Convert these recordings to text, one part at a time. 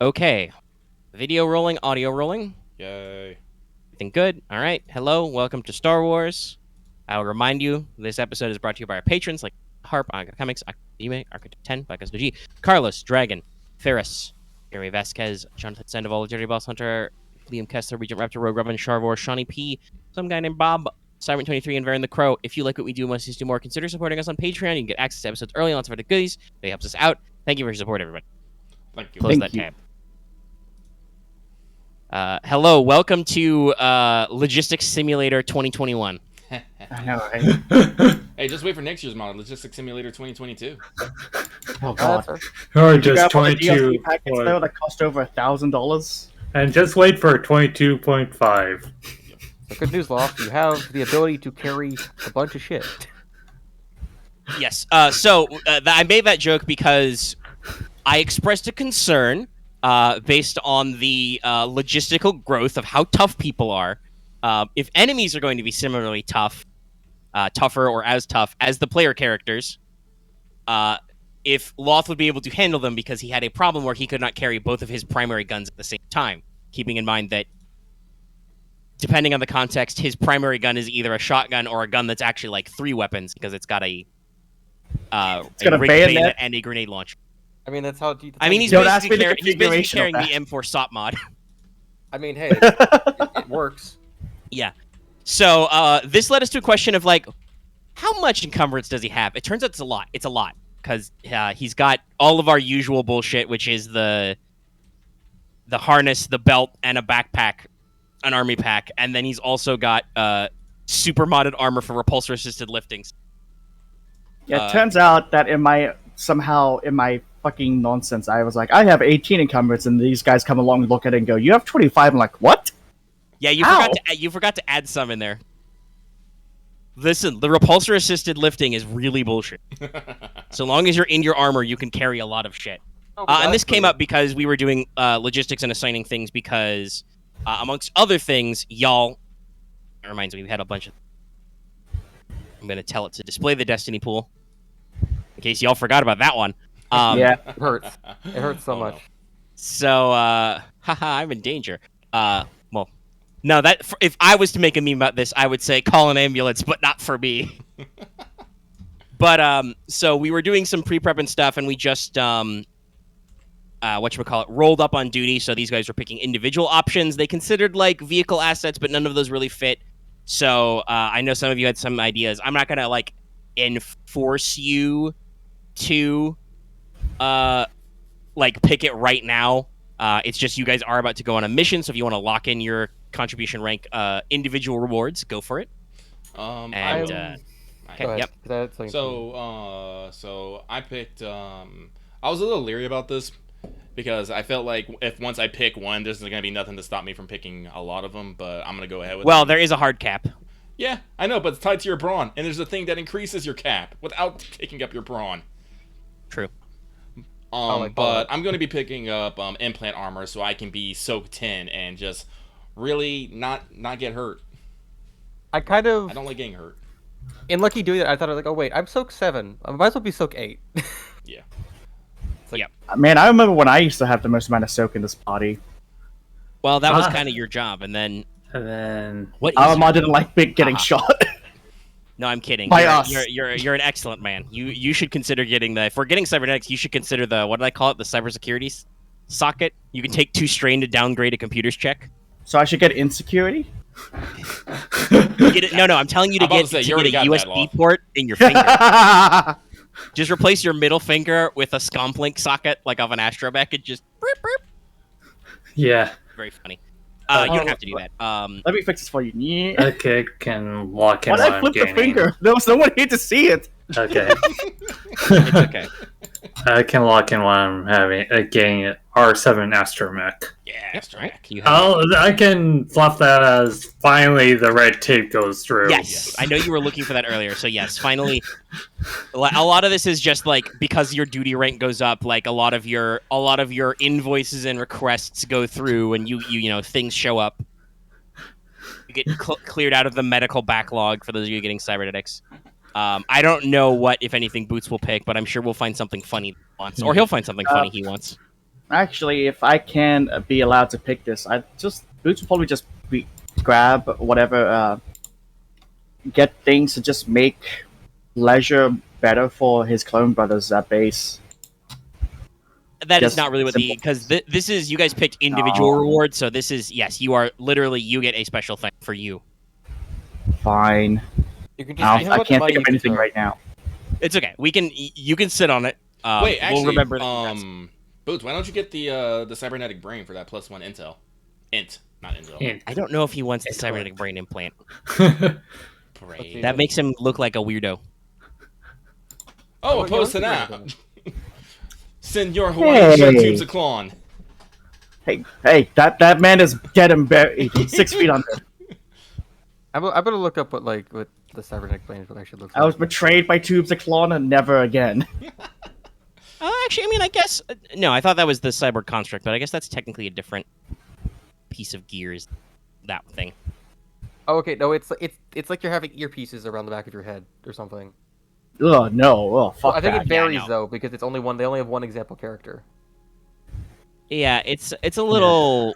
Okay. Video rolling, audio rolling. Yay. Everything good? All right. Hello. Welcome to Star Wars. I'll remind you, this episode is brought to you by our patrons like Harp, Anga Comics, Akadime, Architect 10, Black G, Carlos, Dragon, Ferris, Gary Vasquez, Jonathan Sandoval, Jerry Boss Hunter, Liam Kessler, Regent Raptor, Rogue Robin, Sharvor, Shawnee P, some guy named Bob, Siren23, and Varen the Crow. If you like what we do and want us to do more, consider supporting us on Patreon. You can get access to episodes early and lots of other goodies. That helps us out. Thank you for your support, everybody. Thank you. Close that tab. Hello, welcome to Logistics Simulator 2021. I know, right? Hey, just wait for next year's model, Logistics Simulator 2022. Oh god. Or You just got all the 22. DLC packets though that cost over $1,000. And just wait for 22.5. So good news, Loth. You have the ability to carry a bunch of shit. Yes. I made that joke because I expressed a concern based on the logistical growth of how tough people are. If enemies are going to be similarly tough, tougher or as tough as the player characters, if Loth would be able to handle them because he had a problem where he could not carry both of his primary guns at the same time, keeping in mind that depending on the context, his primary gun is either a shotgun or a gun that's actually like 3 weapons because it's got a rigged bayonet and a grenade launcher. I mean, that's how. I mean, he's Don't ask basically, me the he's basically configuration carrying of the M4 SOP mod. I mean, hey, it works. Yeah. So this led us to a question of like, how much encumbrance does he have? It turns out it's a lot. It's a lot because he's got all of our usual bullshit, which is the harness, the belt, and a backpack, an army pack, and then he's also got super modded armor for repulsor assisted liftings. Yeah, it turns out that in my fucking nonsense, I was like, I have 18 encumbrance, and these guys come along and look at it and go, you have 25. I'm like, what? Yeah, Ow. you forgot to add some in there. Listen, the repulsor assisted lifting is really bullshit. So long as you're in your armor, you can carry a lot of shit. And this came up because we were doing logistics and assigning things because, amongst other things, y'all... It reminds me, we had a bunch of... I'm going to tell it to display the Destiny pool. In case y'all forgot about that one. Yeah. It hurts. It hurts so much. So, haha, I'm in danger. No, if I was to make a meme about this, I would say call an ambulance, but not for me. But, so we were doing some pre-prep and stuff, and we just, rolled up on duty, so these guys were picking individual options. They considered, like, vehicle assets, but none of those really fit. So, I know some of you had some ideas. I'm not gonna, like, enforce you to, pick it right now. It's just you guys are about to go on a mission, so if you want to lock in your contribution rank individual rewards, go for it. Okay, yep. So I picked I was a little leery about this because I felt like if once I pick one, there's going to be nothing to stop me from picking a lot of them, but I'm going to go ahead with Well, it. there is a hard cap. Yeah, I know, but it's tied to your brawn, and there's a thing that increases your cap without taking up your brawn. True. But I'm going to be picking up implant armor so I can be soak 10 and just really not get hurt. I don't like getting hurt. In Lucky doing that, I thought, like, oh wait, I'm soak 7. I might as well be soak 8. Yeah. Man, I remember when I used to have the most amount of soak in this party. Well, that was kind of your job, and then... What is Aramaa didn't like getting shot. No, I'm kidding. By you're, us. You're an excellent man. You should consider getting if we're getting cybernetics, you should consider what did I call it? The cybersecurity socket. You can take 2 strain to downgrade a computer's check. So I should get insecurity? No, I'm telling you to get a USB port in your finger. Just replace your middle finger with a scomp-link socket, like of an astromech, and just... Burp, burp. Yeah. Very funny. You don't have to do that. Let me fix this for you. Yeah. Okay, can lock in Why did I flip the finger? There was no one here to see it. Okay. It's okay. I can lock in while I'm getting R7 astromech. Yeah, astromech. I can flop that as finally the red tape goes through. Yes, I know you were looking for that earlier. So yes, finally, a lot of this is just like because your duty rank goes up, like a lot of your invoices and requests go through, and you know things show up. You get cleared out of the medical backlog for those of you getting cybernetics. I don't know what, if anything, Boots will pick, but I'm sure we'll find something funny he wants, or he'll find something funny he wants. Actually, if I can be allowed to pick this, Boots will probably just grab whatever, get things to just make leisure better for his clone brothers at base. That is Just not really what simple. because this is you guys picked individual rewards, so this is yes, you are literally you get a special thing for you. Fine. You can just, you know I what, can't money think of you can anything throw. right now. It's okay. You can sit on it. Wait, actually, we'll remember that. Boots, why don't you get the cybernetic brain for that +1 intel? Not intel. I don't know if he wants the cybernetic brain implant. Brain. That makes him look like a weirdo. Oh, Oh, opposed to yeah, that. Senor Hawaii Hey. Tubes a Clone. Hey, that man is getting buried. He's 6 feet under. I better look up what the cybernetic plane what actually looks like. I was betrayed by Tubes of Klon and never again. Actually, I mean, I guess no. I thought that was the cyborg construct, but I guess that's technically a different piece of gears. That thing. Oh, okay. No, it's like you're having earpieces around the back of your head or something. Ugh, no. Oh, fuck Well, I think that. it varies no. though because it's only one. They only have one example character. Yeah, it's a little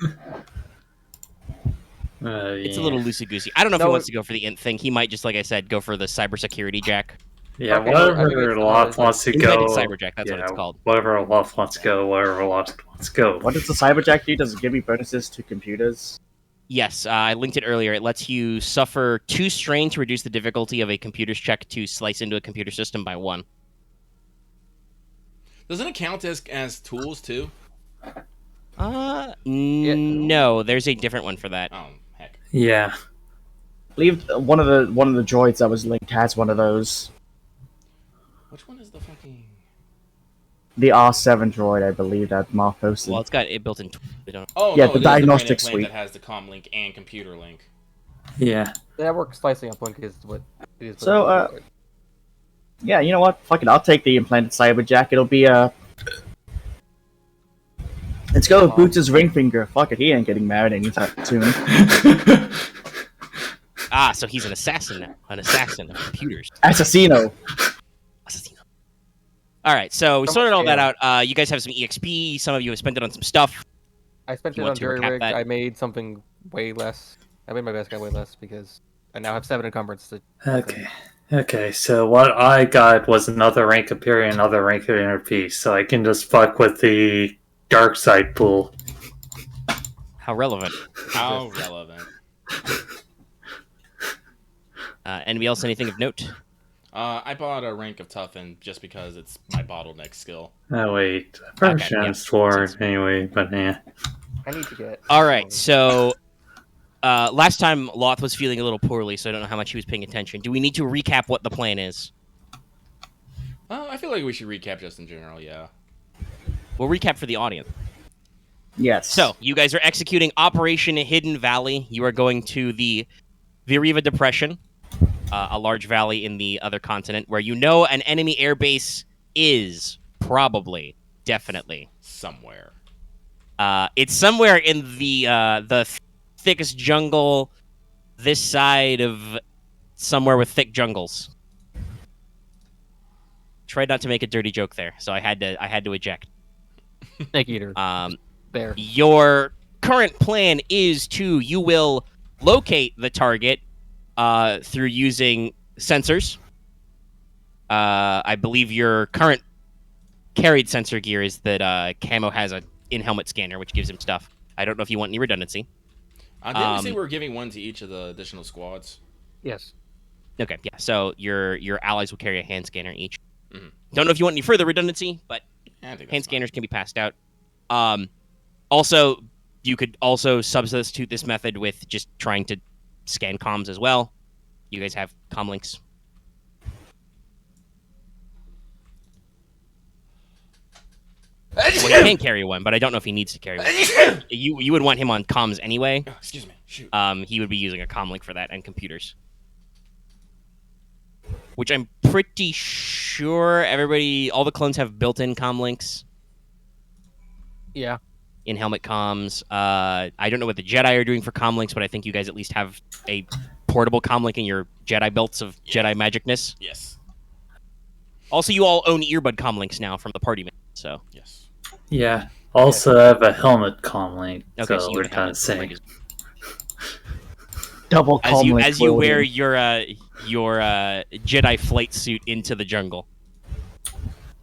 Yeah. it's a little loosey goosey. I don't know if he No, wants to go for the int thing. He might just, like I said, go for the cybersecurity jack. Yeah, Okay, I think whatever it's, Loth wants to Invented go. cyberjack. That's what it's called. Whatever Loth wants to go. Whatever Loth wants to go. What does the Cyberjack do? Does it give me bonuses to computers? Yes, I linked it earlier. It lets you suffer 2 strain to reduce the difficulty of a computer's check to slice into a computer system by 1. Doesn't it count as tools too? No, there's a different one for that. Oh heck. Yeah. I believe one of the droids that was linked has one of those. Which one is the fucking? The R7 droid, I believe, that Marth posted. Well, it's got it built in. We don't. Oh Yeah, no, the this is diagnostic brand suite. that has the comm link and computer link. Yeah. Network slicing up link is what it is. So, yeah, you know what? Fuck it, I'll take the implanted Cyberjack. It'll be let's go with Boots' ring finger. Fuck it, he ain't getting married anytime soon. Ah, so he's an assassin now. An assassin of computers. Assassino. Assassino. All right, so we So sorted all much that out. You guys have some EXP. Some of you have spent it on some stuff. I spent You it want on to jury recap rig. that? I made something way less. I made my best guy way less because I now have 7 encumbrance. Okay, so what I got was another rank appearing, another rank of inner peace, so I can just fuck with the dark side pool. How relevant. How relevant. Anybody else? Anything of note? I bought a rank of toughen just because it's my bottleneck skill. Oh wait, Okay, versions yeah. for anyway, but yeah. I need to get. All right, so last time Loth was feeling a little poorly, so I don't know how much he was paying attention. Do we need to recap what the plan is? I feel like we should recap just in general. Yeah. We'll recap for the audience. Yes. So, you guys are executing Operation Hidden Valley. You are going to the Viriva Depression, a large valley in the other continent, where you know an enemy airbase is probably, definitely. Somewhere. It's somewhere in the thickest jungle this side of somewhere with thick jungles. Tried not to make a dirty joke there, so I had to eject. Snake eater. There. Your current plan is you will locate the target through using sensors. I believe your current carried sensor gear is that Camo has a in-helmet scanner, which gives him stuff. I don't know if you want any redundancy. Didn't we say we were giving one to each of the additional squads? Yes. Okay, yeah. So your allies will carry a hand scanner each. Mhm. Don't know if you want any further redundancy, but Yeah, I think hand that's scanners can be passed out. Also, you could also substitute this method with just trying to scan comms as well. You guys have comm links. Well, he can carry one, but I don't know if he needs to carry one. You would want him on comms anyway. Oh, excuse me. Shoot. He would be using a comm link for that and computers. Which I'm pretty sure all the clones have built-in comm links. Yeah. In helmet comms. I don't know what the Jedi are doing for comm links, but I think you guys at least have a portable comm link in your Jedi belts of Jedi magicness. Yes. Also, you all own earbud comm links now from the party, so. Yes. Yeah. Also, I have a helmet comlink, Okay, so you we're have a kind of helmet. saying. Double As you wear your Jedi flight suit into the jungle.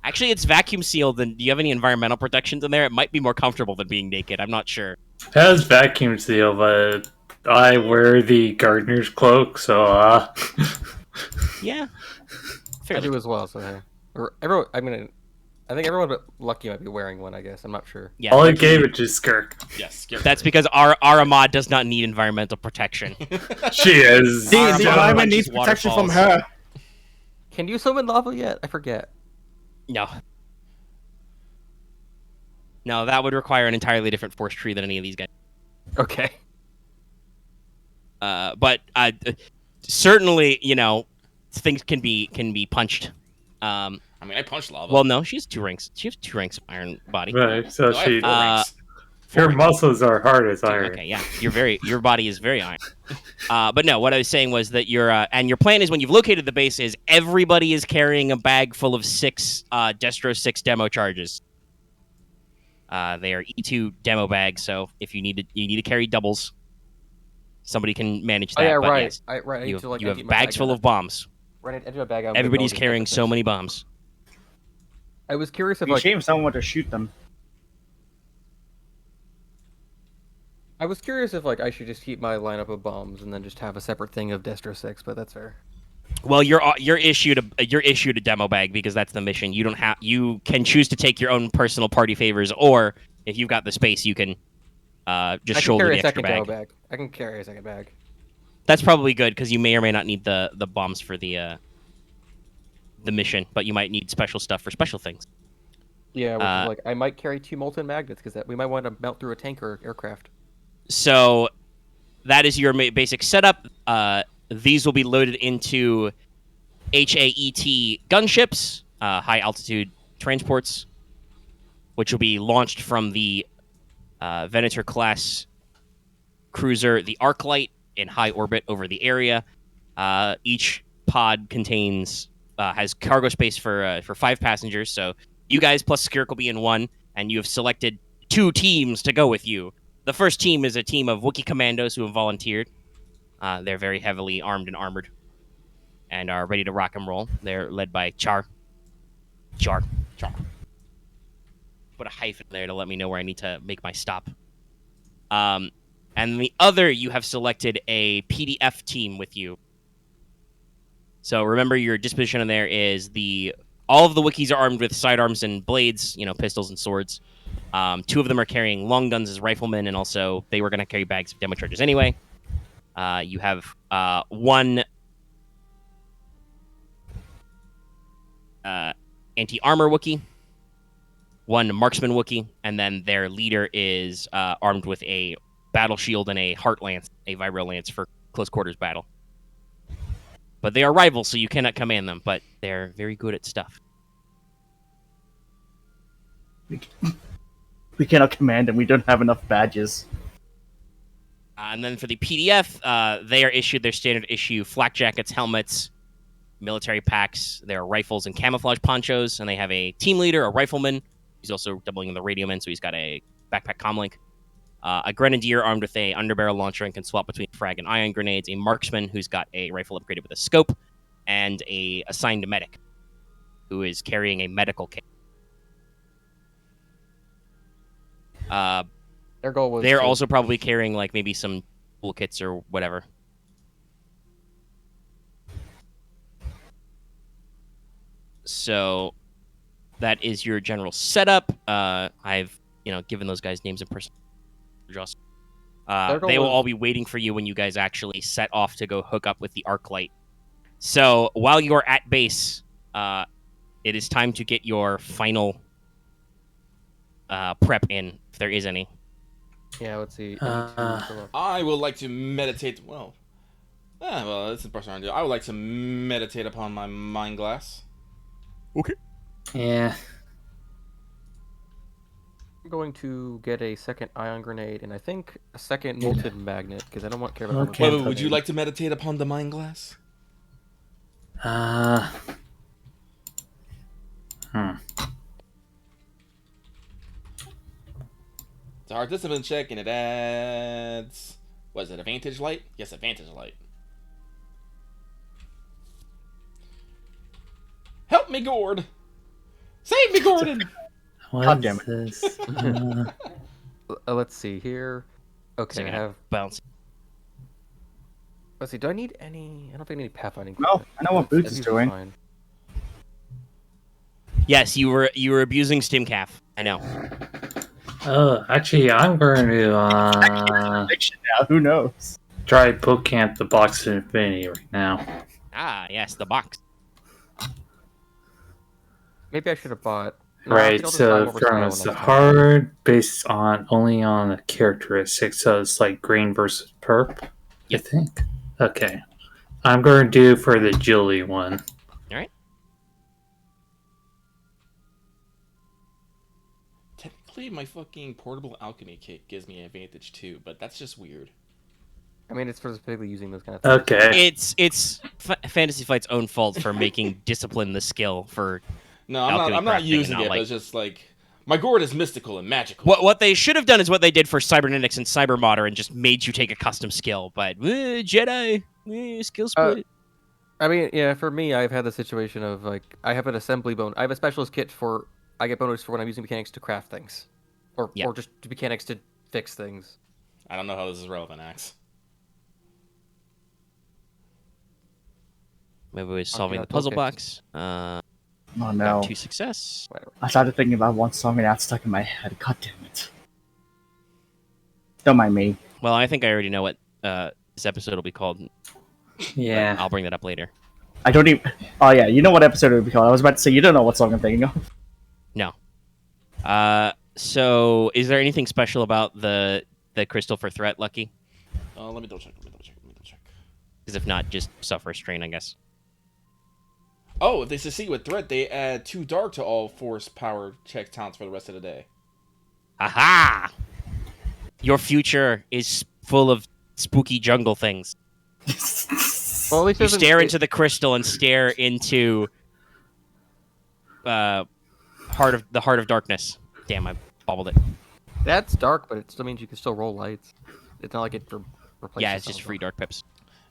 Actually, it's vacuum sealed. And do you have any environmental protections in there? It might be more comfortable than being naked. I'm not sure. It has vacuum seal, but I wear the gardener's cloak, so Yeah, I fairly. do as well. So hey, or everyone. I think everyone but Lucky might be wearing one. I guess I'm not sure. Yeah, all I Lucky- gave it to Skirk. Yes. That's because our Aramaa does not need environmental protection. She is. The Aramaa environment punches needs protection from waterfalls. her. Can you summon lava yet? I forget. No. No, that would require an entirely different force tree than any of these guys. Okay. But certainly, things can be punched. I mean, I punched lava. Well, no, she has 2 ranks. She has 2 ranks of iron body. Right, so No, I she. have 4 ranks. Her muscles are hard as iron. Okay, yeah, your body is very iron. But no, what I was saying was that and your plan is when you've located the base is everybody is carrying a bag full of 6 Destro 6 demo charges. They are E2 demo bags, so if you need to carry doubles, somebody can manage that. Oh yeah, but right. yes, I need you to, have, like, you empty have my bags bag full out. of bombs. Right, empty my bag out. Everybody's carrying so many bombs. I was curious if It'd be a like shame if someone were to shoot them. I should just keep my lineup of bombs and then just have a separate thing of Destro 6, but that's fair. Well, you're issued a demo bag because that's the mission. You can choose to take your own personal party favors, or if you've got the space, you can just shoulder the extra bag. I can carry a second bag. That's probably good because you may or may not need the bombs for the mission, but you might need special stuff for special things. Yeah, which is I might carry 2 molten magnets because we might want to melt through a tank or aircraft. So that is your basic setup. These will be loaded into HAET gunships, high altitude transports, which will be launched from the Venator class cruiser, the Arclight, in high orbit over the area. Each pod has cargo space for 5 passengers. So you guys plus Skirk will be in one, and you have selected 2 teams to go with you. The first team is a team of Wookiee commandos who have volunteered. They're very heavily armed and armored and are ready to rock and roll. They're led by Char. Put a hyphen there to let me know where I need to make my stop. And the other, you have selected a PDF team with you. So remember, your disposition in there is all of the Wookiees are armed with sidearms and blades, pistols and swords. 2 of them are carrying long guns as riflemen, and also they were going to carry bags of demo charges anyway. You have 1 anti-armor Wookiee, 1 marksman Wookiee, and then their leader is armed with a battle shield and a heart lance, a vibro lance for close quarters battle. But they are rivals, so you cannot command them, but they're very good at stuff. We cannot command them. We don't have enough badges. And then for the PDF, they are issued their standard issue flak jackets, helmets, military packs. There are rifles and camouflage ponchos, and they have a team leader, a rifleman. He's also doubling in the radioman, so he's got a backpack comlink. A grenadier armed with a underbarrel launcher and can swap between frag and ion grenades. A marksman who's got a rifle upgraded with a scope, and a assigned medic who is carrying a medical kit. Their goal was. They're also probably carrying maybe some toolkits or whatever. So that is your general setup. I've given those guys names and person. They will all be waiting for you when you guys actually set off to go hook up with the Arclight. So while you're at base, it is time to get your final prep in, if there is any. Yeah, let's see. I would like to meditate. That's the person I do. I would like to meditate upon my mind glass. Okay. Yeah. I'm going to get a second ion grenade and I think a second molten magnet because I don't care about. Okay. Would you like to meditate upon the mind glass? the hard discipline check, and it adds... What is it, advantage light? Yes, advantage light. Help me, Gord! Save me, Gordon! What God is damn it. this? Let's see here. Okay, I have. bounce. Let's see. Do I need any? I don't think I need pathfinding. No, equipment. I know what Boots That's is usually doing. fine. Yes, you were abusing Stimcalf. I know. Actually, I'm going to Fiction now, who knows? try boot camp the box of infinity right now. Ah, yes, the box. Maybe I should have bought. No, I Right, think I'll just buy so more from Style it's the next time. hard based on only on the characteristics, so it's like green versus perp. Yep. I think. Okay, I'm going to do for the Julie one. All right. Technically, my fucking portable alchemy kit gives me an advantage too, but that's just weird. I mean, it's for specifically using those kind of things. Okay, It's Fantasy Flight's own fault for making discipline the skill for. No, Alchemy I'm not crafting, using not it, like- but it's just like my gourd is mystical and magical. What they should have done is what they did for Cybernetics and Cybermodder and just made you take a custom skill. But Jedi skill split. I mean, yeah, for me, I've had the situation of like I have an assembly bone. I have a specialist kit for I get bonus for when I'm using mechanics to craft things, or just mechanics to fix things. I don't know how this is relevant, Axe. Maybe we're solving yeah, the puzzle okay. box. Oh Got no. 2 success. Whatever. I started thinking about one song and that's stuck in my head. God damn it. Don't mind me. Well, I think I already know what this episode will be called. but yeah. I'll bring that up later. I don't even. Oh yeah, you know what episode it would be called. I was about to say you don't know what song I'm thinking of. No. So, is there anything special about the crystal for threat, Lucky? Let me double check. Because if not, just suffer a strain, I guess. Oh, if they succeed with threat, they add 2 dark to all force power check talents for the rest of the day. Aha! Your future is full of spooky jungle things. Well, at least You it doesn't- stare it- into the crystal and stare into heart of darkness. Damn, I bobbled it. That's dark, but it still means you can still roll lights. It's not like it replaces. Yeah, it's just something. free dark pips.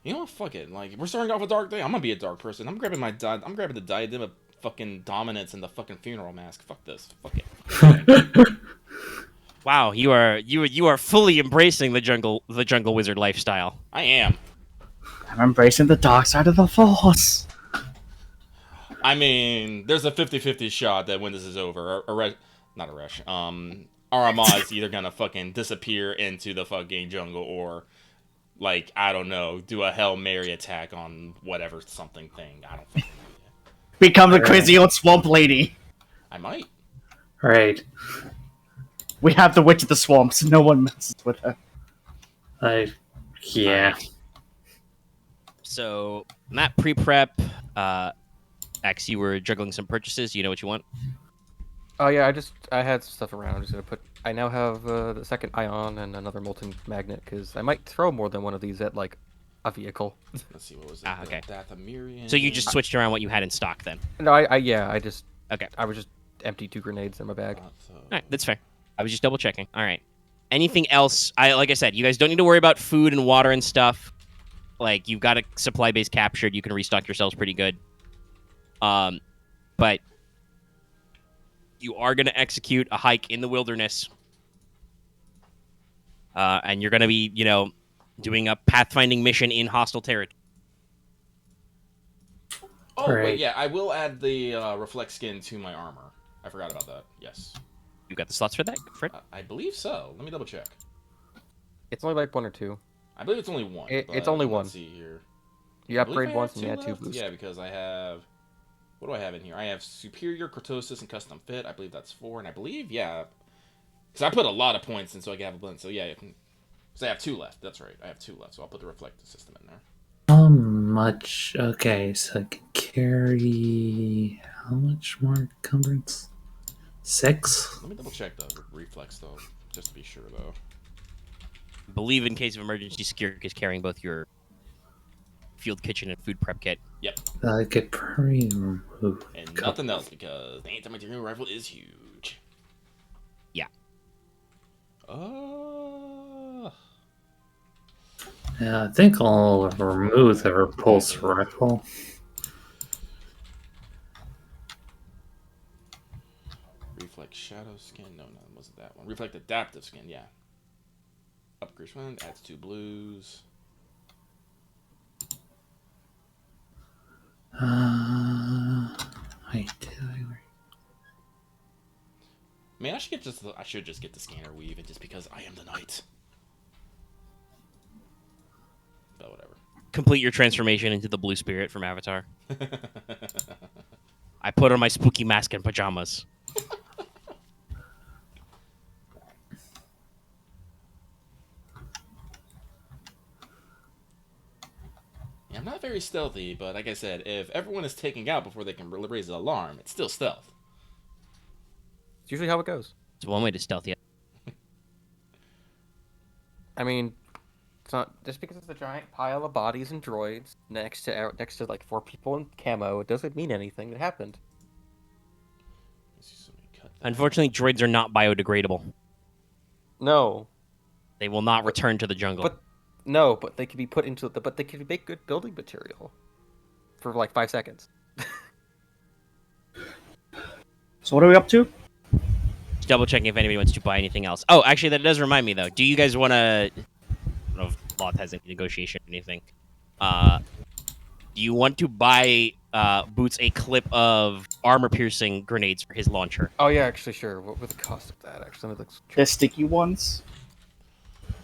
You know what? Fuck it. Like, we're starting off a dark day. I'm gonna be a dark person. I'm grabbing I'm grabbing the diadem of fucking dominance and the fucking funeral mask. Fuck this. Fuck it. Wow, you are fully embracing the jungle wizard lifestyle. I am. I'm embracing the dark side of the force. I mean, there's a 50-50 shot that when this is over, not Arash, Aramaa is either gonna fucking disappear into the fucking jungle or, like, I don't know, do a Hail Mary attack on whatever something thing. I don't fucking know. Become the crazy old swamp lady. I might. Right. We have the witch of the swamps. No one messes with her. Yeah. So, Matt pre-prep, X, you were juggling some purchases. You know what you want? Oh yeah, I had stuff around. I'm just gonna put. I now have the second ion and another molten magnet because I might throw more than one of these at like a vehicle. Let's see, what was it? Ah, okay. Dathomirian. So you just switched around what you had in stock then. No, I just Okay. I was just empty 2 grenades in my bag. All right, that's fair. I was just double checking. All right. Anything else? Like I said, you guys don't need to worry about food and water and stuff. Like, you've got a supply base captured. You can restock yourselves pretty good. But you are going to execute a hike in the wilderness. And you're going to be, doing a pathfinding mission in hostile territory. Oh, Right. wait, yeah, I will add the reflect skin to my armor. I forgot about that. Yes. You got the slots for that, Fred? I believe so. Let me double check. It's only like 1 or 2. I believe it's only 1. It's but once. Let's see here. You I believe upgrade I once have and you add 2 2 left. boosts. Yeah, because I have... What do I have in here? I have Superior, Cortosis, and Custom Fit. I believe that's 4. And I believe, yeah... Because I put a lot of points in so I can have a blend. So yeah, because I have 2 left. That's right. I have 2 left. So I'll put the reflective system in there. How much? Okay, so I can carry. How much more encumbrance? 6? Let me double check the reflex, though. Just to be sure, though. I believe in case of emergency, Skirk is carrying both your field kitchen and food prep kit. Yep. I could probably remove. And nothing else because the anti-material rifle is huge. Yeah. Yeah, I think I'll remove the repulse rifle. Reflect shadow skin. No, it wasn't that one. Reflect adaptive skin. Yeah. Upgrades one. Adds 2 blues. Wait, Man, I should just get the scanner weave, and just because I am the knight. But whatever. Complete your transformation into the blue spirit from Avatar. I put on my spooky mask and pajamas. Yeah, I'm not very stealthy, but like I said, if everyone is taking out before they can raise the alarm, it's still stealth. It's usually how it goes. It's one way to stealth you. I mean, it's not just because it's a giant pile of bodies and droids next to like 4 people in camo. It doesn't mean anything that happened. Unfortunately, droids are not biodegradable. No, They will not return to the jungle. but they could be put into but they could make good building material for like 5 seconds. So what are we up to? Just double checking if anybody wants to buy anything else. Oh, actually, that does remind me though. Do you guys want to? I don't know if Loth has any negotiation or anything. Do you want to buy Boots a clip of armor-piercing grenades for his launcher? Oh yeah, actually, sure. What would the cost of that? Actually, The sticky ones?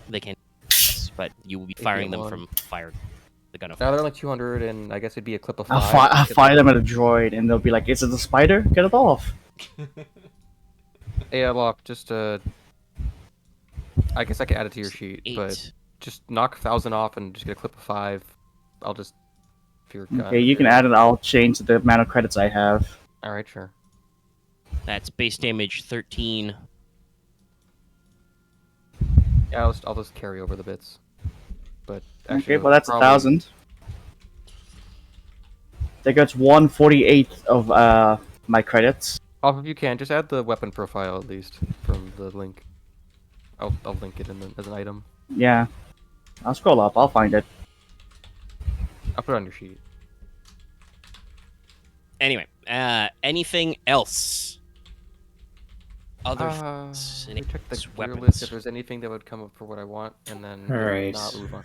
They can, yes, but you will be firing them from the gun of now fire. they're only 200, and I guess it'd be a clip of 5. I'll fire them at a droid, and they'll be like, "Is it the spider? Get it off!" Yeah, Lock, just I guess I could add it to your sheet, 8. but just knock 1,000 off and just get a clip of 5. I'll just fear gun. Okay, you can add it. I'll change the amount of credits I have. All right, sure. That's base damage 13. Yeah, I'll just carry over the bits. But actually, Okay, well that's probably- 1,000. That gets 1/48 of my credits. Off if you can, just add the weapon profile at least from the link. I'll link it as an item. Yeah, I'll scroll up. I'll find it. I'll put it on your sheet. Anyway, anything else? Other Let things, me check the any gear weapons. list if there's anything that would come up for what I want, and then Alright. not move on.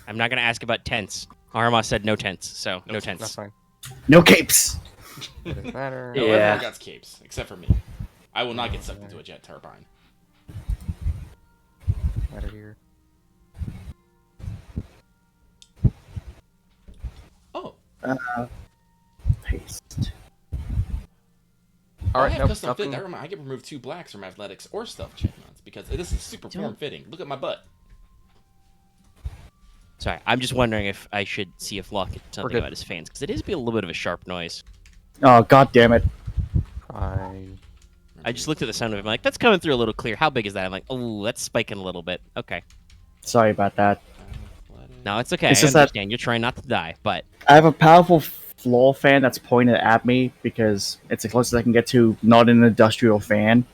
I'm not going to ask about tents. Aramaa said no tents, so no That's tents. fine. No capes. It doesn't matter. No, Yeah. everyone got capes, except for me. I will not get sucked into a jet turbine. Matter here. Oh, Paste. All I right, have no, custom fit. nothing. That remind, I can remove 2 blacks from athletics or stealth checkpoints because this is super form fitting. Look at my butt. Sorry, I'm just wondering if I should see if Locke can do something good. about his fans, because it is be a little bit of a sharp noise. Oh god damn it! Fine. I just looked at the sound of it, I'm like, that's coming through a little clear. How big is that? I'm like, oh, that's spiking a little bit. Okay. Sorry about that. No, it's okay. It's I just that- understand. You're trying not to die, but I have a powerful floor fan that's pointed at me because it's the closest I can get to not an industrial fan.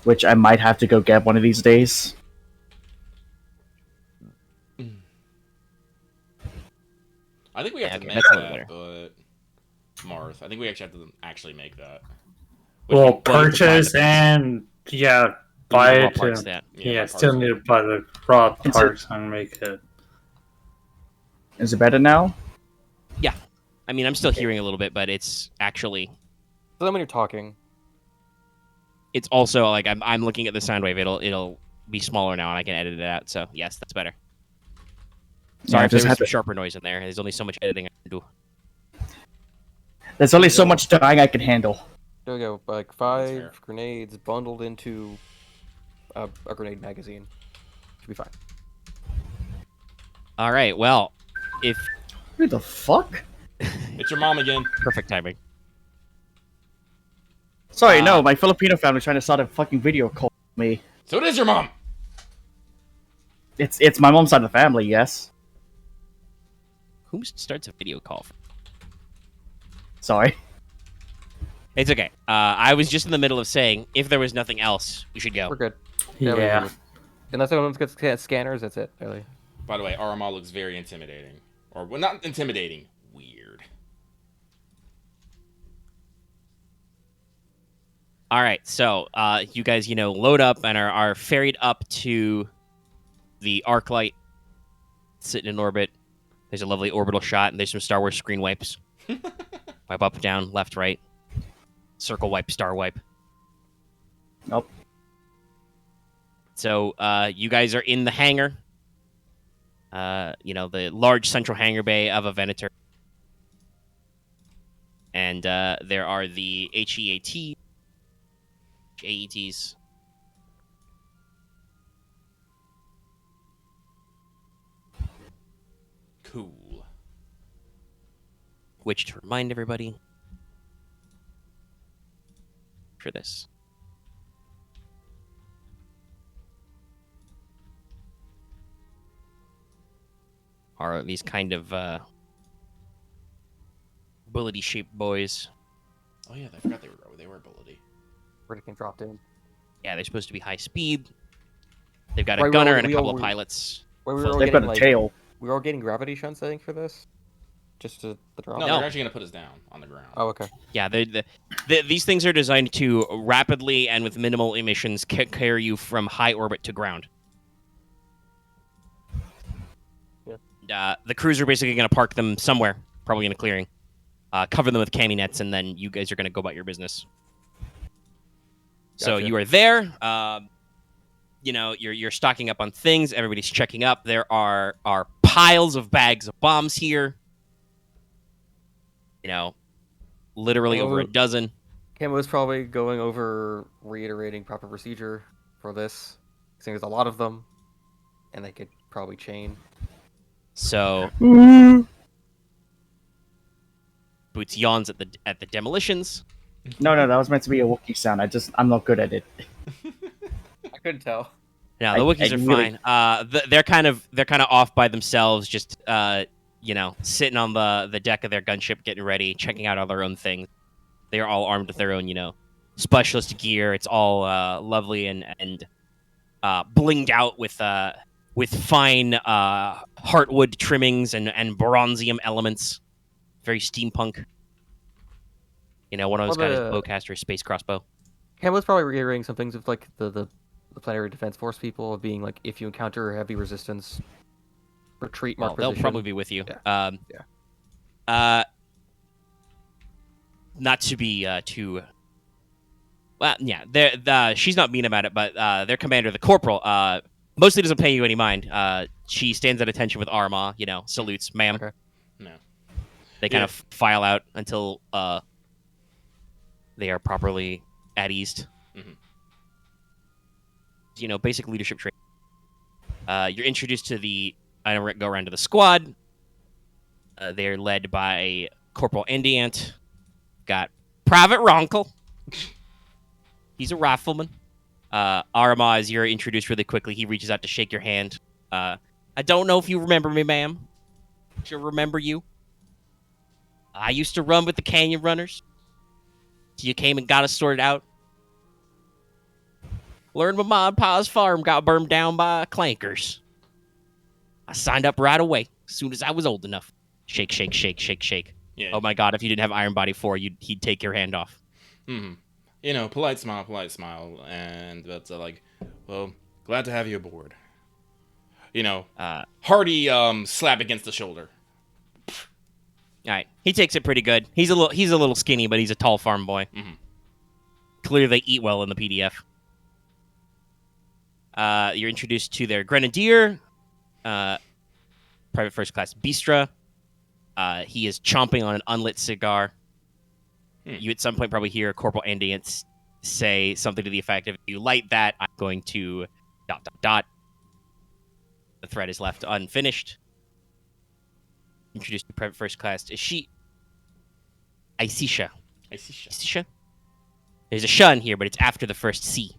Which I might have to go get one of these days. I think we have Yeah, to okay, make that's a little that, but Marth. I think we actually have to actually make that. Well, Well, you have to buy purchase the- and buy raw it. parts that. Yeah, my still parts. need to buy the raw It's a- parts and make it. Is it better now? I mean, I'm still hearing a little bit, but it's actually, So then when you're talking, it's also like I'm looking at the sound wave. It'll be smaller now, and I can edit it out. So yes, that's better. Sorry Yeah, if there just was had some to- sharper noise in there. There's only so much editing I can do. There's only so much dying I can handle. there we go. Like fair. 5 grenades bundled into a grenade magazine. Should be fine. All right. Well, if Who the fuck? It's your mom again. perfect timing. Sorry, no, my Filipino family trying to start a fucking video call with me. So it is your mom. It's my mom's side of the family, yes. Who starts a video call? Sorry. It's okay. I was just in the middle of saying if there was nothing else, we should go. We're good. Yeah. we're good. Unless everyone's got scanners, that's it. Really. By the way, Aramaa looks very intimidating. Or, well, not intimidating. Weird. All right, so you guys, load up and are ferried up to the arc light sitting in orbit. There's a lovely orbital shot, and there's some Star Wars screen wipes. Wipe up, down, left, right. Circle wipe, star wipe. Nope. So you guys are in the hangar. The large central hangar bay of a Venator. And there are the AETs. Cool. Which, to remind everybody, for this. Are these kind of bullety-shaped boys. Oh yeah, I forgot they were ability. Where it can drop in. Yeah, they're supposed to be high speed. They've got a Right, gunner we and a couple of all- pilots. Where we They've were all They've got getting a like tail. we were all getting gravity shunts, I think, for this. Just to the drop. No, No. they're actually gonna put us down on the ground. Oh, okay. Yeah, these things are designed to rapidly and with minimal emissions carry you from high orbit to ground. The crews are basically going to park them somewhere, probably in a clearing, cover them with cami nets, and then you guys are going to go about your business. So Gotcha. you are there. You're stocking up on things. Everybody's checking up. There are piles of bags of bombs here. Literally over a dozen. Camo's probably going over reiterating proper procedure for this. Because there's a lot of them, and they could probably chain. So Boots yawns at the demolitions. No, that was meant to be a Wookiee sound. I'm not good at it. I couldn't tell. Now the Wookiees are really- fine. They're kind of off by themselves, just sitting on the deck of their gunship, getting ready, checking out all their own things. They are all armed with their own, specialist gear. It's all lovely and blinged out with fine heartwood trimmings and bronzium elements. Very steampunk. One of those Well, guys, the- bowcaster, space crossbow. Camo's probably reiterating some things with like the planetary defense force people being like, if you encounter heavy resistance, retreat, mark They'll position. probably be with you. Yeah. Not to be too. Well, yeah. She's not mean about it, but their commander, the corporal, mostly doesn't pay you any mind. She stands at attention with Aramaa. Salutes, ma'am. Okay. No. They kind Yeah. of file out until they are properly at ease. Mhm. Basic leadership training. You're introduced to I don't go around to the squad. They're led by Corporal Endiant. Got Private Ronkel. He's a rifleman. Aramaa, as you're introduced really quickly, he reaches out to shake your hand. I don't know if you remember me, ma'am. She'll remember you. I used to run with the Canyon Runners. So you came and got us sorted out. Learned my mom and pa's farm got burned down by clankers. I signed up right away, as soon as I was old enough. Shake, shake, shake, shake, shake. Yeah. Oh my god, if you didn't have Iron Body 4, he'd take your hand off. Mm-hmm. Polite smile, and that's well, glad to have you aboard. Hearty slap against the shoulder. All right, he takes it pretty good. He's a little skinny, but he's a tall farm boy. Mhm. Clearly, they eat well in the PDF. You're introduced to their grenadier, Private First Class Bistra. He is chomping on an unlit cigar. You at some point probably hear Corporal Endiant say something to the effect of, "If you light that, I'm going to ... The thread is left unfinished. Introduced to Private First Class Xciii. Aisisha. I see shit. Aisisha? There's a sh in here, but it's after the first C.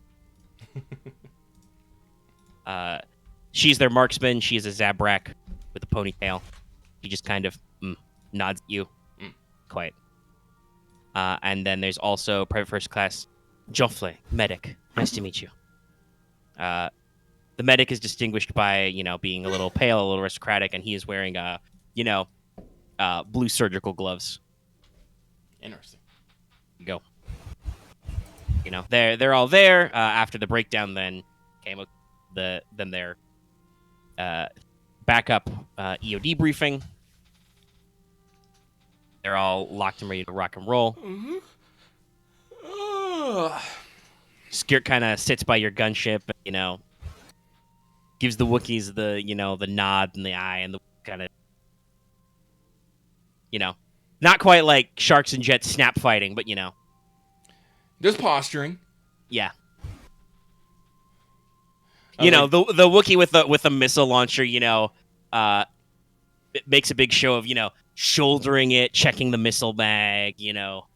She's their marksman. She is a Zabrak with a ponytail. She just kind of nods at you. Quiet. And then there's also Private First Class Joffre, medic. Nice to meet you. The medic is distinguished by, being a little pale, a little aristocratic, and he is wearing, blue surgical gloves. Interesting. Go. They're all there. After the breakdown, then Camo, then their backup EOD briefing. They're all locked and ready to rock and roll. Mm-hmm. Skirt kind of sits by your gunship, gives the Wookiees the nod and the eye and the kind of, not quite like sharks and jets snap fighting, but Just posturing. yeah. I The like- Wookiee with a missile launcher, it makes a big show of shouldering it, checking the missile bag,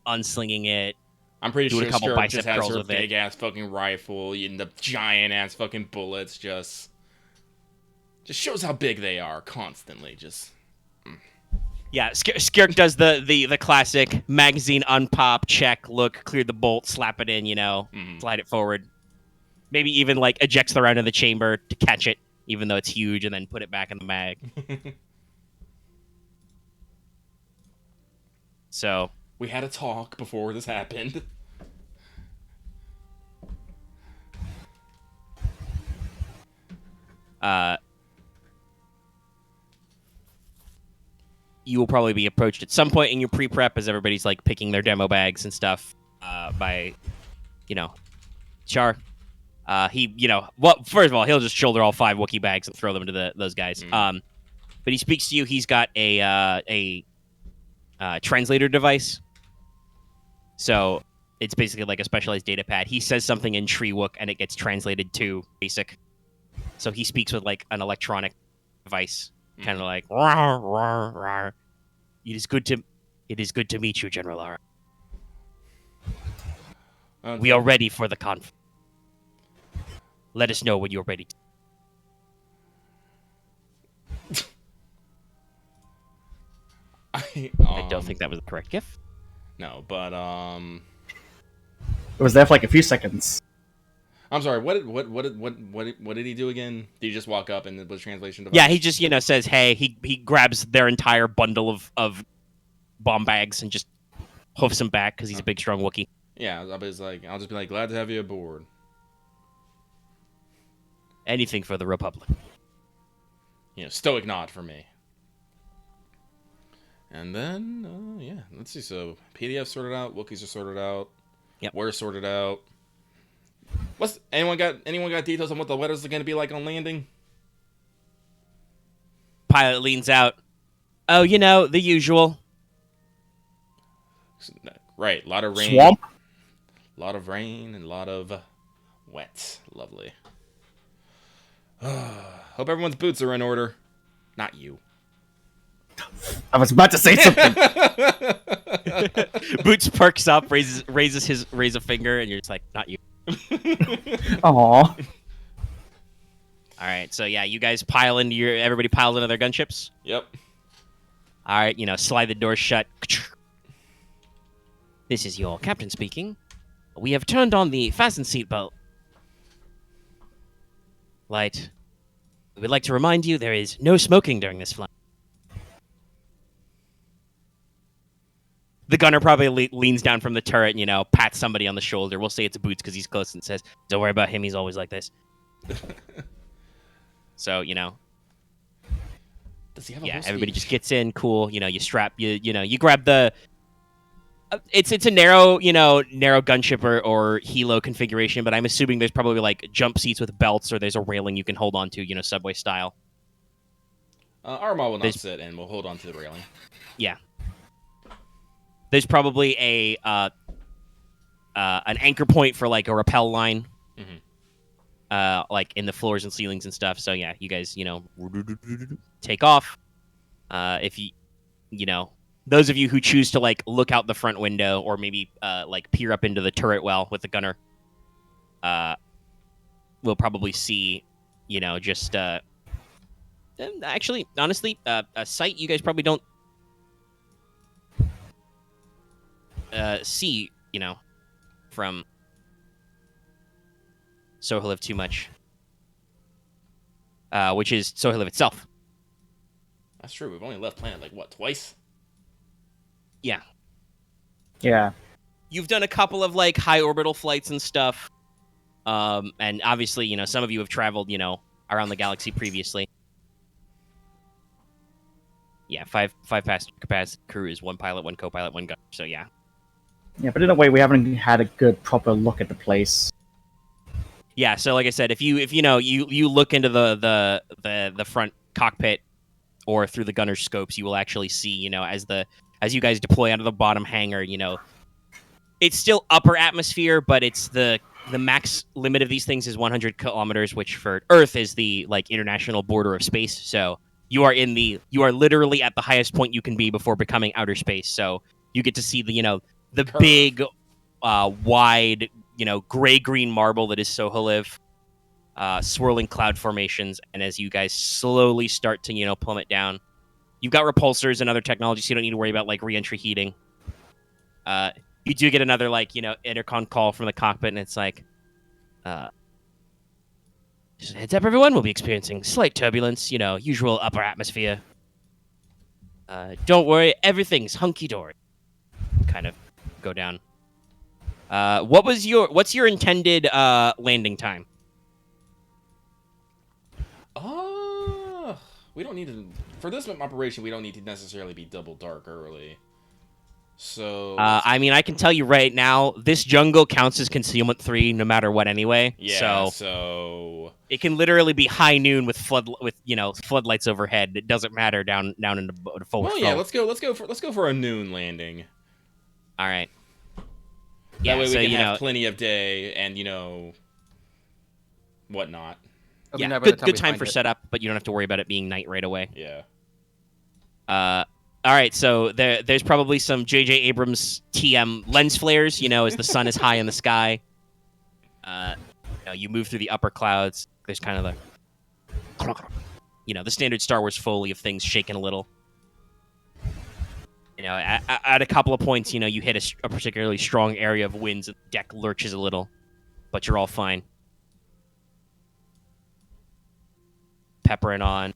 unslinging it. I'm pretty Doing a sure couple Skirk bicep just has curls her with it. big ass fucking rifle and the giant ass fucking bullets. Just shows how big they are constantly. Just Yeah, Skirk does the classic magazine unpop, check, look, clear the bolt, slap it in, slide it forward. Maybe even like ejects the round in the chamber to catch it, even though it's huge, and then put it back in the mag. So we had a talk before this happened. you will probably be approached at some point in your pre-prep as everybody's like picking their demo bags and stuff by, Char. First of all, he'll just shoulder all 5 Wookiee bags and throw them to those guys. But he speaks to you. He's got a translator device. So it's basically like a specialized data pad. He says something in Treewook and it gets translated to basic. So he speaks with like an electronic device, kind of like rawr, rawr, rawr. It is good to meet you, General Ara. We are ready for the conflict. Let us know when you're ready. I don't think that was the correct GIF. No, but It was there for like a few seconds. I'm sorry. What did he do again? Did he just walk up and was translation device? Yeah, he just says, "Hey." He grabs their entire bundle of bomb bags and just hoofs them back because he's a big, strong Wookiee. Yeah, I'll just be like, glad to have you aboard. Anything for the Republic. Stoic nod for me. And then, yeah, let's see. So PDF sorted out, Wookiees are sorted out. Yep. We're sorted out. Anyone got details on what the weather's going to be like on landing? Pilot leans out. Oh, the usual. Right, a lot of rain. Swamp? A lot of rain and a lot of wet. Lovely. Hope everyone's boots are in order. Not you. I was about to say something. Boots perks up, raise a finger, and you're just like, not you. Aww. All right, so yeah, you guys everybody piles into their gunships. Yep. All right, slide the door shut. This is your captain speaking. We have turned on the fasten seatbelt light. We would like to remind you there is no smoking during this flight. The gunner probably leans down from the turret and, pats somebody on the shoulder. We'll say it's Boots because he's close and says, "Don't worry about him. He's always like this." So, Does he have a yeah, whole everybody speech? just gets in. Cool. You strap, you grab the... It's a narrow gunship or helo configuration, but I'm assuming there's probably like jump seats with belts or there's a railing you can hold on to, subway style. Aramaa will not sit and we'll hold on to the railing. Yeah. There's probably an anchor point for like a rappel line, like in the floors and ceilings and stuff. So yeah, you guys, take off. If those of you who choose to like look out the front window or maybe like peer up into the turret well with the gunner, will probably see, just actually, honestly, a sight you guys probably don't. see, from Soheliv too much, which is Soheliv itself. That's true. We've only left planet like what, twice? Yeah. Yeah. You've done a couple of like high orbital flights and stuff, and obviously, some of you have traveled, around the galaxy previously. Yeah, five passenger capacity crew is 1 pilot, 1 co-pilot, 1 gunner. So yeah. Yeah, but in a way, we haven't had a good, proper look at the place. Yeah, so like I said, if you look into the front cockpit or through the gunner's scopes, you will actually see, as you guys deploy out of the bottom hangar, it's still upper atmosphere, but it's the max limit of these things is 100 kilometers, which for Earth is the like international border of space. So you are literally at the highest point you can be before becoming outer space. So you get to see the Curve. big, wide, gray-green marble that is Soheliv, swirling cloud formations, and as you guys slowly start to plummet down, you've got repulsors and other technology, so you don't need to worry about like re-entry heating. You do get another like intercom call from the cockpit, and it's like, just heads up, everyone, we'll be experiencing slight turbulence, usual upper atmosphere. Don't worry, everything's hunky-dory. Kind of go down. What's your intended landing time? We don't need to, for this operation, we don't need to necessarily be double dark early. So I mean, I can tell you right now, this jungle counts as concealment 3 no matter what anyway. yeah, so it can literally be high noon with floodlights overhead. It doesn't matter down in the full. well, yeah, let's go for a noon landing. All right. That way we can have plenty of day and whatnot. Yeah, good time for setup, but you don't have to worry about it being night right away. Yeah. All right, so there's probably some J.J. Abrams TM lens flares, as the sun is high in the sky. You move through the upper clouds. There's kind of the standard Star Wars Foley of things shaking a little. At a couple of points, you hit a particularly strong area of winds, and the deck lurches a little, but you're all fine. Peppering on.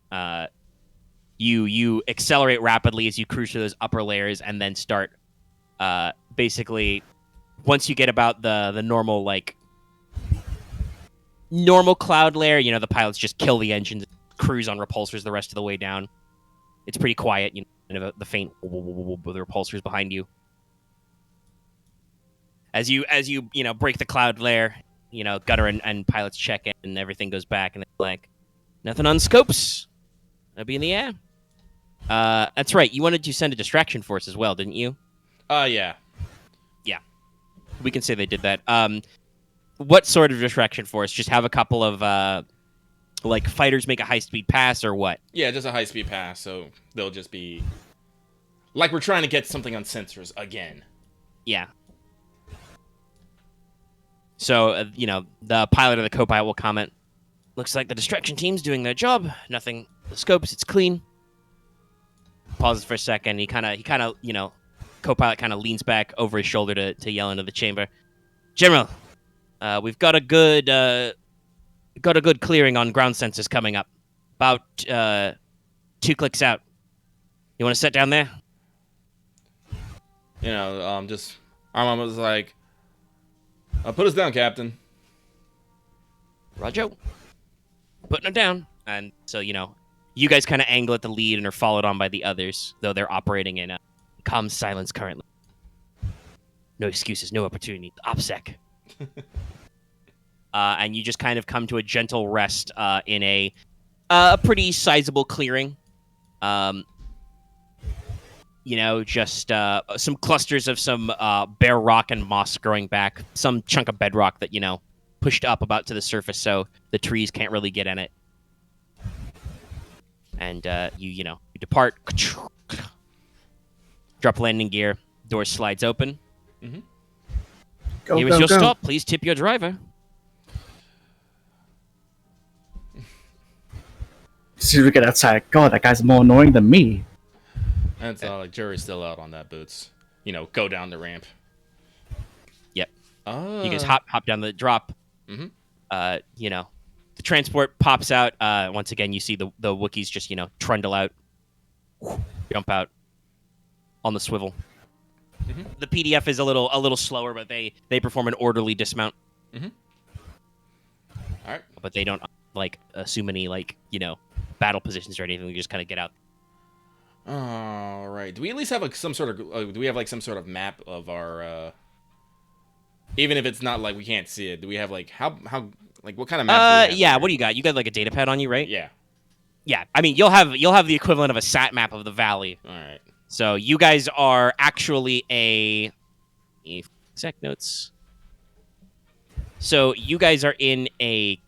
You accelerate rapidly as you cruise through those upper layers, and then start basically once you get about the normal normal cloud layer, the pilots just kill the engines, cruise on repulsors the rest of the way down. It's pretty quiet, the faint with the repulsors behind you. As you break the cloud layer, gunner and pilots check in, and everything goes back, and it's like nothing on scopes. I'll be in the air. That's right. You wanted to send a distraction force as well, didn't you? Yeah. Yeah. We can say they did that. What sort of distraction force? Just have a couple of fighters make a high-speed pass, or what? Yeah, just a high-speed pass, so they'll just be like we're trying to get something on sensors again. Yeah. So, the pilot or the co-pilot will comment, looks like the distraction team's doing their job. Nothing the scopes, it's clean. Pauses for a second. He kind of, co-pilot kind of leans back over his shoulder to yell into the chamber. General, we've got a good clearing on ground sensors coming up. About 2 clicks out. You want to sit down there? Just Aramaa was like, put us down, Captain. Roger. Putting it down. And so, you guys kind of angle at the lead and are followed on by the others, though they're operating in calm silence currently. No excuses, no opportunity. OPSEC. And you just kind of come to a gentle rest in a pretty sizable clearing. Just some clusters of some bare rock and moss growing back. Some chunk of bedrock that, pushed up about to the surface so the trees can't really get in it. And you depart. Drop landing gear. Door slides open. Mm-hmm. Here is your stop. Please tip your driver. See we get outside. God, that guy's more annoying than me. And it's like jury's still out on that, Boots. Go down the ramp. Oh. You guys hop down the drop. Mhm. The transport pops out. Once again, you see the Wookiees just trundle out, jump out on the swivel. Mhm. The PDF is a little slower, but they perform an orderly dismount. Mhm. All right. But they don't assume any battle positions or anything. They just kind of get out. All right. Do we at least have some sort of? Do we have some sort of map of our? Even if it's not we can't see it, do we have how what kind of map? Do we have What do you got? You got a data pad on you, right? Yeah. Yeah. I mean, you'll have the equivalent of a sat map of the valley. All right. So you guys are actually exact notes. So you guys are in a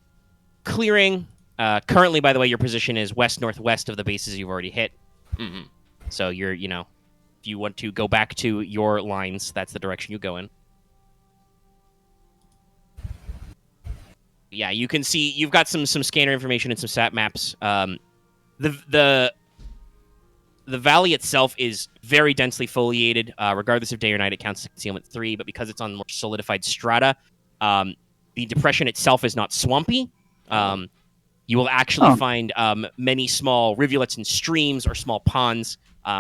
clearing. Currently, by the way, your position is west-northwest of the bases you've already hit. Mm-hmm. So you're, if you want to go back to your lines, that's the direction you go in. Yeah, you can see you've got some scanner information and some sat maps. The valley itself is very densely foliated. Regardless of day or night, it counts as concealment 3. But because it's on more solidified strata, the depression itself is not swampy. You will actually find many small rivulets and streams or small ponds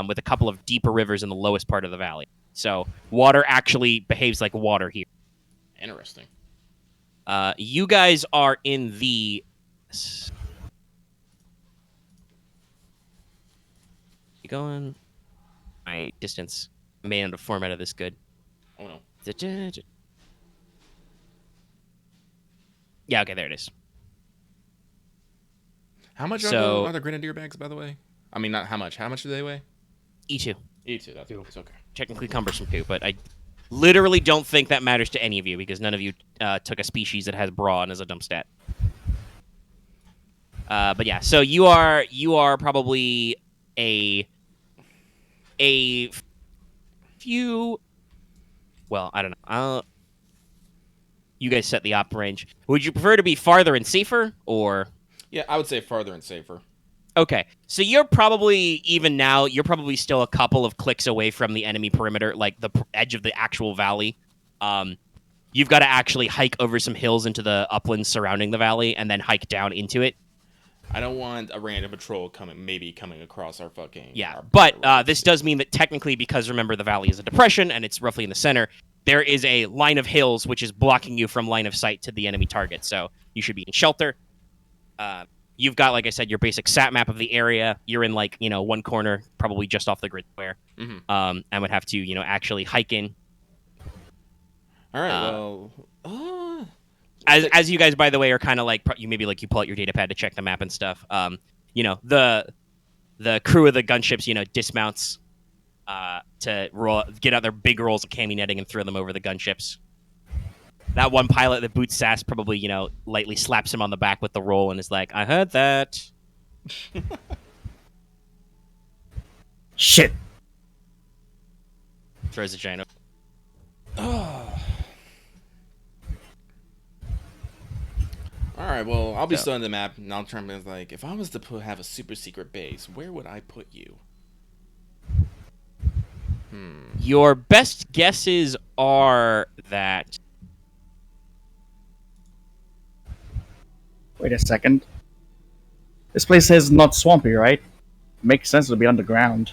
with a couple of deeper rivers in the lowest part of the valley. So water actually behaves like water here. Interesting. You guys are in the... You going? My distance. I may not have formatted this good. Oh no. Yeah, okay, there it is. How much are the grenadier bags, by the way? I mean, not how much. How much do they weigh? E2. E2, that's okay. Technically cumbersome too, but I literally don't think that matters to any of you because none of you took a species that has brawn as a dump stat. But yeah, so you are probably a few. Well, I don't know. You guys set the op range. Would you prefer to be farther and safer, or? Yeah, I would say farther and safer. Okay, so you're probably you're probably still a couple of clicks away from the enemy perimeter, like the edge of the actual valley. You've got to actually hike over some hills into the uplands surrounding the valley, and then hike down into it. I don't want a random patrol coming across our fucking... Yeah, but this does mean that technically, because remember the valley is a depression, and it's roughly in the center, there is a line of hills which is blocking you from line of sight to the enemy target, so you should be in shelter. You've got, like I said, your basic sat map of the area. You're in, one corner, probably just off the grid square, and would have to, actually hike in. All right, As you guys, by the way, are kind of you pull out your data pad to check the map and stuff. The crew of the gunships, dismounts to get out their big rolls of cami netting and throw them over the gunships. That one pilot that boots Sass probably, lightly slaps him on the back with the roll and is like, "I heard that." Shit. Throws a giant. All right, well, I'll be studying the map, and I'll try and be if I was to have a super secret base, where would I put you? Your best guesses are that... Wait a second. This place is not swampy, right? Makes sense to be underground.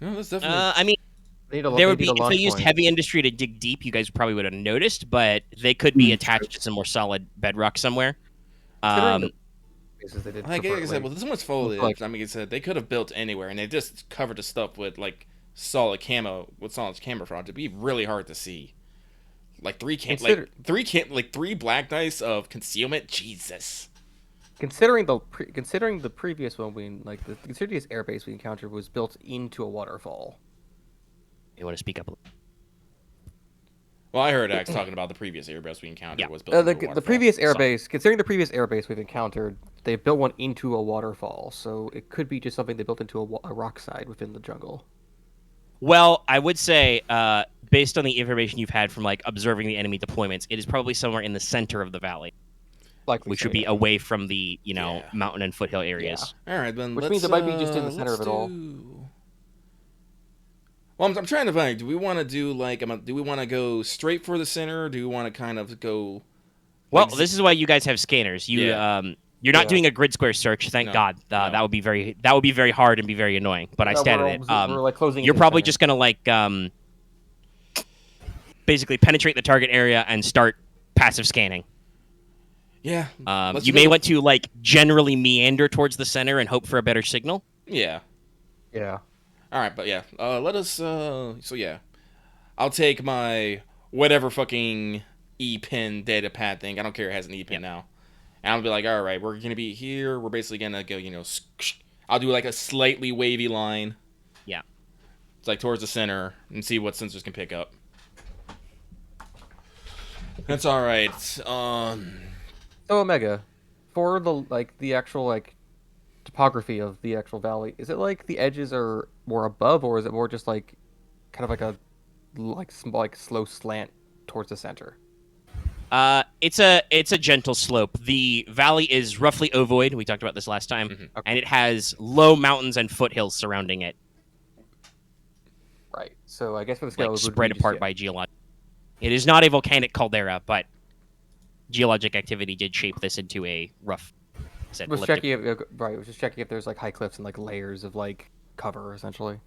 No, that's definitely... I mean, if they used heavy industry to dig deep, you guys probably would have noticed, but they could be attached to some more solid bedrock somewhere. Like I said, this one's foliage. I mean, they could have built anywhere, and they just covered the stuff with solid camo, with solid camouflage. It'd be really hard to see. Three black dice of concealment. Jesus. Considering the previous one, the previous airbase we encountered was built into a waterfall. You want to speak up a little? Well, I heard Axe talking about the previous airbase we encountered was built into a waterfall. The previous airbase, considering the previous airbase we've encountered, they built one into a waterfall, so it could be just something they built into a rock side within the jungle. Well, I would say, based on the information you've had from observing the enemy deployments, it is probably somewhere in the center of the valley, which would be away from the mountain and foothill areas. Yeah. All right, then. Which means it might be just in the center of it all. Well, I'm trying to find. Do we want to do like? Do we want to go straight for the center? Or do we want to kind of go? Well, Like, this is why you guys have scanners. You're not doing a grid square search, thank No, God. no. That would be very hard and be very annoying. But I statted it. We're like closing. You're into the probably center. just gonna like basically penetrate the target area and start passive scanning. Yeah. You may want to like generally meander towards the center and hope for a better signal. Yeah. Yeah. All right, but yeah. Let us. So yeah, I'll take my whatever fucking E-pin data pad thing. I don't care. It has an E-pin now. And I'll be like, all right, we're gonna be here. We're basically gonna go. I'll do like a slightly wavy line. Yeah. It's like towards the center and see what sensors can pick up. That's all right. So Omega, for the actual topography of the actual valley, is it like the edges are more above, or is it more just like kind of like slow slant towards the center? It's a gentle slope. The valley is roughly ovoid. We talked about this last time, Mm-hmm. and it has low mountains and foothills surrounding it, Right. So I guess for the scale, like it would spread be just- apart by geologic. It is not a volcanic caldera, but geologic activity did shape this into a rough. Was checking if, right. Was just checking if there's like high cliffs and like layers of like cover essentially.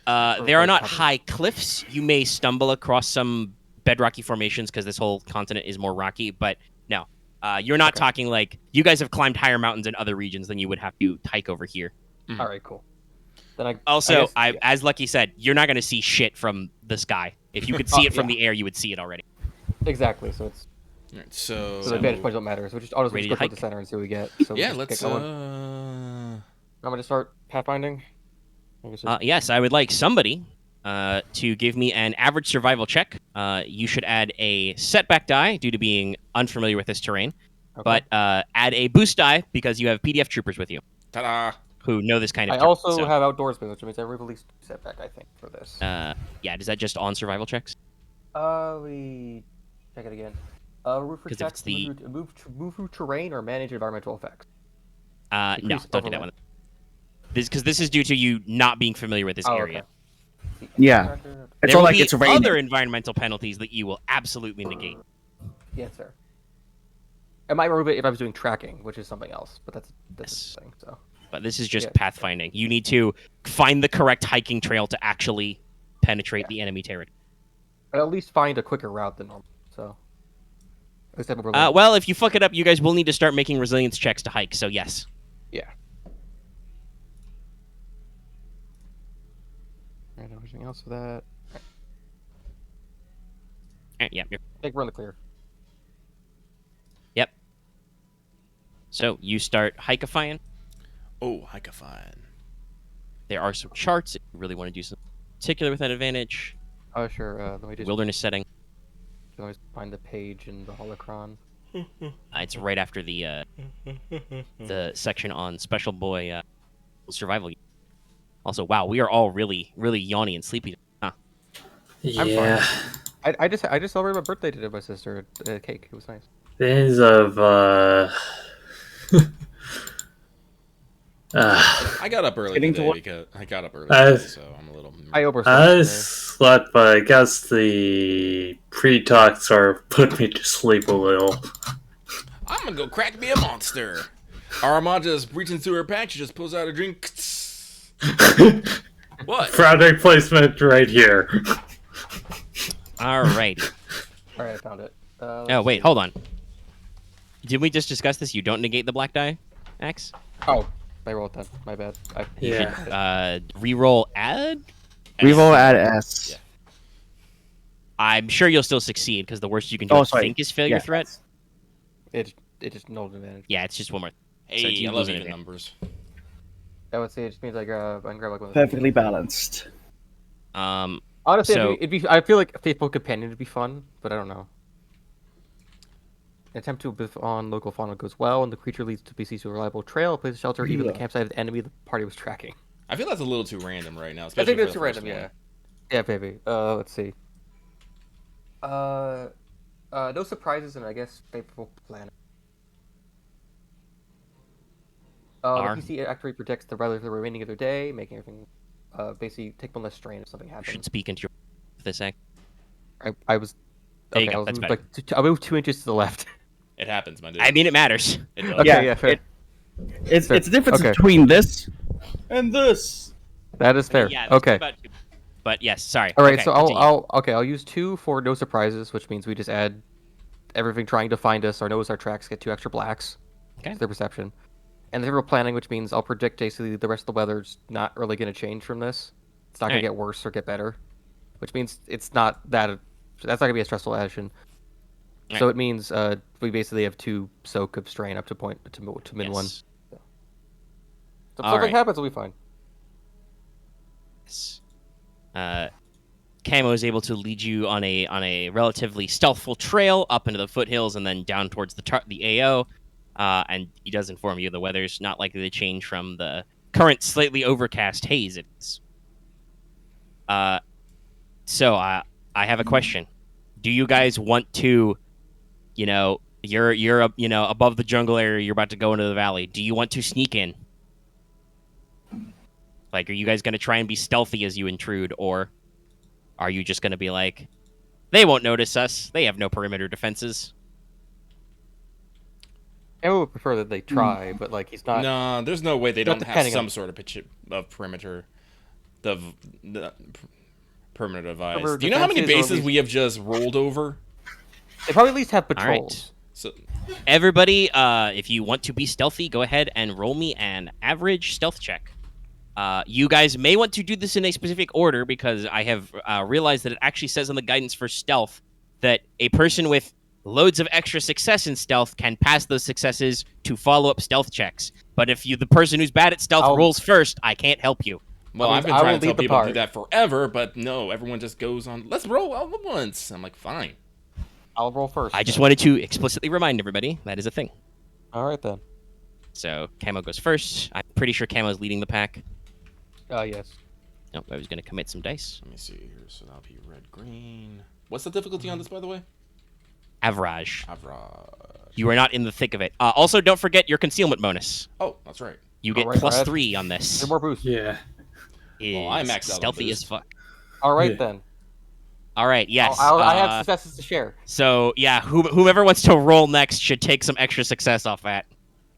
There are like not cover. high cliffs. You may stumble across some bedrocky formations because this whole continent is more rocky, but no. You're not talking like you guys have climbed higher mountains in other regions than you would have to hike over here. Mm-hmm. All right, cool. Then Also, I guess, as Lucky said, you're not going to see shit from the sky. If you could see it from yeah. the air, you would see it already. exactly. So it's All right, so the vantage points don't matter. So I'll just Ready go to toward the hike? center and see what we get. So yeah, just let's. get going. I'm gonna start pathfinding. I guess Yes, I would like somebody to give me an average survival check. You should add a setback die due to being unfamiliar with this terrain, okay. but add a boost die because you have PDF troopers with you Ta-da! who know this kind of I terrain. also So, have outdoorsman, which means I released setback. I think for this. yeah, does that just on survival checks? We check it again. Roof for 'Cause if checks, it's the- move through terrain or manage environmental effects. No, Increase don't do that overlay. one. Because this is due to you not being familiar with this Oh, area. okay. Yeah. It's There all will like be it's raining. other environmental penalties that you will absolutely negate. Yes, sir. I might remove it if I was doing tracking, which is something else, but that's Yes. the thing. So But this is just Yeah. pathfinding. You need to find the correct hiking trail to actually penetrate the enemy territory. I'd at least find a quicker route than normal. So at least I have a Well, if you fuck it up, you guys will need to start making resilience checks to hike. So yes. yeah. Alright, anything else for that? Yeah. I think we're in the clear. Yep. So you start hikeifying. Oh, hikafine. There are some charts if you really want to do something particular with that advantage. Oh sure. Let me just Wilderness setting. find the page in the holocron. It's right after the section on Special Boy survival. Also, wow, we are all really, really yawny and sleepy. Huh. Yeah. I just celebrated my birthday today with my sister. Cake. It was nice. Days of I got up early Getting to today what- because I got up early, Uh, today, so I'm a little. I overslept. I today. slept, but I guess the pre-talks are put me to sleep a little. I'm gonna go crack me a monster. Aramaa just reaching through her pack. She just pulls out a drink. What? Product placement right here. All right. All right, I found it. Oh, wait, hold on. Did we just discuss this? You don't negate the black die, Axe? Oh, I rolled that. My bad. You Yeah. should reroll add? Reroll at S. Yeah. I'm sure you'll still succeed because the worst you can do, Oh, I sorry. think, is failure Yeah. threat. It just nulled advantage. Yeah, it's just one more. Hey, So do you I lose love even anything? numbers. I would say it just means I can grab like one of the Perfectly balanced. Honestly, So- it'd be. I feel like a faithful companion would be fun, but I don't know. An attempt to biff on local fauna goes well, and the creature leads to BC to a reliable trail, places shelter even the Yeah. campsite of the enemy the party was tracking. I feel that's a little too random right now. I Especially think for that's the too first random, yeah. one. Yeah, baby. Let's see. No surprises, and I guess faithful planet. The Are. PC actually protects the rather the remaining of their day, making everything basically take one less strain if something You happens. should speak into your this act. I was. There you Okay, go, I was that's moved, better. I moved 2 inches to the left. It happens, my dude. I mean, it matters. It does. Okay, yeah, fair. It's Fair. the difference Okay. between this and this. That is fair. Yeah, that's Okay. about two. But yes, sorry. All right, Okay, so continue. I'll use 2 for no surprises, which means we just add everything trying to find us or knows our tracks get 2 extra blacks. Okay. To their perception. And zero planning, which means I'll predict basically the rest of the weather's not really going to change from this. It's not going Alright. to get worse or get better, which means it's not that. That's not going to be a stressful action. So it means we basically have 2 soak of strain up to min 1. Yes. So if All something right. happens, we'll be fine. Yes. Camo is able to lead you on a relatively stealthful trail up into the foothills and then down towards the AO. And he does inform you the weather's not likely to change from the current slightly overcast haze it is. So I have a question. Do you guys want to, you're above the jungle area, you're about to go into the valley. Do you want to sneak in? Like, are you guys going to try and be stealthy as you intrude, or are you just going to be like, they won't notice us, they have no perimeter defenses? I would prefer that they try, but like he's not. No, there's no way they Not don't have depending some on- sort of perimeter, the perimeter device. Perimeter Do you know how many defenses, or at bases least- we have just rolled over? They probably at least have right. patrols. So Everybody, if you want to be stealthy, go ahead and roll me an average stealth check. You guys may want to do this in a specific order because I have realized that it actually says on the guidance for stealth that a person with loads of extra success in stealth can pass those successes to follow-up stealth checks. But if the person who's bad at stealth rolls first, I can't help you. well, I I've been will trying to tell lead the people to do party. that forever, but no, everyone just goes on. Let's roll all at once. I'm like, fine. I'll roll first. I just then. wanted to explicitly remind everybody that is a thing. All right then. So Camo goes first. I'm pretty sure Camo's leading the pack. Yes. Nope, I was going to commit some dice. Let me see here. So that'll be red, green. What's the difficulty on this, by the way? Average. Average. You are not in the thick of it. Also, don't forget your concealment bonus. Oh, that's right. You get Alright, plus Brad. 3 on this. 3 more boosts. Yeah. Well, I Is maxed out on stealthy boost. as fuck. All right Yeah. then. All right, yes. I have successes to share. So, yeah, whomever wants to roll next should take some extra success off that.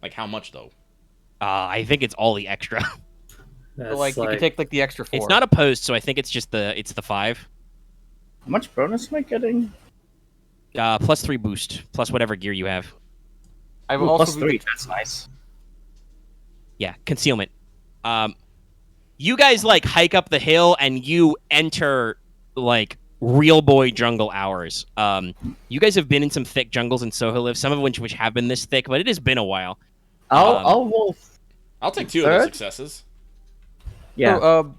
Like, how much, though? I think it's all the extra. That's So, like, you can take like the extra 4. It's not opposed, so I think it's just the 5. How much bonus am I getting? Plus 3 boost, plus whatever gear you have. I've Ooh, also plus 3. That's nice. Yeah, concealment. You guys like hike up the hill and you enter like real boy jungle hours. You guys have been in some thick jungles in Soheliv, some of which have been this thick, but it has been a while. I'll roll. I'll take 2 of those Third? successes. Yeah. So,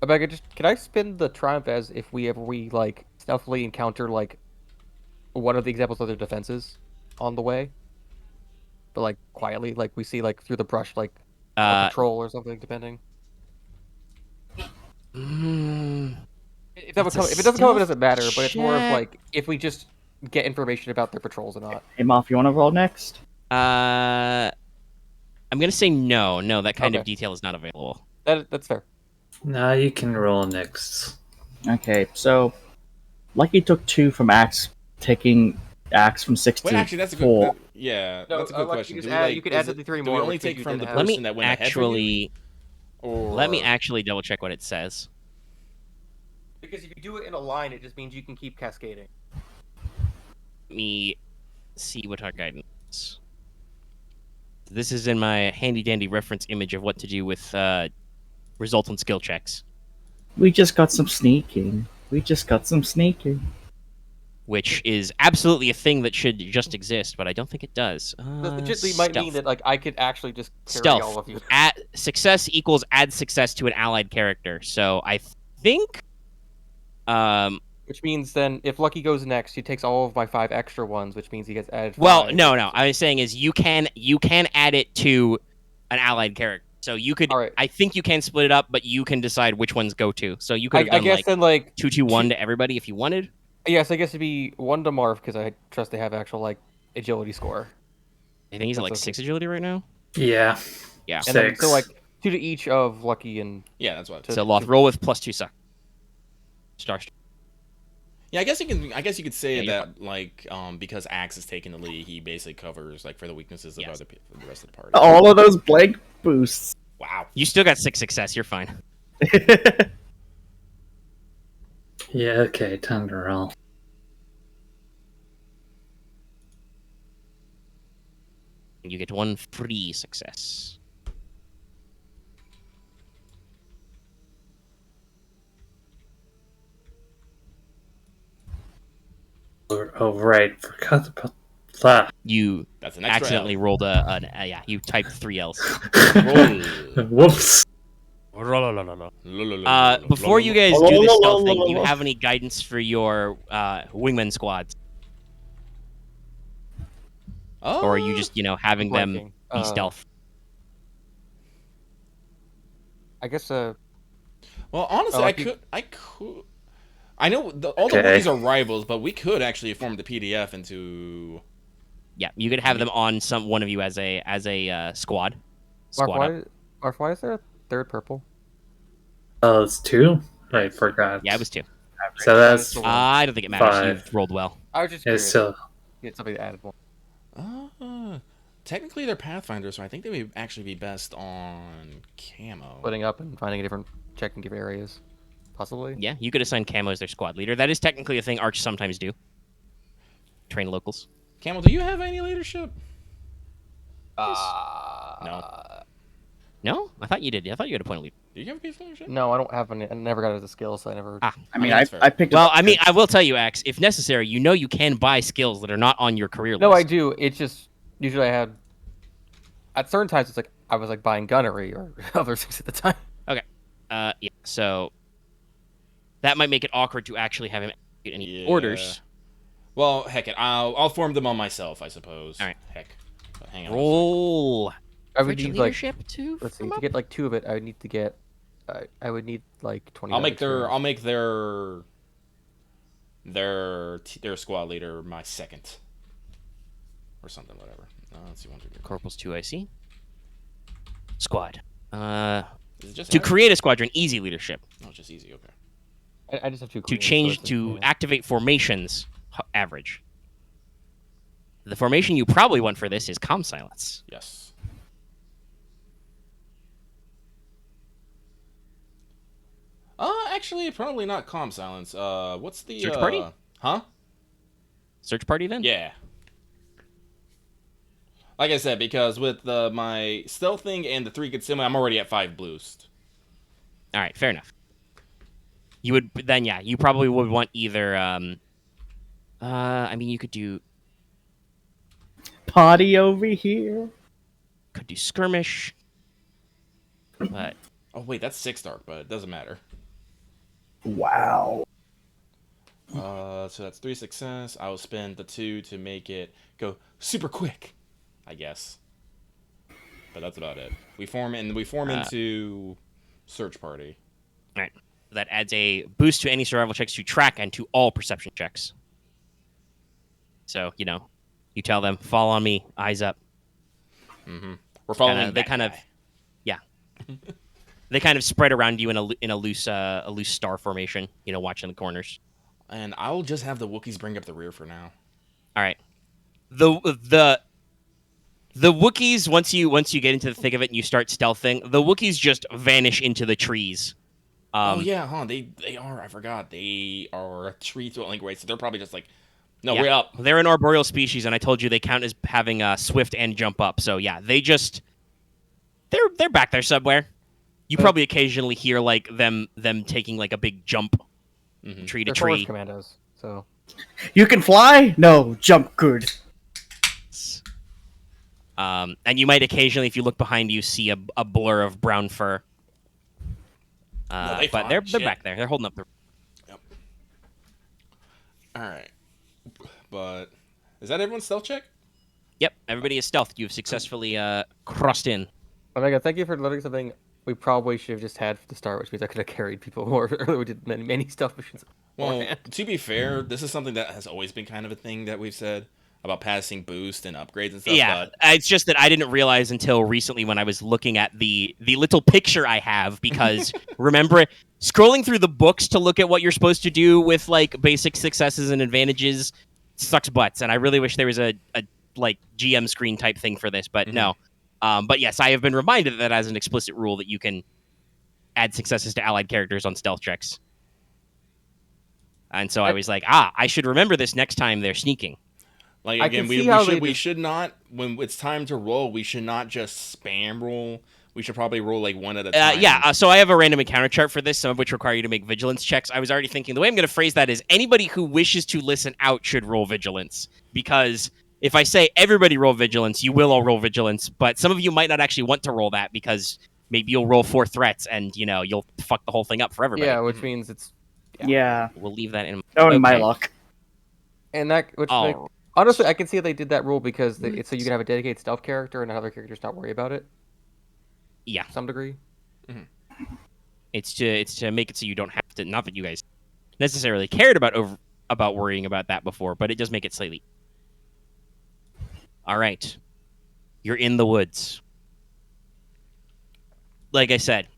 Omega, can I spin the triumph as if we like stealthily encounter like one of the examples of their defenses on the way, but like quietly, like we see like through the brush, like a patrol or something, depending. If it doesn't come up, it doesn't matter. But it's more of check. like if we just get information about their patrols or not. Hey, Marth, you want to roll next? I'm gonna say no. No, that kind of Okay. detail is not available. That's fair. Nah, you can roll next. Okay, so Lucky took 2 from Axe, taking Axe from 6 Wait, to actually, that's a 4. good. Yeah, No, that's a good like, question. you Do just we, add- like, you could is add it- the 3 do more, we only which take you from the didn't have. Let person me that went ahead for you? actually Or let me actually double check what it says. Because if you do it in a line, it just means you can keep cascading. Let me see what our guidance is. This is in my handy dandy reference image of what to do with resultant skill checks, We just got some sneaking. which is absolutely a thing that should just exist, but I don't think it does. This legitimately might mean Stealth. that like I could actually just carry all Stealth. of you. Success equals add success to an allied character. So I think Which means then if Lucky goes next, he takes all of my 5 extra ones, which means he gets added. well, 5. no. I was saying is you can add it to an allied character. So you could All right. I think you can split it up, but you can decide which ones go to. So you could have I done guess like then like 2-2-1 to everybody if you wanted. yes, I guess it'd be 1 to Marth because I trust they have actual like agility score. I think he's at like That's okay. 6 agility right now. Yeah. Yeah. And then, 6. so like 2 to each of Lucky and... Yeah, that's what. So Loth, roll with +2 suck. Star. Yeah, I guess you can. I guess you could say Yeah, that like because Axe is taking the lead, he basically covers like for the weaknesses of Yes. the rest of the party. All of those blank boosts. Wow. You still got 6 success. You're fine. Yeah, okay, time to roll. You get 1 free success. Oh, right, forgot about that. You That's an extra accidentally rolled yeah. You typed 3 L's. Roll. Whoops. Before you guys do this stealth thing, do you have any guidance for your wingman squads, Oh. or are you just having them Blanking. be stealth? I guess, Well, honestly, Oh, I could. I know all the Okay. Wookiees are rivals, but we could actually form the PDF into. Yeah, you could have them on one of you as a squad. Marth, why is there a third purple? Oh, it's 2? I forgot. Yeah, it was 2. So that's I don't think it matters. 5. You've rolled well. I was just It's curious. still Get somebody to add one. Technically, they're Pathfinders, so I think they would actually be best on Camo. Splitting up and finding checking different areas. Possibly. Yeah, you could assign Camo as their squad leader. That is technically a thing Arch sometimes do. Train locals. Camo, do you have any leadership? No. No, I thought you did. I thought you had a point of leader. Do you have a piece of leadership? No, I don't have any. I never got it as a skill, so I never. Ah. I mean, that's fair. I picked. Well, up I mean, I will tell you, Axe, if necessary, you can buy skills that are not on your career list. No, I do. It's just usually I had. At certain times, it's like I was like buying gunnery or other things at the time. Okay. Yeah. So that might make it awkward to actually have him execute any orders. Well, heck it. I'll form them on myself, I suppose. All right. Heck. But hang on. Roll. I would Fridge need like. leadership too. Let's see. To get like 2 of it, I would need to get. I would need like 20. I'll make their squad leader my second. Or something, whatever. Let's see what to do. Corporals 2, I see. Squad. Is it just To add? create a squadron, easy leadership. Oh, it's just easy. Okay. I just have 2. To queens, so change it's to like, activate formations, average. The formation you probably want for this is Calm Silence. Yes. Actually, probably not Calm Silence. What's the Search party? Huh? Search party then? Yeah. Like I said, because with my stealth thing and the 3 concealment, I'm already at 5 boost. All right, fair enough. You would then, yeah, you probably would want either. I mean, you could do party over here. skirmish, but Oh wait, that's 6 dark, but it doesn't matter. Wow. So that's 3 success. I will spend the 2 to make it go super quick, I guess. But that's about it. We form into search party. all right, that adds a boost to any survival checks to track and to all perception checks. So you tell them, fall on me, eyes up. Mm-hmm. We're following. They kind of, yeah. They kind of spread around you in a loose star formation. Watching the corners. And I'll just have the Wookiees bring up the rear for now. All right. The Wookiees, once you get into the thick of it and you start stealthing, the Wookiees just vanish into the trees. Oh yeah, huh? They are. I forgot. They are a tree-dwelling race, so they're probably just like, no, Yeah. we're up. They're an arboreal species, and I told you they count as having swift and jump up. So yeah, they're back there somewhere. You probably occasionally hear like them taking like a big jump, tree to they're forest tree. commandos, so. You can fly? No, jump good. And you might occasionally, if you look behind you, see a blur of brown fur. they But fine. they're Shit. back there. They're holding up the. Yep. All right. But is that everyone's stealth check? Yep, everybody is stealth. You've successfully crossed in. Omega, thank you for learning something we probably should have just had from the start, which means I could have carried people more earlier. We did many stealth missions. Well, beforehand. to be fair, this is something that has always been kind of a thing that we've said. about passing boost and upgrades and stuff. Yeah, But it's just that I didn't realize until recently when I was looking at the little picture I have, because remember scrolling through the books to look at what you're supposed to do with like basic successes and advantages sucks butts, and I really wish there was a like GM screen type thing for this, but no. But yes, I have been reminded that as an explicit rule that you can add successes to allied characters on stealth checks. And so I was like, I should remember this next time they're sneaking. like I again, can see how they we just- should not, when it's time to roll, we should not just spam roll. We should probably roll like one at a time. So I have a random encounter chart for this, some of which require you to make vigilance checks. I was already thinking the way I'm going to phrase that is anybody who wishes to listen out should roll vigilance, because if I say everybody roll vigilance, you will all roll vigilance, but some of you might not actually want to roll that because maybe you'll roll 4 threats and you'll fuck the whole thing up for everybody. Yeah, which means it's Yeah. We'll leave that in. Oh, my Okay. luck. and that which Oh. like, honestly I can see they did that rule because it's so you can have a dedicated stealth character and other characters not worry about it. Yeah. To some degree. It's to make it so you don't have to. Not that you guys necessarily cared about worrying about that before, but it does make it slightly. All right, you're in the woods. Like I said,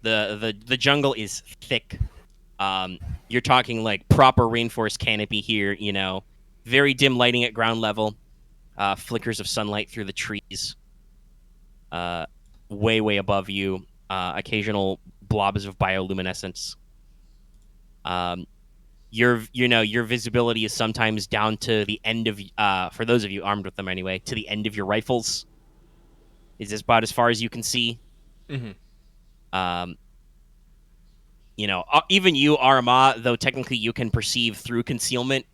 the jungle is thick. You're talking like proper rainforest canopy here. Very dim lighting at ground level. Flickers of sunlight through the trees. Way above you. Occasional blobs of bioluminescence. Your visibility is sometimes down to the end of for those of you armed with them anyway, to the end of your rifles. Is this about as far as you can see? Even you, Aramaa, though technically you can perceive through concealment.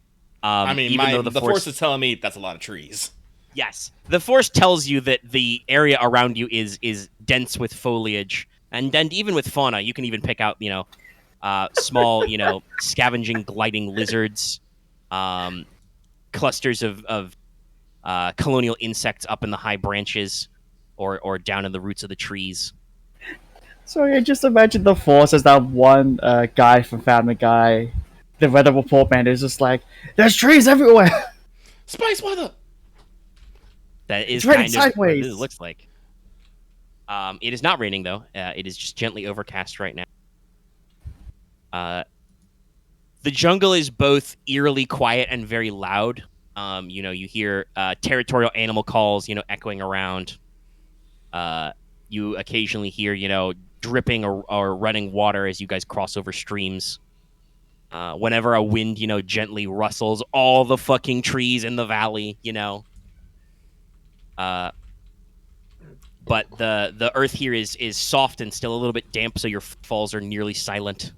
I mean, even though the force is telling me that's a lot of trees. Yes, the force tells you that the area around you is dense with foliage, and even with fauna, you can even pick out small scavenging gliding lizards, clusters of colonial insects up in the high branches, or down in the roots of the trees. Sorry, I just imagine the force as that one guy from Family Guy. The weather report man is just like, there's trees everywhere! Spice weather! That is It's raining kind of what sideways. it looks like. It is not raining, though. It is just gently overcast right now. The jungle is both eerily quiet and very loud. You hear territorial animal calls, echoing around. You occasionally hear, dripping or running water as you guys cross over streams. Whenever a wind, gently rustles all the fucking trees in the valley, But the earth here is soft and still a little bit damp, so your footfalls are nearly silent.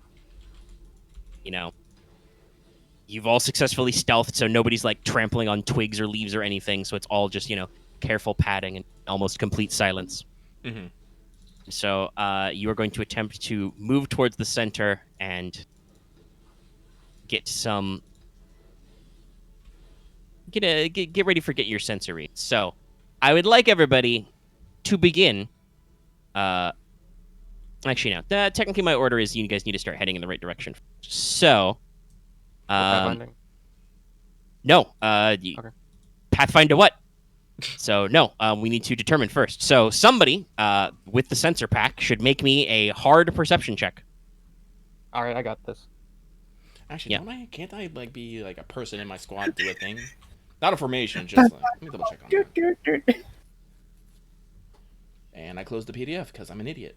You've all successfully stealthed, so nobody's like trampling on twigs or leaves or anything. So it's all just careful padding and almost complete silence. So you are going to attempt to move towards the center and get some. Get ready for get your sensor reads. So I would like everybody to begin. Actually, no. Technically, my order is you guys need to start heading in the right direction. So, Pathfinding. no. Okay. Pathfind to what? So, no. We need to determine first. So, somebody with the sensor pack should make me a hard perception check. All right, I got this. Actually, Yeah. can't I like be like a person in my squad do a thing? Not a formation, just like let me double check on that. And I closed the PDF because I'm an idiot.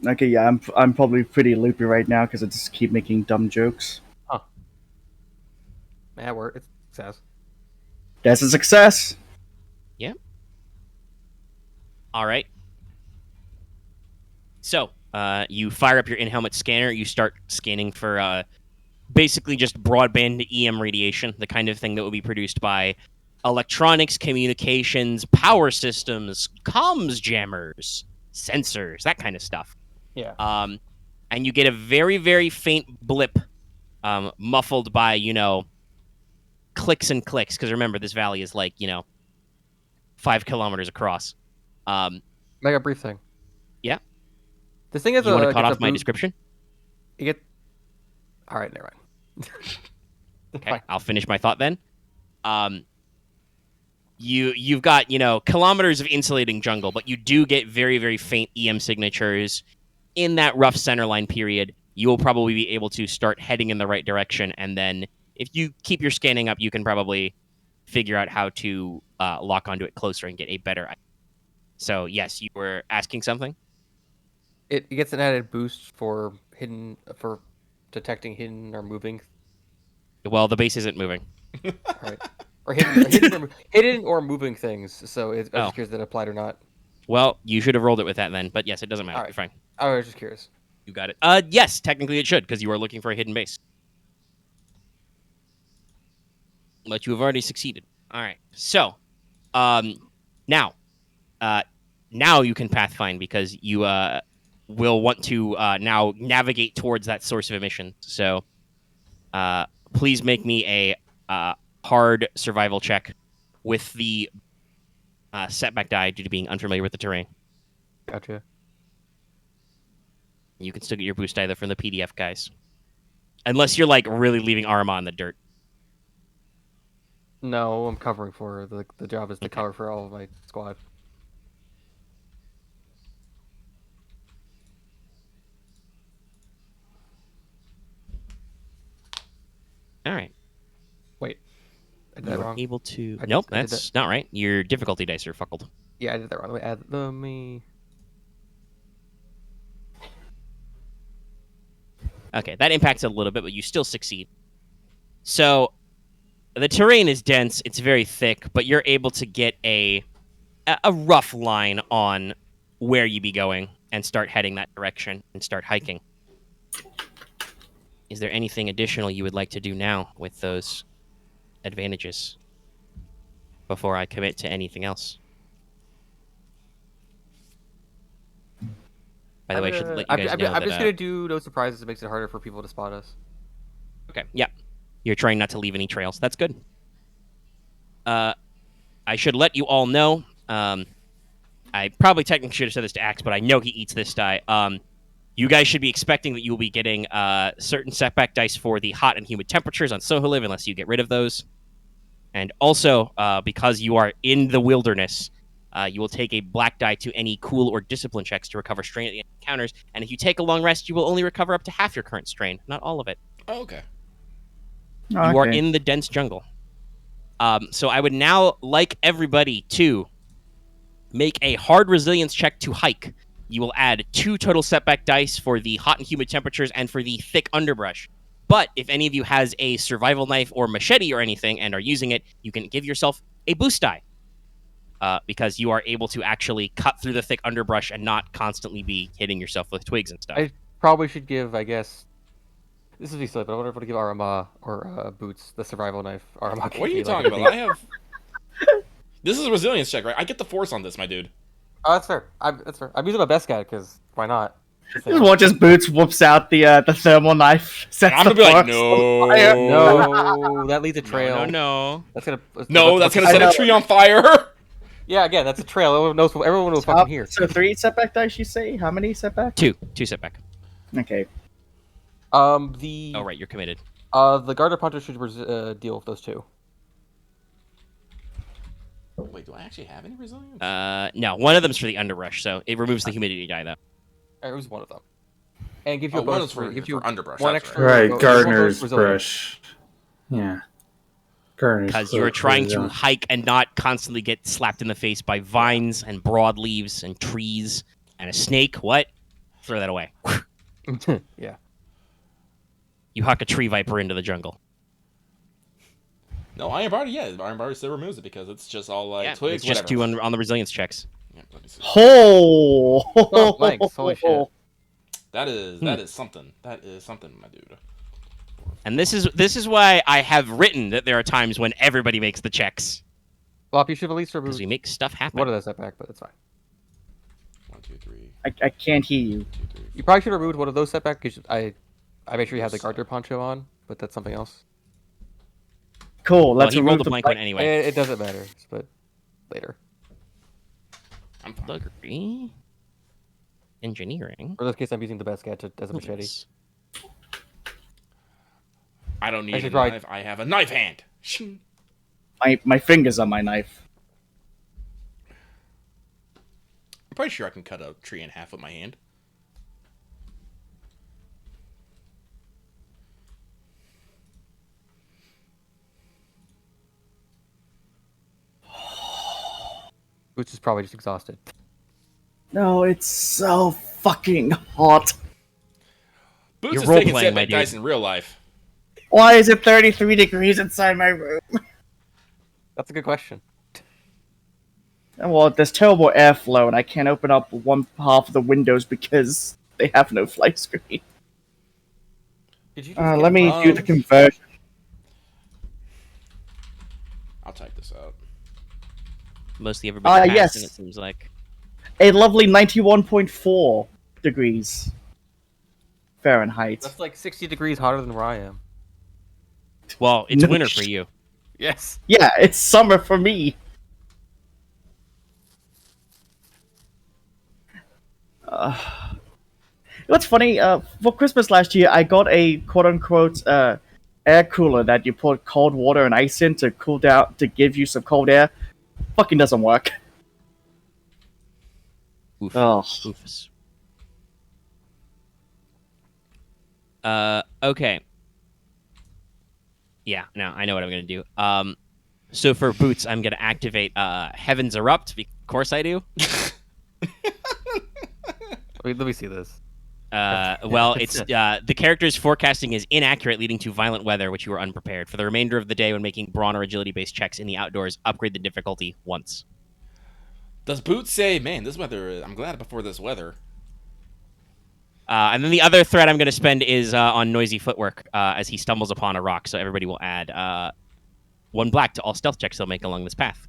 Okay, yeah, I'm probably pretty loopy right now because I just keep making dumb jokes. Yeah, it's success. That's a success. All right. So, you fire up your in-helmet scanner. You start scanning for basically just broadband EM radiation, the kind of thing that will be produced by electronics, communications, power systems, comms jammers, sensors, that kind of stuff. Yeah. And you get a very, very faint blip, muffled by, clicks and clicks. Because remember, this valley is like, 5 kilometers across. Make a brief thing. Yeah. This thing is You want to cut gets off my description? You get. All right, never mind. Okay, Fine. I'll finish my thought then. You've got kilometers of insulating jungle, but you do get very, very faint EM signatures in that rough centerline period. You will probably be able to start heading in the right direction, and then if you keep your scanning up, you can probably figure out how to lock onto it closer and get a better idea. So yes, you were asking something. It gets an added boost for detecting hidden or moving. Well, the base isn't moving. Right. Or hidden or moving things. So I was Oh. just curious if that applied or not. Well, you should have rolled it with that then, but yes, it doesn't matter. All right. You're fine. I was just curious. You got it. Yes, technically it should, because you are looking for a hidden base. But you have already succeeded. All right. So, now you can pathfind because you will want to now navigate towards that source of emission. So, please make me a hard survival check with the setback die due to being unfamiliar with the terrain. Gotcha. You can still get your boost die though from the PDF guys, unless you're like really leaving Aramaa in the dirt. No, I'm covering for the job is to cover for all of my squad. All right. Wait, I did You that are wrong. able to. I Nope, did that- that's not right. Your difficulty dice are fuckled. Yeah, I did that wrong. Let me. Okay, that impacts a little bit, but you still succeed. So, the terrain is dense. It's very thick, but you're able to get a rough line on where you be going and start heading that direction and start hiking. Is there anything additional you would like to do now with those advantages before I commit to anything else? By the way, I should let you guys know I'm that... just gonna do no surprises. It makes it harder for people to spot us. Okay, yeah. You're trying not to leave any trails. That's good. I should let you all know. I probably technically should have said this to Axe, but I know he eats this die. You guys should be expecting that you will be getting certain setback dice for the hot and humid temperatures on Soheliv unless you get rid of those. And also, because you are in the wilderness, you will take a black die to any cool or discipline checks to recover strain at the end of encounters. And if you take a long rest, you will only recover up to half your current strain, not all of it. Oh, okay. You are in the dense jungle. So I would now like everybody to make a hard resilience check to hike. You will add 2 total setback dice for the hot and humid temperatures and for the thick underbrush. But if any of you has a survival knife or machete or anything and are using it, you can give yourself a boost die. Because you are able to actually cut through the thick underbrush and not constantly be hitting yourself with twigs and stuff. I probably should give, I guess. This is silly, but I wonder if I would give Aramaa or Boots the survival knife. Aramaa. What are you talking about? I have. This is a resilience check, right? I get the force on this, my dude. Oh, that's fair. That's fair. I'm using my best guy because why not? Just watch as Boots whoops out the thermal knife. I'm gonna be like, no, No, that leads a trail. No. That's gonna. that's gonna set a tree on fire. Yeah, again, that's a trail. Everyone knows fucking here. So 3 setback dice, you say? How many setback? 2 setback. Okay. Oh right, you're committed. The Garter Punter should deal with those 2. Wait, do I actually have any resilience? No, one of them's for the underbrush, so it removes the humidity die though. It was one of them, and gives you a one bonus is for gives you underbrush. one That's extra. Right, bonus gardener's resilience. brush. Yeah. Gardener's Because you're trying to brush. hike and not constantly get slapped in the face by vines and broadleaves and trees and a snake. What? Throw that away. Yeah. You huck a tree viper into the jungle. No, Iron Body, yeah. Iron Body still removes it because it's just all like Yeah, twigs, it's just whatever. 2 on the resilience checks. Yeah, let me see. Oh! Oh, thanks. Holy shit. That is something. That is something, my dude. And this is why I have written that there are times when everybody makes the checks. Flop, you should at least Because remove we make stuff happen. one of those setback, but it's fine. 1, 2, 3, I can't hear you. 2, 3. You probably should have removed one of those setback because I made sure you had the Garter Poncho on, but that's something else. Cool, Well, let's he remove rolled a the blank one anyway. It doesn't matter, but later. I'm fine. Luggery. Engineering. For this case, I'm using the best guy as a machete. Buildings. I don't need should a probably- knife. I have a knife hand. My fingers are my knife. I'm pretty sure I can cut a tree in half with my hand. Boots is probably just exhausted. No, it's so fucking hot. Boots You're is taking role-playing, my setback guys in real life. Why is it 33 degrees inside my room? That's a good question. Well, there's terrible airflow, and I can't open up one half of the windows because they have no flight screen. Did you Let me do the conversion. I'll type this out. Mostly everybody has, yes. and it seems like. A lovely 91.4 degrees Fahrenheit. That's like 60 degrees hotter than where I am. Well, it's No winter for shit. you. Yes. Yeah, it's summer for me. What's funny? For Christmas last year, I got a quote-unquote air cooler that you put cold water and ice in to cool down to give you some cold air. Fucking doesn't work. Oof. Oh, Oofus. Okay. Yeah, no, I know what I'm gonna do. So for Boots, I'm gonna activate Heavens Erupt. Of course I do. Let me see this. Well, it's the character's forecasting is inaccurate, leading to violent weather, which you are unprepared. For the remainder of the day, when making brawn or agility-based checks in the outdoors, upgrade the difficulty once. Does Boots say, man, this weather, I'm glad before this weather? And then the other threat I'm going to spend is on noisy footwork as he stumbles upon a rock. So everybody will add 1 black to all stealth checks they'll make along this path.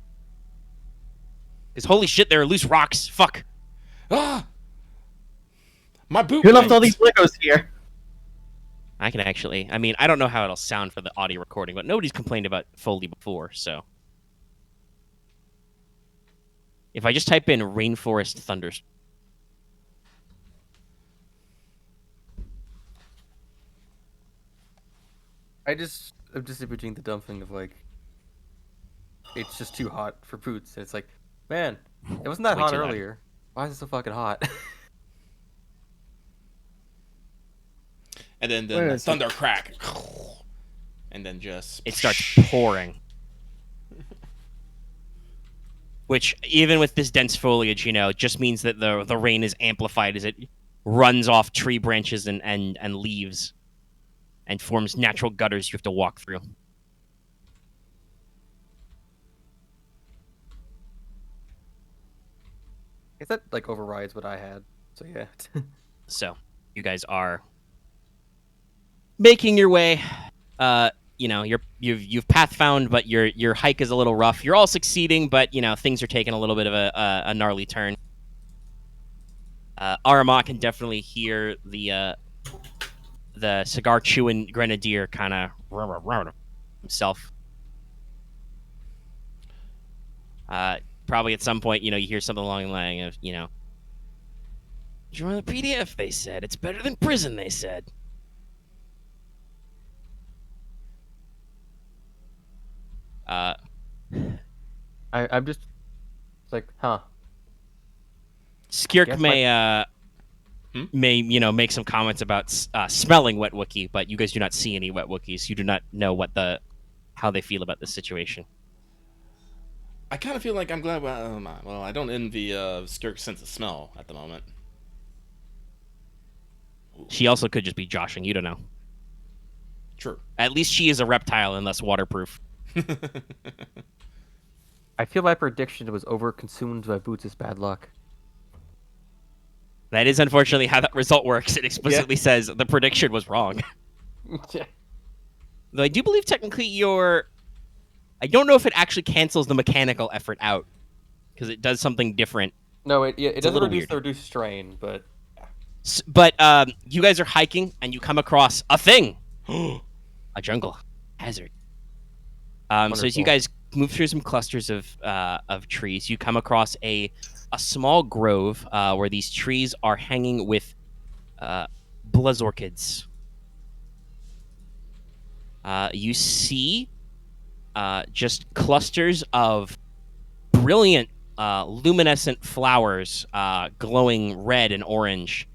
Because holy shit, there are loose rocks. Fuck. Ah! My boot who left all links. these Legos here? I can actually. I mean, I don't know how it'll sound for the audio recording, but nobody's complained about Foley before, so. If I just type in rainforest thunders. I'm just imaging the dumb thing of like, it's just too hot for Boots, and it's like, man, it wasn't that Way hot too hot. earlier. Why is it so fucking hot? And then Where the is it? thunder crack. And then just... It starts pouring. Which, even with this dense foliage, you know, just means that the rain is amplified as it runs off tree branches and leaves and forms natural gutters you have to walk through. Is that like overrides what I had? So yeah. So, you guys are making your way. You know, you've path found, but your hike is a little rough. You're all succeeding, but you know things are taking a little bit of a gnarly turn. Aramaa can definitely hear the cigar chewing grenadier kind of himself. Probably at some point, you know, you hear something along the line of, you know, join the PDF. They said it's better than prison. They said. I'm just it's like, huh? Skirk Guess may you know make some comments about smelling wet Wookiee, but you guys do not see any wet Wookiees. You do not know how they feel about this situation. I kind of feel like I'm glad... well, I don't envy Skirk's sense of smell at the moment. She also could just be joshing. You don't know. True. At least she is a reptile and thus waterproof. I feel my prediction was overconsumed by Boots' bad luck. That is unfortunately how that result works. It explicitly says the prediction was wrong. Though I do believe technically I don't know if it actually cancels the mechanical effort out, because it does something different. No, it a doesn't little reduce weird. the reduced strain, but But you guys are hiking and you come across a thing, a jungle hazard. So as Wonderful. you guys move through some clusters of trees, you come across a small grove where these trees are hanging with blazorchids. you see just clusters of brilliant luminescent flowers glowing red and orange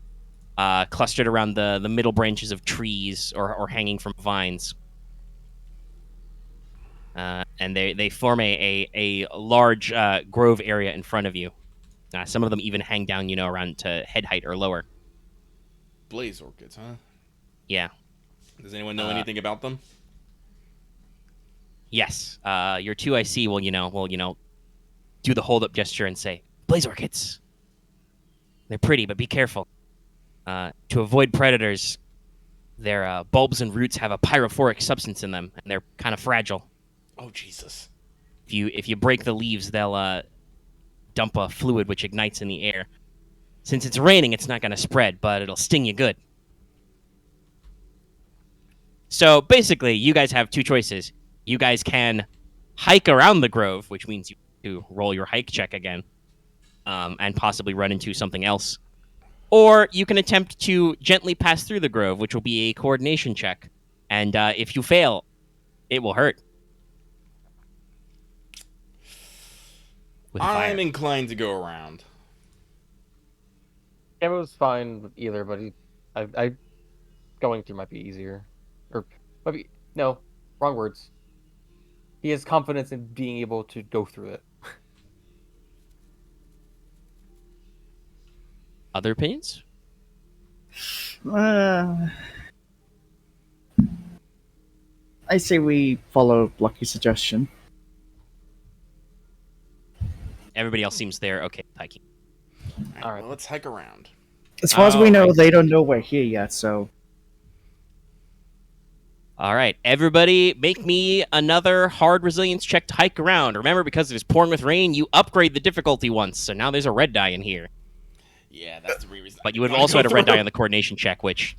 clustered around the middle branches of trees or hanging from vines. And they form a large grove area in front of you. Some of them even hang down, around to head height or lower. Blaze orchids, huh? Yeah. Does anyone know anything about them? Yes. Your 2IC will do the hold up gesture and say, "Blaze orchids. They're pretty, but be careful. To avoid predators, their bulbs and roots have a pyrophoric substance in them, and they're kind of fragile. Oh, Jesus. If you break the leaves, they'll dump a fluid which ignites in the air. Since it's raining, it's not going to spread, but it'll sting you good." So basically, you guys have two choices. You guys can hike around the grove, which means you to roll your hike check again, and possibly run into something else. Or you can attempt to gently pass through the grove, which will be a coordination check. And if you fail, it will hurt. With fire. I'm inclined to go around. Camo's fine with either, but I going through might be easier. Or maybe no, wrong words. He has confidence in being able to go through it. Other opinions? I say we follow Lucky's suggestion. Everybody else seems they're okay with hiking. All right, well, let's hike around. As far as we know, Alright. they don't know we're here yet, so... All right, everybody, make me another hard resilience check to hike around. Remember, because it is pouring with rain, you upgrade the difficulty once, so now there's a red die in here. Yeah, that's the reason. But you would have also had a red die on the coordination check, which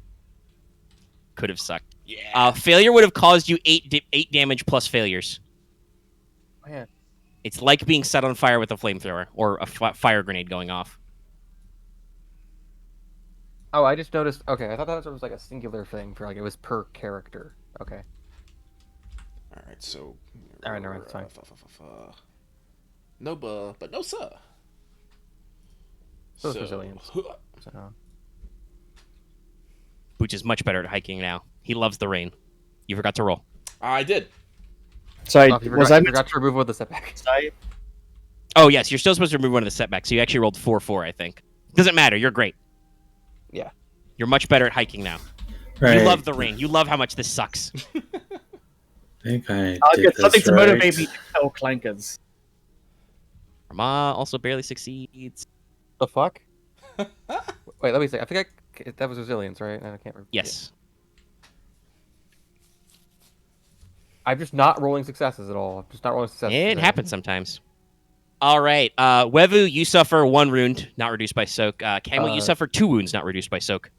could have sucked. Yeah. Failure would have caused you 8 damage plus failures. Man. It's like being set on fire with a flamethrower or a fire grenade going off. Oh, I just noticed. Okay, I thought that was like a singular thing for like it was per character. Okay. All right, so. All right, never mind, it's fine. No, but no, sir. So it's resilience. So, Booch is much better at hiking now. He loves the rain. You forgot to roll. I did. Sorry, oh, you was I... forgot to remove one of the setbacks. Oh, yes, you're still supposed to remove one of the setbacks, so you actually rolled 4-4, I think. Doesn't matter, you're great. Yeah. You're much better at hiking now. Right. You love the rain. You love how much this sucks. I think I I'll did get this something to right. motivate me to kill clankers. Aramaa also barely succeeds. The fuck? Wait, let me see. I think that was resilience, right? I can't remember. Yes. I'm just not rolling successes at all. I'm just not rolling successes. It today. happens sometimes. All right. Wevu, you suffer 1 wound, not reduced by soak. Camo, you suffer 2 wounds, not reduced by soak.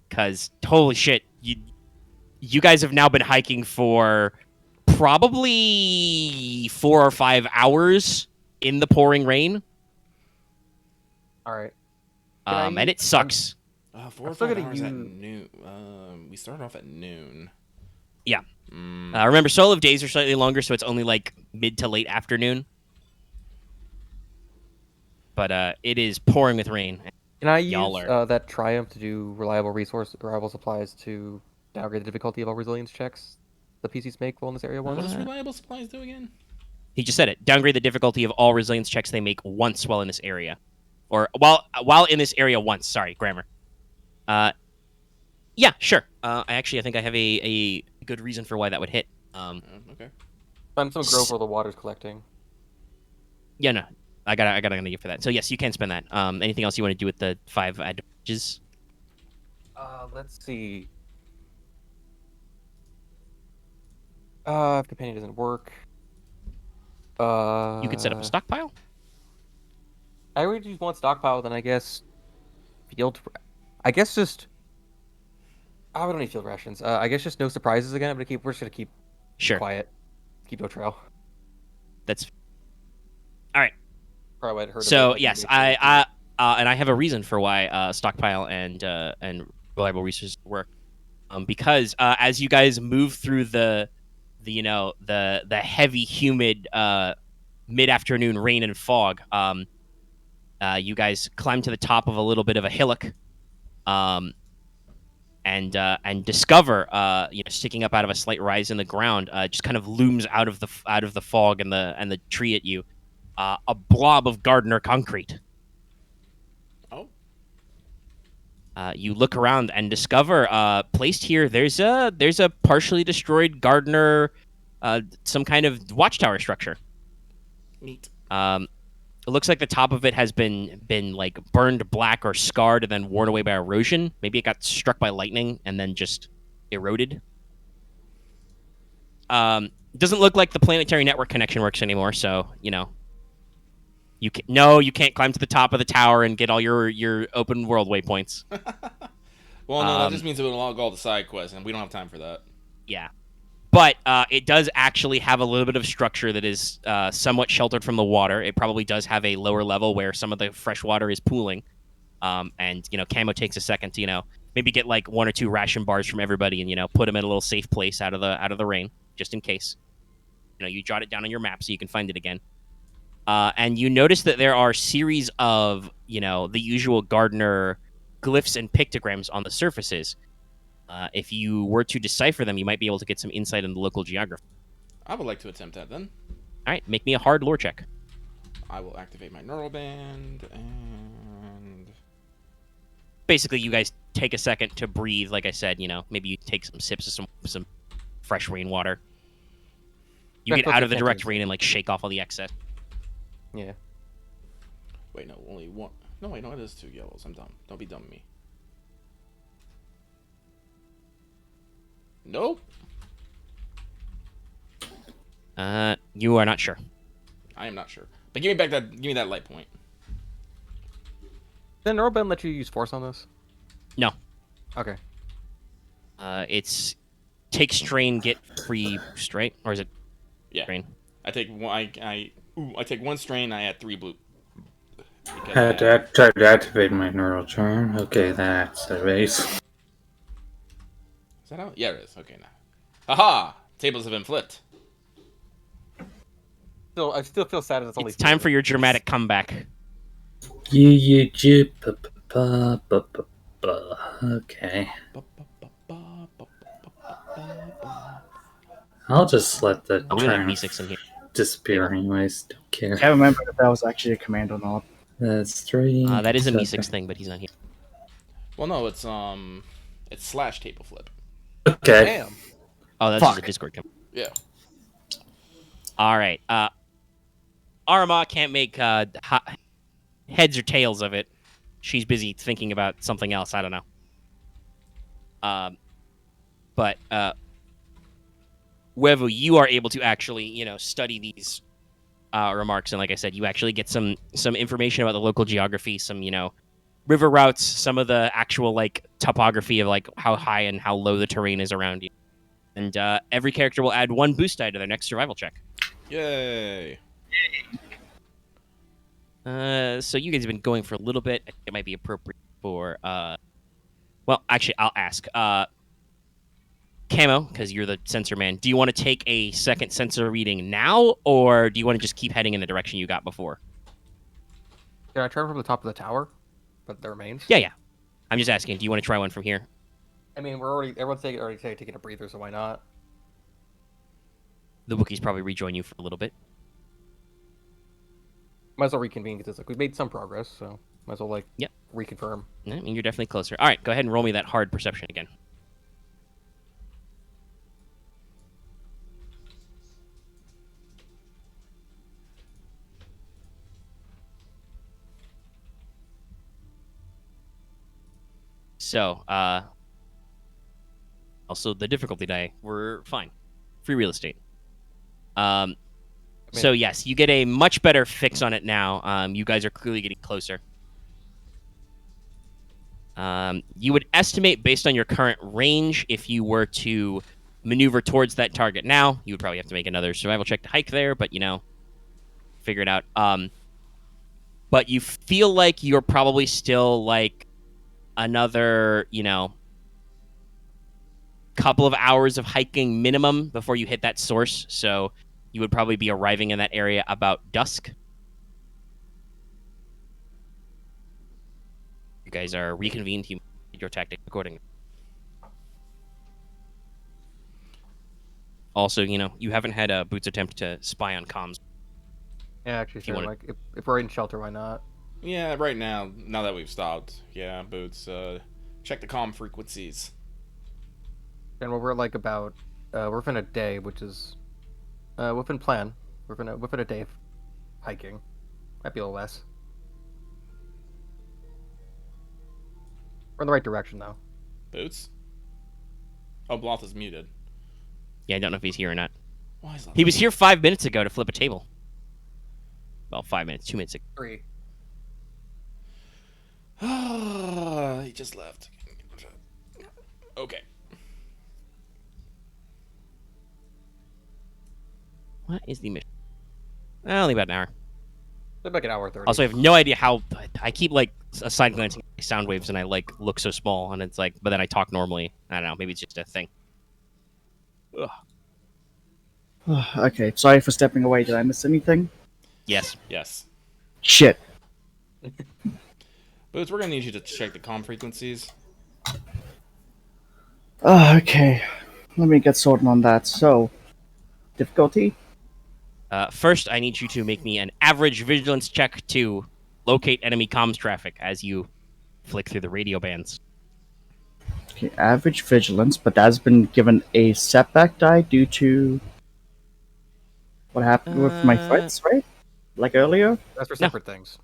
Because, holy shit, you guys have now been hiking for probably 4 or 5 hours in the pouring rain. All right. And it sucks. 4 or I'm still 5 gonna hours at use- noon. We started off at noon. Yeah. Remember, Soheliv days are slightly longer, so it's only like mid to late afternoon. But it is pouring with rain. Can I Y'all use are- that triumph to do reliable supplies to downgrade the difficulty of all resilience checks the PCs make while in this area What once? does reliable supplies do again? He just said it. Downgrade the difficulty of all resilience checks they make once while in this area. Or while in this area once. Sorry, grammar. Yeah, sure. I think I have a good reason for why that would hit. Okay. Find some grove where the water's collecting. Yeah, no. I got an idea for that. So yes, you can spend that. Anything else you want to do with the 5 advantages? Let's see. If companion doesn't work. You could set up a stockpile. I would use one stockpile, then I guess field. I guess just. Oh, we don't need field rations. I guess just no surprises again. We're just gonna keep Sure. quiet. Keep no trail. That's all right. Probably heard. So yes, I and I have a reason for why stockpile and reliable resources work. because as you guys move through the heavy, humid mid-afternoon rain and fog, you guys climb to the top of a little bit of a hillock, and discover, sticking up out of a slight rise in the ground, just kind of looms out of the fog and the tree at you, a blob of gardener concrete. Oh. You look around and discover, placed here, there's a partially destroyed gardener, some kind of watchtower structure. Neat. It looks like the top of it has been like burned black or scarred and then worn away by erosion. Maybe it got struck by lightning and then just eroded. Doesn't look like the planetary network connection works anymore, so you can't climb to the top of the tower and get all your open world waypoints. Well, no, that just means it would log all the side quests, and we don't have time for that. Yeah. But it does actually have a little bit of structure that is somewhat sheltered from the water. It probably does have a lower level where some of the fresh water is pooling. And Camo takes a second to maybe get like 1 or 2 ration bars from everybody and put them in a little safe place out of the rain, just in case. You jot it down on your map so you can find it again. And you notice that there are series of the usual gardener glyphs and pictograms on the surfaces. If you were to decipher them, you might be able to get some insight into the local geography. I would like to attempt that then. All right, make me a hard lore check. I will activate my neural band and Basically, you guys take a second to breathe. Like I said, maybe you take some sips of some fresh rainwater. You get out of the direct rain and like shake off all the excess. Yeah. wait, no, only one. No, wait, no, it is 2 yellows. I'm dumb. Don't be dumb with me. Nope. You are not sure. I am not sure. But give me that light point. Did Neuroben let you use force on this? No. Okay. It's take strain, get free straight, or is it? Yeah. Strain. I take one. I take 1 strain. I add 3 blue. I had to try to activate my neural charm. Okay, that's a race. Is that out? Yeah, it is. Okay, now. Haha! Tables have been flipped. I still feel sad that it's only. It's time for your dramatic comeback. Okay. I'll just let the I'm gonna have charm V6 in here. disappear anyways. Don't care. I can't remember if that was actually a command or not. That's 3. That is a V6 thing, but he's not here. Well, no, it's slash table flip. Okay. Damn. Oh, that's just a Discord command. Yeah. All right. Aramaa can't make heads or tails of it. She's busy thinking about something else. I don't know. But Wevu, you are able to actually, study these remarks, and like I said, you actually get some information about the local geography, some, river routes, some of the actual like topography of like how high and how low the terrain is around you. And every character will add 1 boost die to their next survival check. Yay. So you guys have been going for a little bit. I think it might be appropriate for well, actually, I'll ask Camo, because you're the sensor man. Do you want to take a second sensor reading now, or do you want to just keep heading in the direction you got before? Can I try from the top of the tower? But there remains. Yeah. I'm just asking. Do you want to try one from here? I mean, everyone's already taking a breather, so why not? The Wookiees probably rejoin you for a little bit. Might as well reconvene because it's like we've made some progress, so might as well Yep. reconfirm. I mean, you're definitely closer. All right, go ahead and roll me that hard perception again. So, also the difficulty die, we're fine. Free real estate. So yes, you get a much better fix on it now. You guys are clearly getting closer. You would estimate, based on your current range, if you were to maneuver towards that target now, you would probably have to make another survival check to hike there, but figure it out. But you feel like you're probably still like another, couple of hours of hiking minimum before you hit that source. So you would probably be arriving in that area about dusk. You guys are reconvened. You made your tactic accordingly. Also, you haven't had a Boots attempt to spy on comms. Yeah, actually, sure. wanna- Like, if we're in shelter, why not? Yeah, right now that we've stopped, yeah, Boots, check the comm frequencies. And we're like about, we're within a day, which is, within plan. Within a day of hiking. Might be a little less. We're in the right direction, though. Boots? Oh, Loth is muted. Yeah, I don't know if he's here or not. Why is Loth? He was here 5 minutes ago to flip a table. Well, 5 minutes, 2 minutes ago. 3. He just left. Okay. What is the mission? Only about an hour. Like an hour 30. Also, I have no idea how. I keep like side glancing at sound waves, and I like look so small, and it's like, but then I talk normally. I don't know. Maybe it's just a thing. Ugh. Okay, sorry for stepping away. Did I miss anything? Yes. Yes. Shit. Boots, we're gonna need you to check the comm frequencies. Okay, let me get sorted on that. So, difficulty? First, I need you to make me an average vigilance check to locate enemy comms traffic as you flick through the radio bands. Okay, average vigilance, but that's been given a setback die due to what happened with my threats, right? Like earlier? That's for separate things.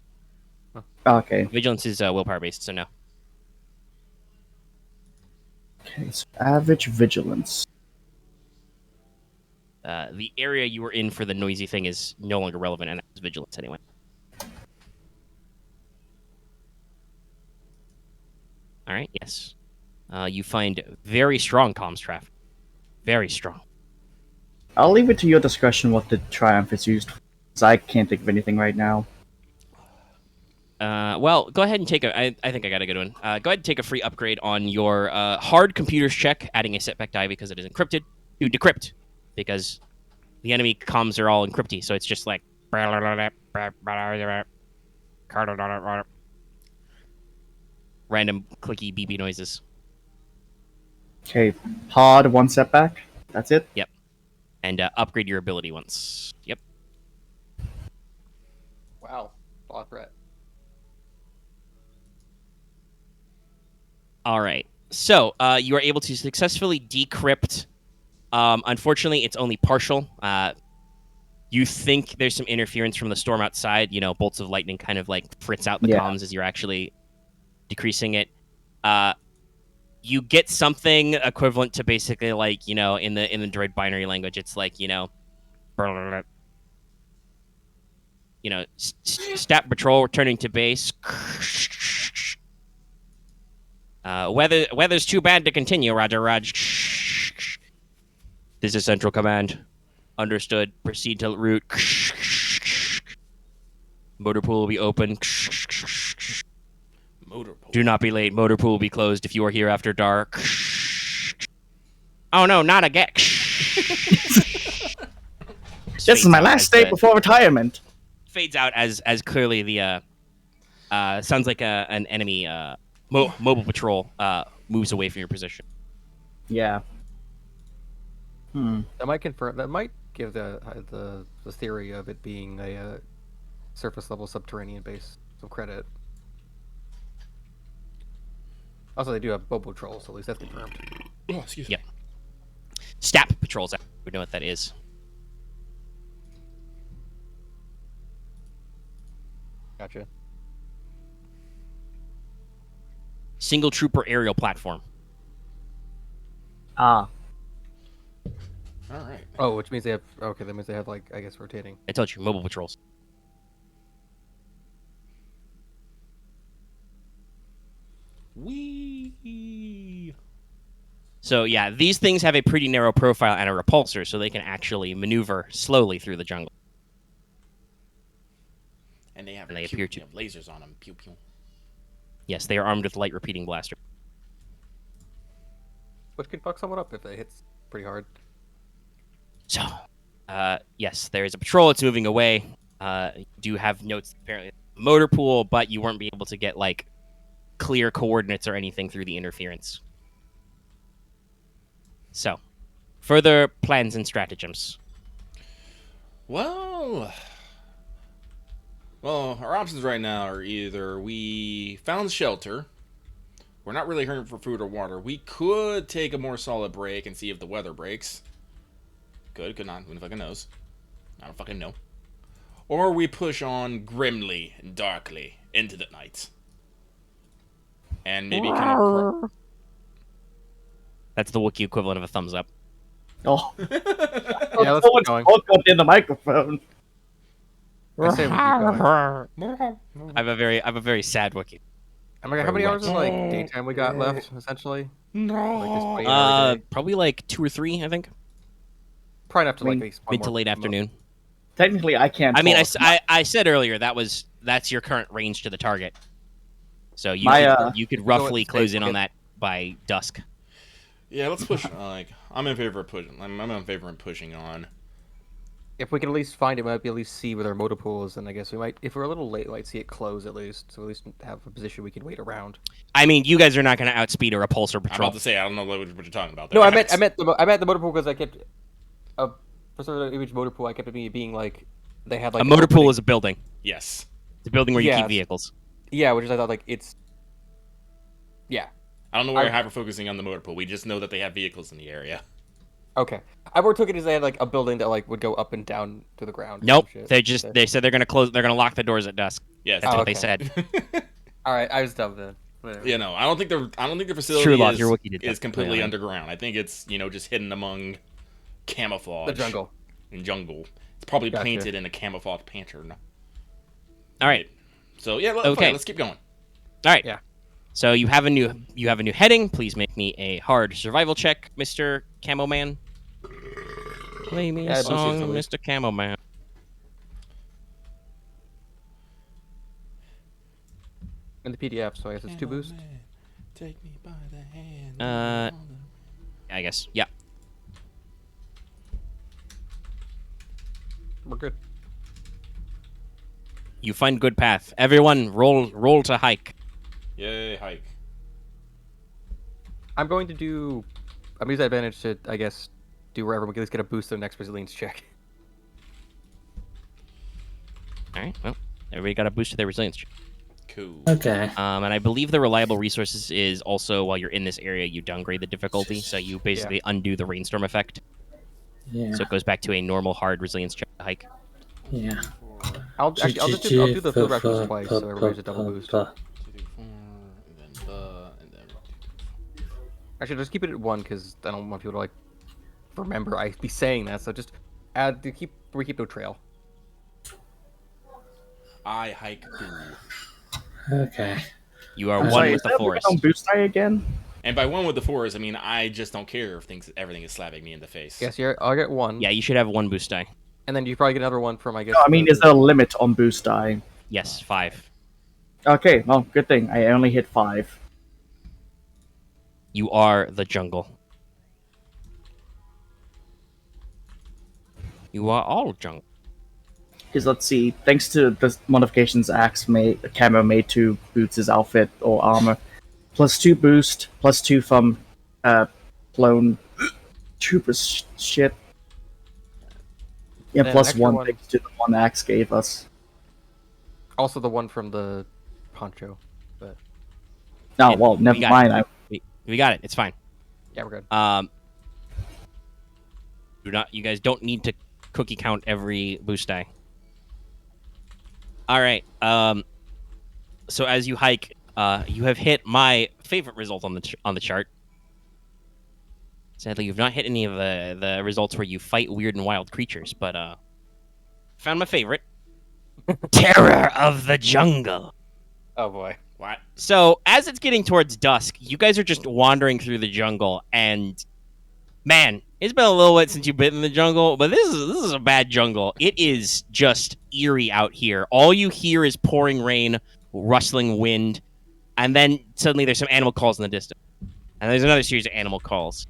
Okay. Vigilance is willpower based, so no. Okay, so average vigilance. The area you were in for the noisy thing is no longer relevant, and that's vigilance anyway. All right. Yes. You find very strong comms traffic. Very strong. I'll leave it to your discretion what the Triumph is used for, because I can't think of anything right now. Well, go ahead and take a. I think I got a good one. Go ahead and take a free upgrade on your hard computers check, adding a setback die because it is encrypted to decrypt, because the enemy comms are all encrypty, so it's just like random clicky BB noises. Okay, hard, one setback. That's it? Yep. And upgrade your ability once. Yep. Wow. Ball threat. All right. So you are able to successfully decrypt. Unfortunately, it's only partial. You think there's some interference from the storm outside. Bolts of lightning kind of like fritz out the comms as you're actually decreasing it. You get something equivalent to basically like, in the droid binary language, it's like, stat patrol returning to base. Weather's too bad to continue, Roger, Raj. This is Central Command. Understood. Proceed to route. Motor pool will be open. Motor pool. Do not be late. Motor pool will be closed if you are here after dark. Oh no, not again. This is my last day before retirement. Fades out as clearly the sounds like an enemy mobile patrol moves away from your position. Yeah. That might confirm. That might give the theory of it being a surface level subterranean base some credit. Also, they do have mobile patrols, so at least that's confirmed. Oh, excuse me. Yep. STAP patrols. We know what that is. Gotcha. Single trooper aerial platform. Ah. All right. Oh, which means they have. Okay, that means they have, like, I guess, rotating. I told you, mobile patrols. Wee. So yeah, these things have a pretty narrow profile and a repulsor, so they can actually maneuver slowly through the jungle. And they have, And they appear to have lasers on them. Pew pew. Yes, they are armed with light repeating blaster. which could fuck someone up if it hits pretty hard. So, yes, there is a patrol. It's moving away. You do have notes apparently motor pool, but you weren't be able to get like clear coordinates or anything through the interference. So, further plans and stratagems. Well, our options right now are either we found shelter, we're not really hurting for food or water. We could take a more solid break and see if the weather breaks. Could not. Who fucking knows? I don't fucking know. Or we push on grimly and darkly into the night. And maybe kind of... That's the Wookiee equivalent of a thumbs up. Oh, Yeah, let's keep going. spoke up in the microphone. I say we keep going. I have a very sad Wookiee. Oh my God, how many hours of like daytime we got left, essentially? Like this 28 hour day? Probably like 2 or 3, I think. Probably enough to like I mean, at least one Mid to more late month. afternoon. Technically, I can't. I mean, talk. I said earlier that's your current range to the target. So you you could roughly it's close safe, in we'll on that by dusk. Yeah, let's push. I'm in favor of pushing. I'm in favor of pushing on. If we can at least find it, we might be at least see where their motor pool is, and I guess we might, if we're a little late, we might see it close at least, so at least have a position we can wait around. I mean, you guys are not going to outspeed or repulse or I'm patrol. about to say I don't know what you're talking about. No, There. I meant the motor pool because I kept for some of the image motor pool, I kept it being like they had like A an motor pool opening. is a building. Yes. It's a building where you Yes. keep vehicles. Yeah, which is I thought like it's yeah. I don't know why you're hyper focusing on the motor pool. We just know that they have vehicles in the area. Okay. I more took it as they had like a building that like would go up and down to the ground. or Nope. some shit. They said they're going to close. They're going to lock the doors at dusk. Yes. That's Oh, what they okay. said. All right, I was dumb then. Whatever. You know, I don't think the facility True, Loth, your Wookiee did is that, completely clearly. underground. I think it's just hidden among camouflage. The jungle. In jungle. It's probably Gotcha. painted in a camouflage pattern. All right. So yeah, Okay. let's keep going. All right. Yeah. So you have a new heading. Please make me a hard survival check, Mr. Camo Man. Play me Yeah, a boost song, easily. Mr. Camo Man. In the PDF, so I guess it's 2 boost. Take me by the hand. I guess. Yeah. We're good. You find good path. Everyone, roll to hike. Yay, hike. I'm going to do. I'm using that advantage to, I guess, do wherever we can at least get a boost to the next resilience check. All right. Well, everybody got a boost to their resilience check. Cool. Okay. And I believe the reliable resources is also while you're in this area, you downgrade the difficulty, so you basically undo the rainstorm effect. Yeah. So it goes back to a normal hard resilience check to hike. Yeah. I'll do the field rations twice, so everybody's a double boost. 2, 3, 4, and then Actually, just keep it at 1 because I don't want people to like remember I be saying that. So just add to keep no trail. I hike through. Okay. You are I'm one sorry, with is the that forest. on boost die again? And by one with the forest, I mean I just don't care if everything is slapping me in the face. Yes, I'll get 1. Yeah, you should have 1 boost die. And then you probably get another 1 from I guess. No, I mean, is there a limit on boost die? Yes, 5. Okay, well, good thing. I only hit 5. You are the jungle. You are all jungle. Because let's see, thanks to the modifications Camo made to Boots' outfit or armor, +2 boost, +2 from clone troopers shit. Yeah, And an plus extra 1 one. thanks to the one Axe gave us. Also the 1 from the poncho. But No, Yeah, well, never we got mind. We got it. It's fine. yeah, we're good. You guys don't need to cookie count every boost die. All right. So as you hike, you have hit my favorite result on the chart. Sadly, you've not hit any of the results where you fight weird and wild creatures, but found my favorite. Terror of the jungle. Oh boy. What? So as it's getting towards dusk, you guys are just wandering through the jungle, and man, it's been a little bit since you've been in the jungle, but this is a bad jungle. It is just eerie out here. All you hear is pouring rain, rustling wind, and then suddenly there's some animal calls in the distance. and there's another series of animal calls.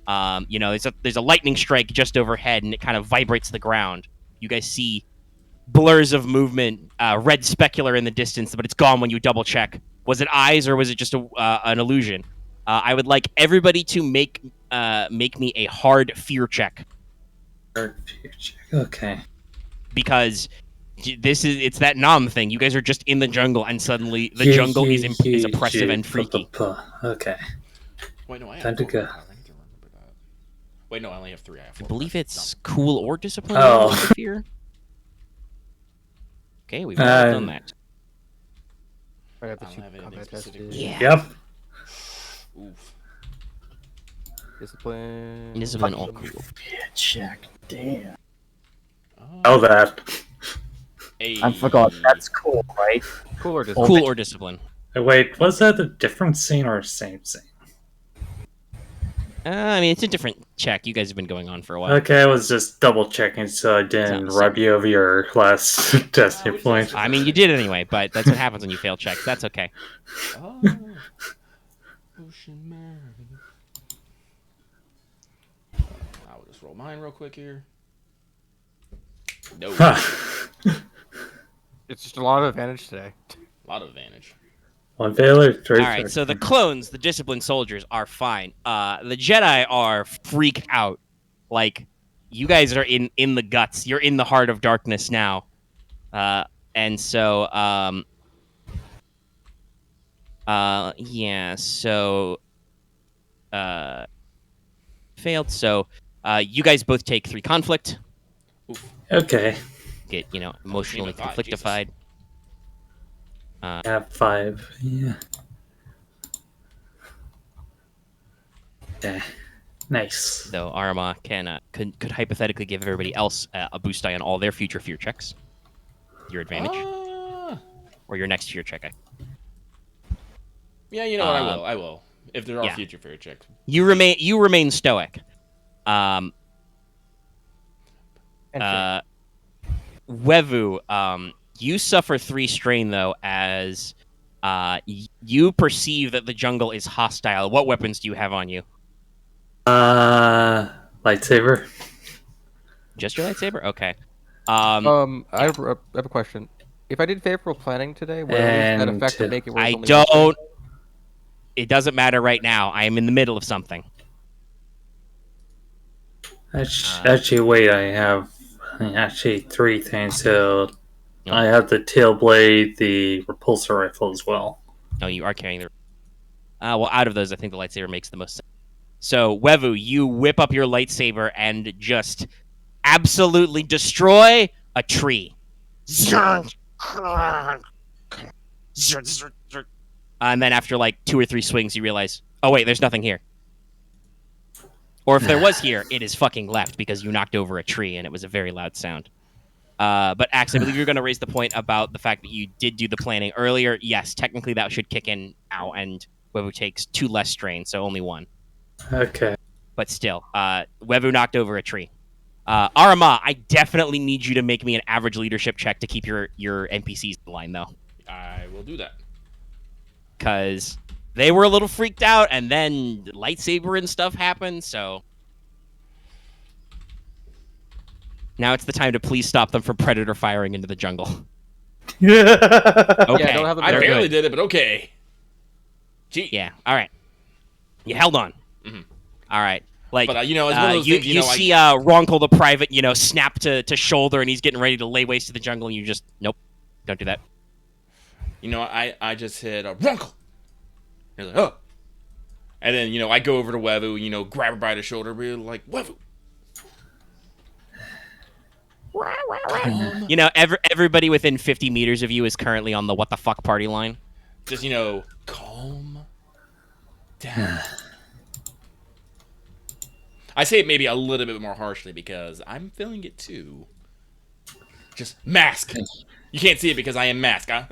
There's a lightning strike just overhead, and it kind of vibrates the ground. You guys see blurs of movement, red specular in the distance, but it's gone when you double check. Was it eyes or was it just an illusion? I would like everybody to make me a hard fear check. Okay. Because it's that Nam thing. You guys are just in the jungle, and suddenly the jungle is oppressive and freaky. Okay. Wait, no, I have Time to 4 go. willpower. I need to remember that. Wait, no, I only have 3. I have 4. I believe it's cool or discipline. Oh. Fear. Okay, we've all done that. I have I the don't two have anything combat specific. tested. Yeah. Yep. Oof. Discipline all cool. Yeah, check. Damn. Oh, that. I forgot. That's cool, right? Cool or discipline? Cool or discipline. Wait, was that a different scene or same scene? I mean, it's a different check. You guys have been going on for a while. Okay, I was just double checking so I didn't rub you over your last testing point. I mean, you did anyway, but that's what happens when you fail checks. That's okay. Oh. Ocean Mary. I will just roll mine real quick here. No. It's just a lot of advantage today. A lot of advantage. One failure, 3. All right, so the clones, the disciplined soldiers, are fine. The Jedi are freaked out. Like, you guys are in the guts. You're in the heart of darkness now. And so, failed. So, you guys both take 3 conflict. Oof. Okay. Get, emotionally Even 5, conflictified. Yeah, 5. Yeah. Yeah. Nice. Though Aramaa could hypothetically give everybody else a boost die on all their future fear checks. Your advantage. Or your next fear check. Yeah, you know what? I will. If there are future fear checks. You remain stoic. Wevu, you suffer 3 strain though, as you perceive that the jungle is hostile. What weapons do you have on you? Lightsaber. Just your lightsaber? Okay. I have a question. If I did favorable planning today, would that effect to make it worth only don't. It doesn't matter right now. I am in the middle of something. Actually, wait. I have 3 things. So I have the tail blade, the repulsor rifle as well. Oh, you are carrying the. Well, out of those, I think the lightsaber makes the most sense. So, Wevu, you whip up your lightsaber and just absolutely destroy a tree. And then after like 2 or 3 swings, you realize, oh wait, there's nothing here. Or if there was here, it is fucking left because you knocked over a tree and it was a very loud sound. But Axe, I believe you're going to raise the point about the fact that you did do the planning earlier. Yes, technically that should kick in now, and Wevu takes 2 less strain, so only 1. Okay. But still, Wevu knocked over a tree. Aramaa, I definitely need you to make me an average leadership check to keep your NPCs in line, though. I will do that. Because they were a little freaked out, and then lightsaber and stuff happened, so... Now it's the time to please stop them from predator firing into the jungle. Okay. Yeah, don't have them I there. barely did it, but okay. Gee. Yeah, all right. You held on. Mhm. All right. Like, But, it's one of those you, things, you see Ronkel the private, snap to shoulder, and he's getting ready to lay waste to the jungle, and you just, nope, don't do that. I just hit a Runkle. He's like, oh. And then, I go over to Wevu, grab her by the shoulder, be like, Wevu. Everybody within 50 meters of you is currently on the what the fuck party line. Just, calm down. I say it maybe a little bit more harshly because I'm feeling it too. Just mask. You can't see it because I am mask, huh?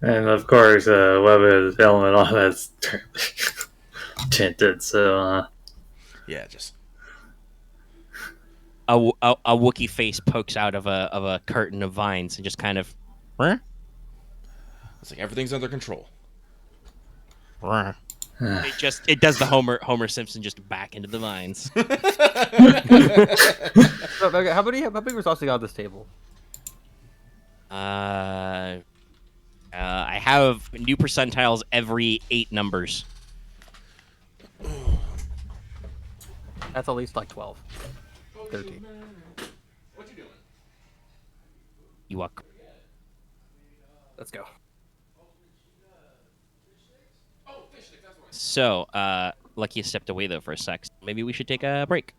And of course, Webb's element on that's tinted, so Yeah, just A Wookiee face pokes out of a curtain of vines and just kind of, huh? it's like everything's under control. It does the Homer Simpson just back into the vines. So, how many results you got on this table? I have new percentiles every 8 numbers. That's at least like 12, 13. What you doing? You walk. Let's go. Oh, fish sticks. That's right. So, Lucky stepped away though for a sec. Maybe we should take a break.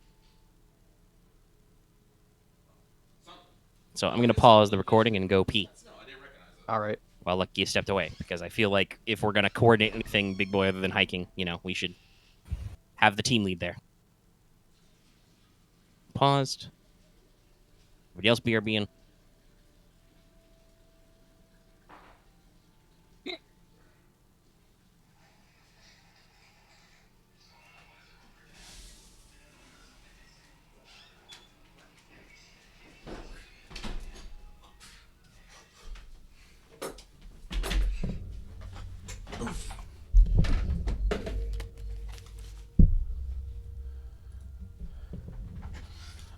So I'm gonna pause the recording and go pee All right. while Lucky stepped away because I feel like if we're gonna coordinate anything, big boy, other than hiking, we should have the team lead there. Paused. Everybody else BRBing.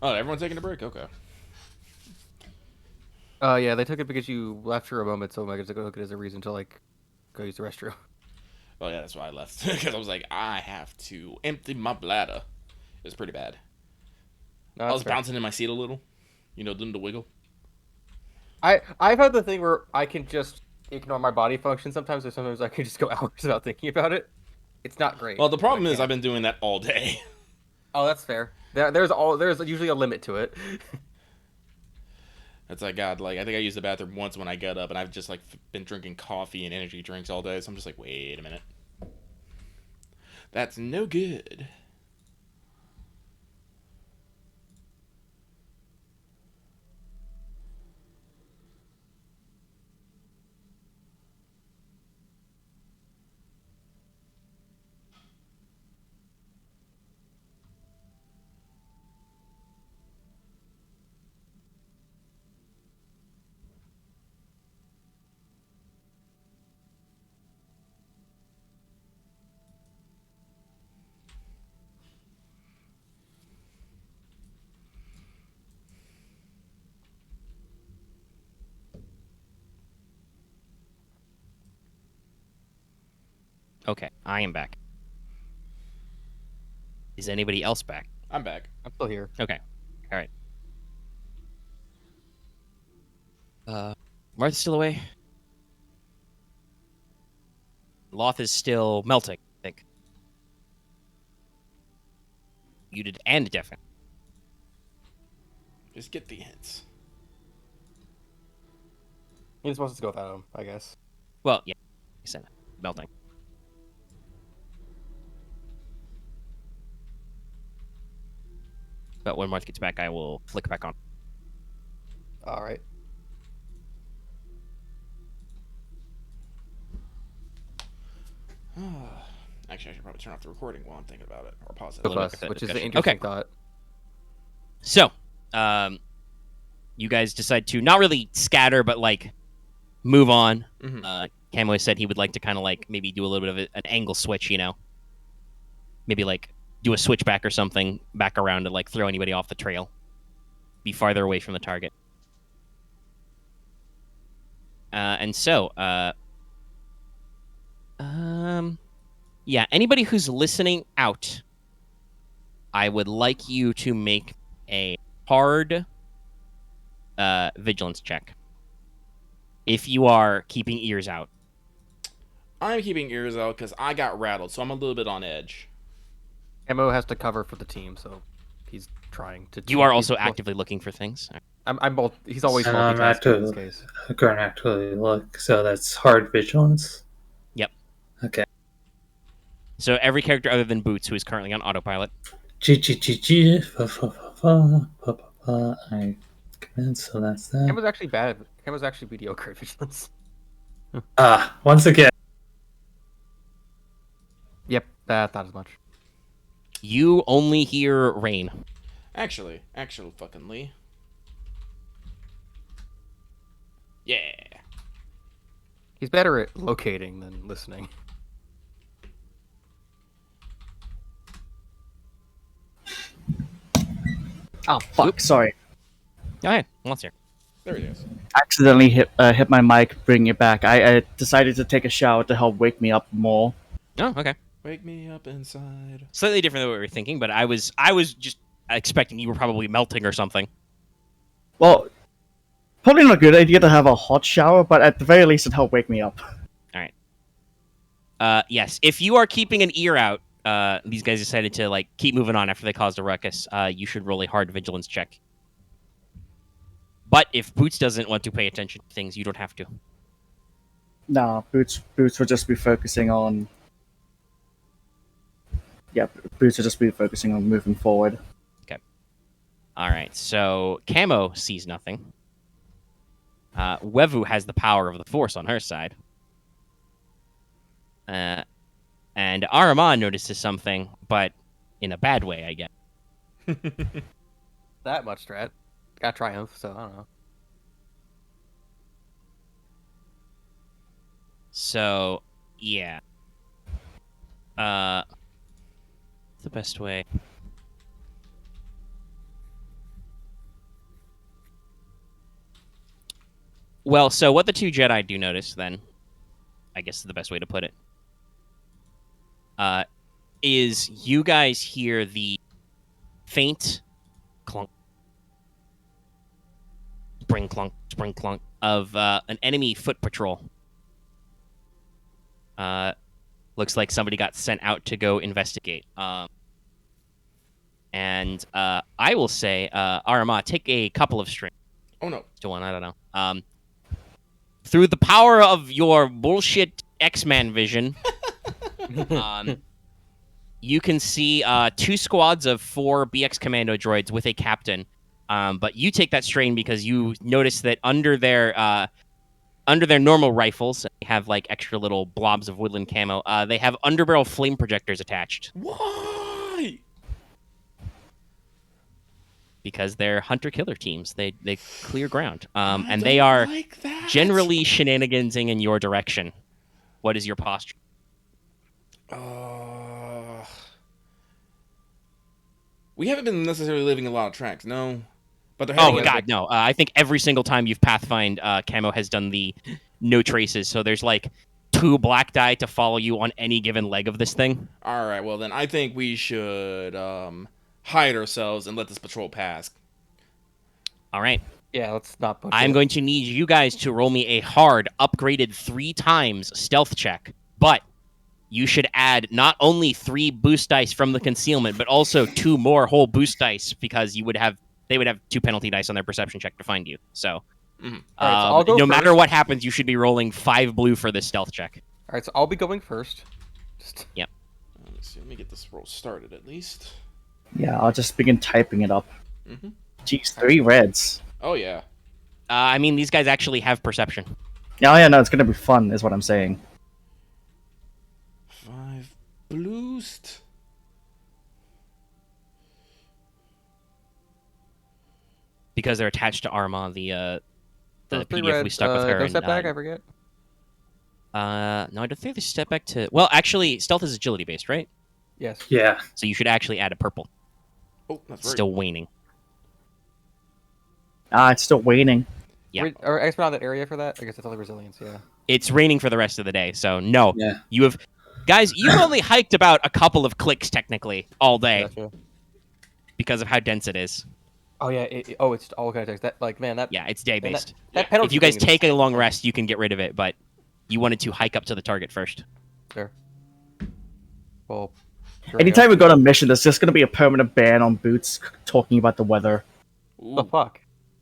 Oh, everyone's taking a break. Okay. Yeah, they took it because you left for a moment, so Omega took it as a reason to like go use the restroom. Oh yeah, that's why I left because I was like, I have to empty my bladder. It was pretty bad. No, I was that's fair. bouncing in my seat a little, doing the wiggle. I've had the thing where I can just ignore my body function sometimes, or sometimes I can just go hours without thinking about it. It's not great. Well, the problem but I is can. I've been doing that all day. Oh, that's fair. There's usually a limit to it. It's like God, like I think I used the bathroom once when I got up, and I've just like been drinking coffee and energy drinks all day. So I'm just like, wait a minute, that's no good. Okay, I am back. Is anybody else back? I'm back. I'm still here. Okay, all right. Marth's still away. Loth is still melting, I think. Muted and deafened. Just get the hints. He's supposed to go without him, I guess. Well, yeah, he said melting. But when Marth gets back, I will flick back on. All right. Actually, I should probably turn off the recording while I'm thinking about it, or pause it. Go look bus, at the which is the discussion. interesting Okay. thought. So, you guys decide to not really scatter, but like move on. Mhm. Camo said he would like to kind of like maybe do a little bit of an angle switch, maybe like do a switchback or something back around to like throw anybody off the trail, be farther away from the target. And so, yeah, anybody who's listening out, I would like you to make a hard vigilance check. If you are keeping ears out. I'm keeping ears out because I got rattled, so I'm a little bit on edge. Camo has to cover for the team, so he's trying to. You are also actively looking for things. I'm both. He's always And I'm multitasking in this case. going to actually look, so that's hard vigilance. Yep. Okay. So every character other than Boots, who is currently on autopilot. G. I command, so that's that. Camo's actually bad. Camo's actually mediocre at vigilance. Once again. Yep, not as much. You only hear rain. Actually, fucking Lee. Yeah. He's better at locating than listening. Oh fuck! Sorry, Go ahead. Let's hear. There he is. accidentally hit my mic. Bring it back. I decided to take a shower to help wake me up more. Oh, okay. Wake me up inside. Slightly different than what we were thinking, but I was just expecting you were probably melting or something. Well, probably not a good idea to have a hot shower, but at the very least, it helped wake me up. Yes, if you are keeping an ear out, these guys decided to like keep moving on after they caused a ruckus. You should roll a hard vigilance check. But if Boots doesn't want to pay attention to things, you don't have to. Nah, Boots will just be focusing on. Yeah, Boots will just be focusing on moving forward. All right, so Camo sees nothing. Wevu has the power of the Force on her side. And Aramaa notices something, but in a bad way, I guess. That much strat. Got Triumph, so I don't know. So, yeah. What's the best way? Well, so what the two Jedi do notice, then, I guess is the best way to put it, is you guys hear the faint clunk, spring clunk of an enemy foot patrol. Looks like somebody got sent out to go investigate. And I will say, Aramaa, take a couple of strings. Oh no. To one, I don't know. Through the power of your bullshit X-Man vision, you can see 2 squads of 4 BX commando droids with a captain. But you take that strain because you notice that under their normal rifles, they have like extra little blobs of woodland camo. They have underbarrel flame projectors attached. Why? Because they're hunter-killer teams. They clear ground. I And they don't are like that. generally shenanigansing in your direction. What is your posture? We haven't been necessarily living a lot of tracks, no. But they're Oh, heading God, no. I think every single time you've pathfind, Camo has done the no traces. So there's like 2 black die to follow you on any given leg of this thing. All right, well then I think we should hide ourselves and let this patrol pass. All right. Yeah, let's not push I'm it. going to need you guys to roll me a hard, upgraded 3 times stealth check. But you should add not only 3 boost dice from the concealment, but also 2 more whole boost dice because they would have 2 penalty dice on their perception check to find you. So, All right, so I'll go no first. matter what happens, you should be rolling 5 blue for this stealth check. All right, so I'll be going first. Just Yep. Let's see, let me get this roll started at least. Yeah, I'll just begin typing it up. Mm-hmm. Jeez, 3 reds. Oh yeah. I mean, these guys actually have perception. Oh yeah, no, it's gonna be fun, is what I'm saying. 5 boost. Because they're attached to Aramaa, the so 3 PDF we reds, stuck with her. Go and, step back, I forget. no, I don't think they step back to... Well, actually, stealth is agility-based, right? Yes. Yeah. So you should actually add a purple. Oh, that's It's right. still waning. It's still waiting. Yeah. Or expert on that area for that? I guess it's only resilience, yeah. It's raining for the rest of the day, so no. Yeah. You have... Guys, you've only hiked about a couple of clicks, technically, all day, Gotcha. because of how dense it is. Oh, yeah. It's all kind of text. That, like, man, that... Yeah, it's day-based. That penalty If you guys thing is- take a long rest, you can get rid of it, but you wanted to hike up to the target first. Sure. Well... sure, Anytime we go on a mission, there's just gonna be a permanent ban on Boots talking about the weather. Ooh. The fuck?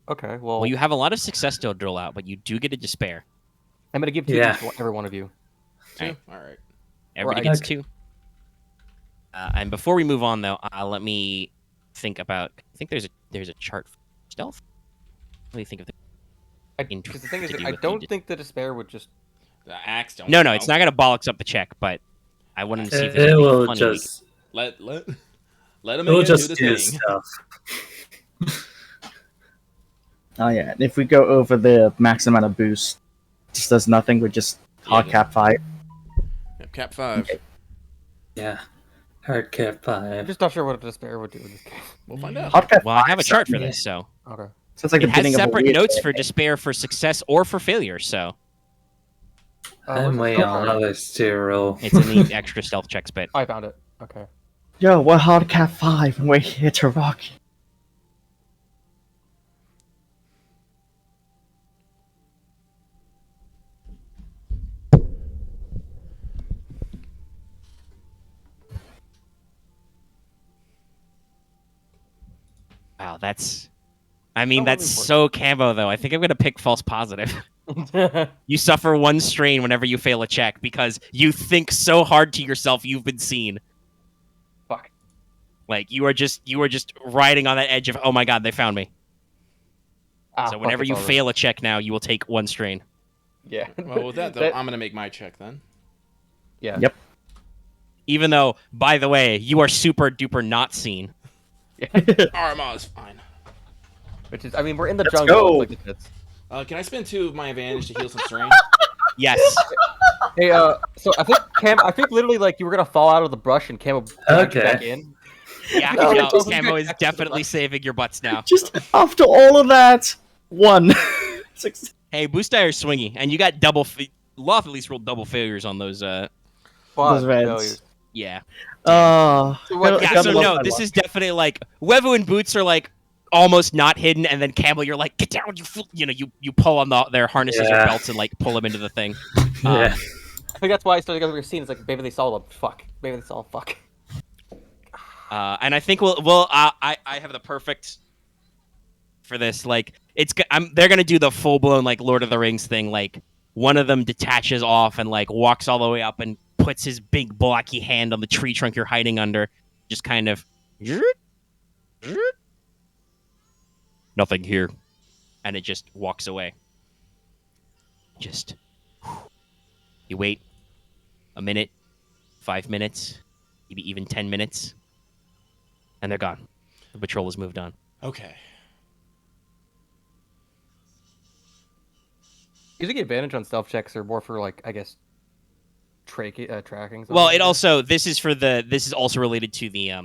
Okay, well... Well, you have a lot of success to drill out, but you do get a despair. I'm going to give 2 Yeah. to every one of you. Two? All right. Everybody Right. gets 2. And before we move on, though, let me think about... I think there's a chart for stealth. What do you think of the... Because the thing is, to do I with don't the- think the despair would just... The axe don't. No, count. it's not going to bollocks up the check, but I wanted to see if It, there's it anything will funny just. Let him It will do just the do thing. stuff. Oh yeah, and if we go over the max amount of boost, just does nothing. We just hard Yeah. cap fight. Yep, cap 5. Okay. Yeah. Hardcat I'm 5. just not sure what a despair would do in this case. We'll find out. Hardcat Well, I have a 5 chart for sounds- this, so Okay. So it's like it the has beginning of a separate weird notes for thing. despair for success or for failure. So I'm where's the waiting stealth on chart? others to roll. it's in the extra stealth checks bit. I found it. Okay. Yo, we're Hardcat 5 and we're here to rock. Wow, that's. I mean, Oh, that's really so Camo, though. I think I'm gonna pick false positive. You suffer 1 strain whenever you fail a check because you think so hard to yourself you've been seen. Fuck. Like you are just riding on that edge of, oh my god, they found me. Ah, So whenever fuck, you it's all fail a check now, you will take 1 strain. right. Yeah. Well, with that though, I'm gonna make my check then. Yeah. Yep. Even though, by the way, you are super duper not seen. Aramaa is fine. Which is, I mean, we're in the Let's jungle. go. It's like it's. Can I spend 2 of my advantage to heal some strain? Yes. Hey, so I think literally like you were gonna fall out of the brush and Camo Okay. back in. Yeah, No, no, it doesn't Camo get is back to the definitely left. saving your butts now. Just after all of that, 1. Hey, Boost Die are swingy, and you got double. Loth at least rolled double failures on those. But Those reds. failures. Yeah. So what- Yeah. So no, this is definitely like Wevu and Boots are like almost not hidden, and then Camo, you're like, get down, you fool. You know, you pull on their harnesses or Yeah. belts and like pull them into the thing. Yeah. I think that's why I started together with scene. It's like maybe they saw them. Fuck. Maybe they saw them. Fuck. And I think I have the perfect for this. Like they're gonna do the full blown like Lord of the Rings thing. Like one of them detaches off and like walks all the way up and puts his big blocky hand on the tree trunk you're hiding under, just kind of. Nothing here, and it just walks away. Just you wait a minute, 5 minutes, maybe even 10 minutes. And they're gone. The patrol has moved on. Okay. Using advantage on stealth checks are more for like I guess tracking. Well, it also this is also related to the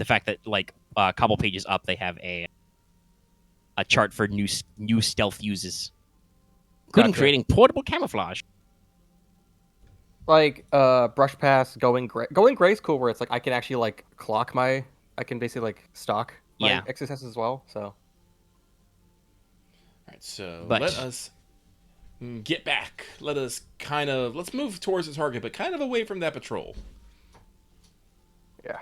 fact that like a couple pages up they have a chart for new stealth uses, including Gotcha. creating portable camouflage. like brush pass going gray's cool where it's like I can actually like clock my I can basically like stock my Yeah. XSS as well. So All right. So But- let us get back. Let's move towards the target, but kind of away from that patrol. yeah.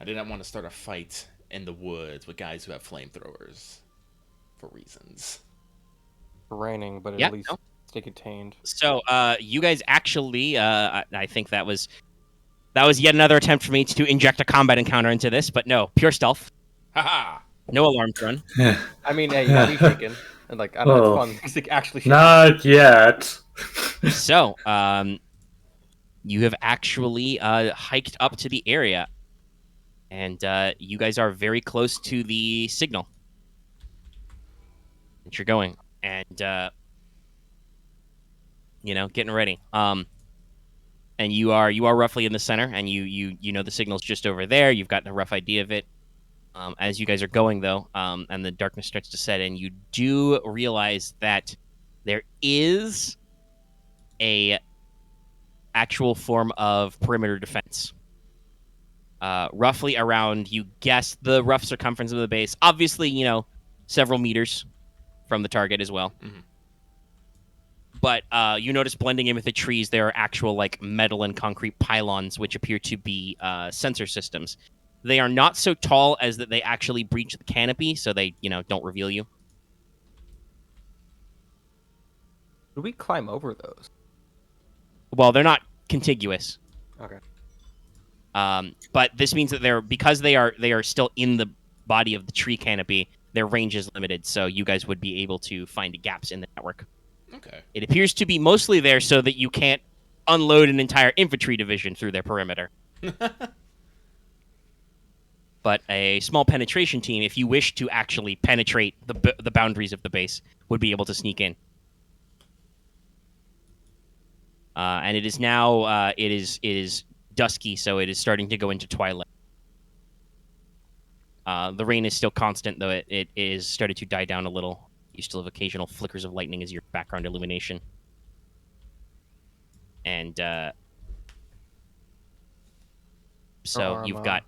I did not want to start a fight in the woods with guys who have flamethrowers, for reasons. Raining, but Yeah, at least no. stay contained. So you guys actually, I think that was yet another attempt for me to inject a combat encounter into this, but no, pure stealth, Haha! no alarms run. I mean, hey, you gotta be shaken. And like I don't know, Oh. it's fun. It's like actually shaken. Not yet. So, you have actually hiked up to the area, and you guys are very close to the signal that you're going, and getting ready. And you are roughly in the center, and you know the signal's just over there. You've gotten a rough idea of it. As you guys are going, though, and the darkness starts to set in, you do realize that there is a actual form of perimeter defense. Roughly around, you guess, the rough circumference of the base. Obviously, several meters from the target as well. Mhm. But you notice blending in with the trees, there are actual like metal and concrete pylons, which appear to be sensor systems. They are not so tall as that they actually breach the canopy, so they, don't reveal you. Do we climb over those? Well, they're not contiguous. Okay. But this means that because they are still in the body of the tree canopy, their range is limited, so you guys would be able to find gaps in the network. Okay. It appears to be mostly there so that you can't unload an entire infantry division through their perimeter. But a small penetration team, if you wish to actually penetrate the boundaries of the base, would be able to sneak in. And it is now it is dusky, so it is starting to go into twilight. The rain is still constant, though it is started to die down a little. You still have occasional flickers of lightning as your background illumination. And so you've got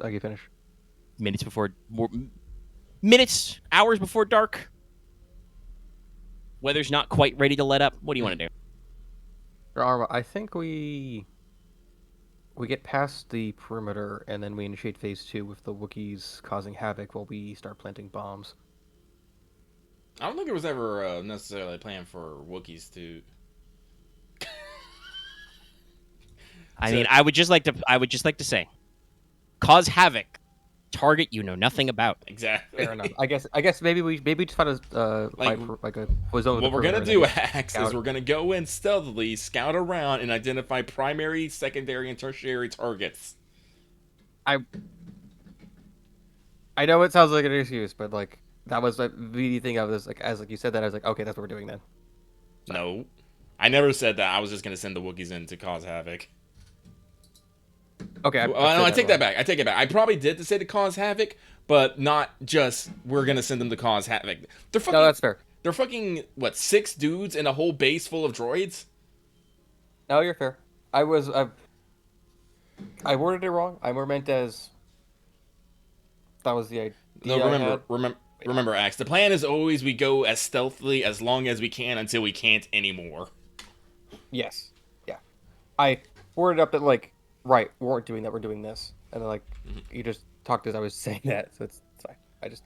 I can finish. hours before dark. Weather's not quite ready to let up. What do you want to do? Aramaa, I think we get past the perimeter and then we initiate phase 2 with the Wookiees causing havoc while we start planting bombs. I don't think it was ever necessarily planned for Wookiees to. I mean, I would just like to say, cause havoc, target you know nothing about. Exactly. Fair enough. I guess maybe we just find a zone. What we're gonna do, Axe, is we're gonna go in stealthily, scout around, and identify primary, secondary, and tertiary targets. I know it sounds like an excuse, but like that was the thing. I was like, as like you said that, I was like, okay, that's what we're doing then. No, I never said that. I was just gonna send the Wookiees in to cause havoc. Okay, I take that back. I take it back. I probably did say to cause havoc, but not just we're gonna send them to cause havoc. They're fucking. No, that's fair. They're fucking what? 6 dudes in a whole base full of droids. No, you're fair. I worded it wrong. I more meant as that was the idea. No, remember, Axe. The plan is always we go as stealthily as long as we can until we can't anymore. Yes. Yeah. I worded up that like. Right, we weren't doing that. We're doing this, and then like you just talked as I was saying that, so it's fine.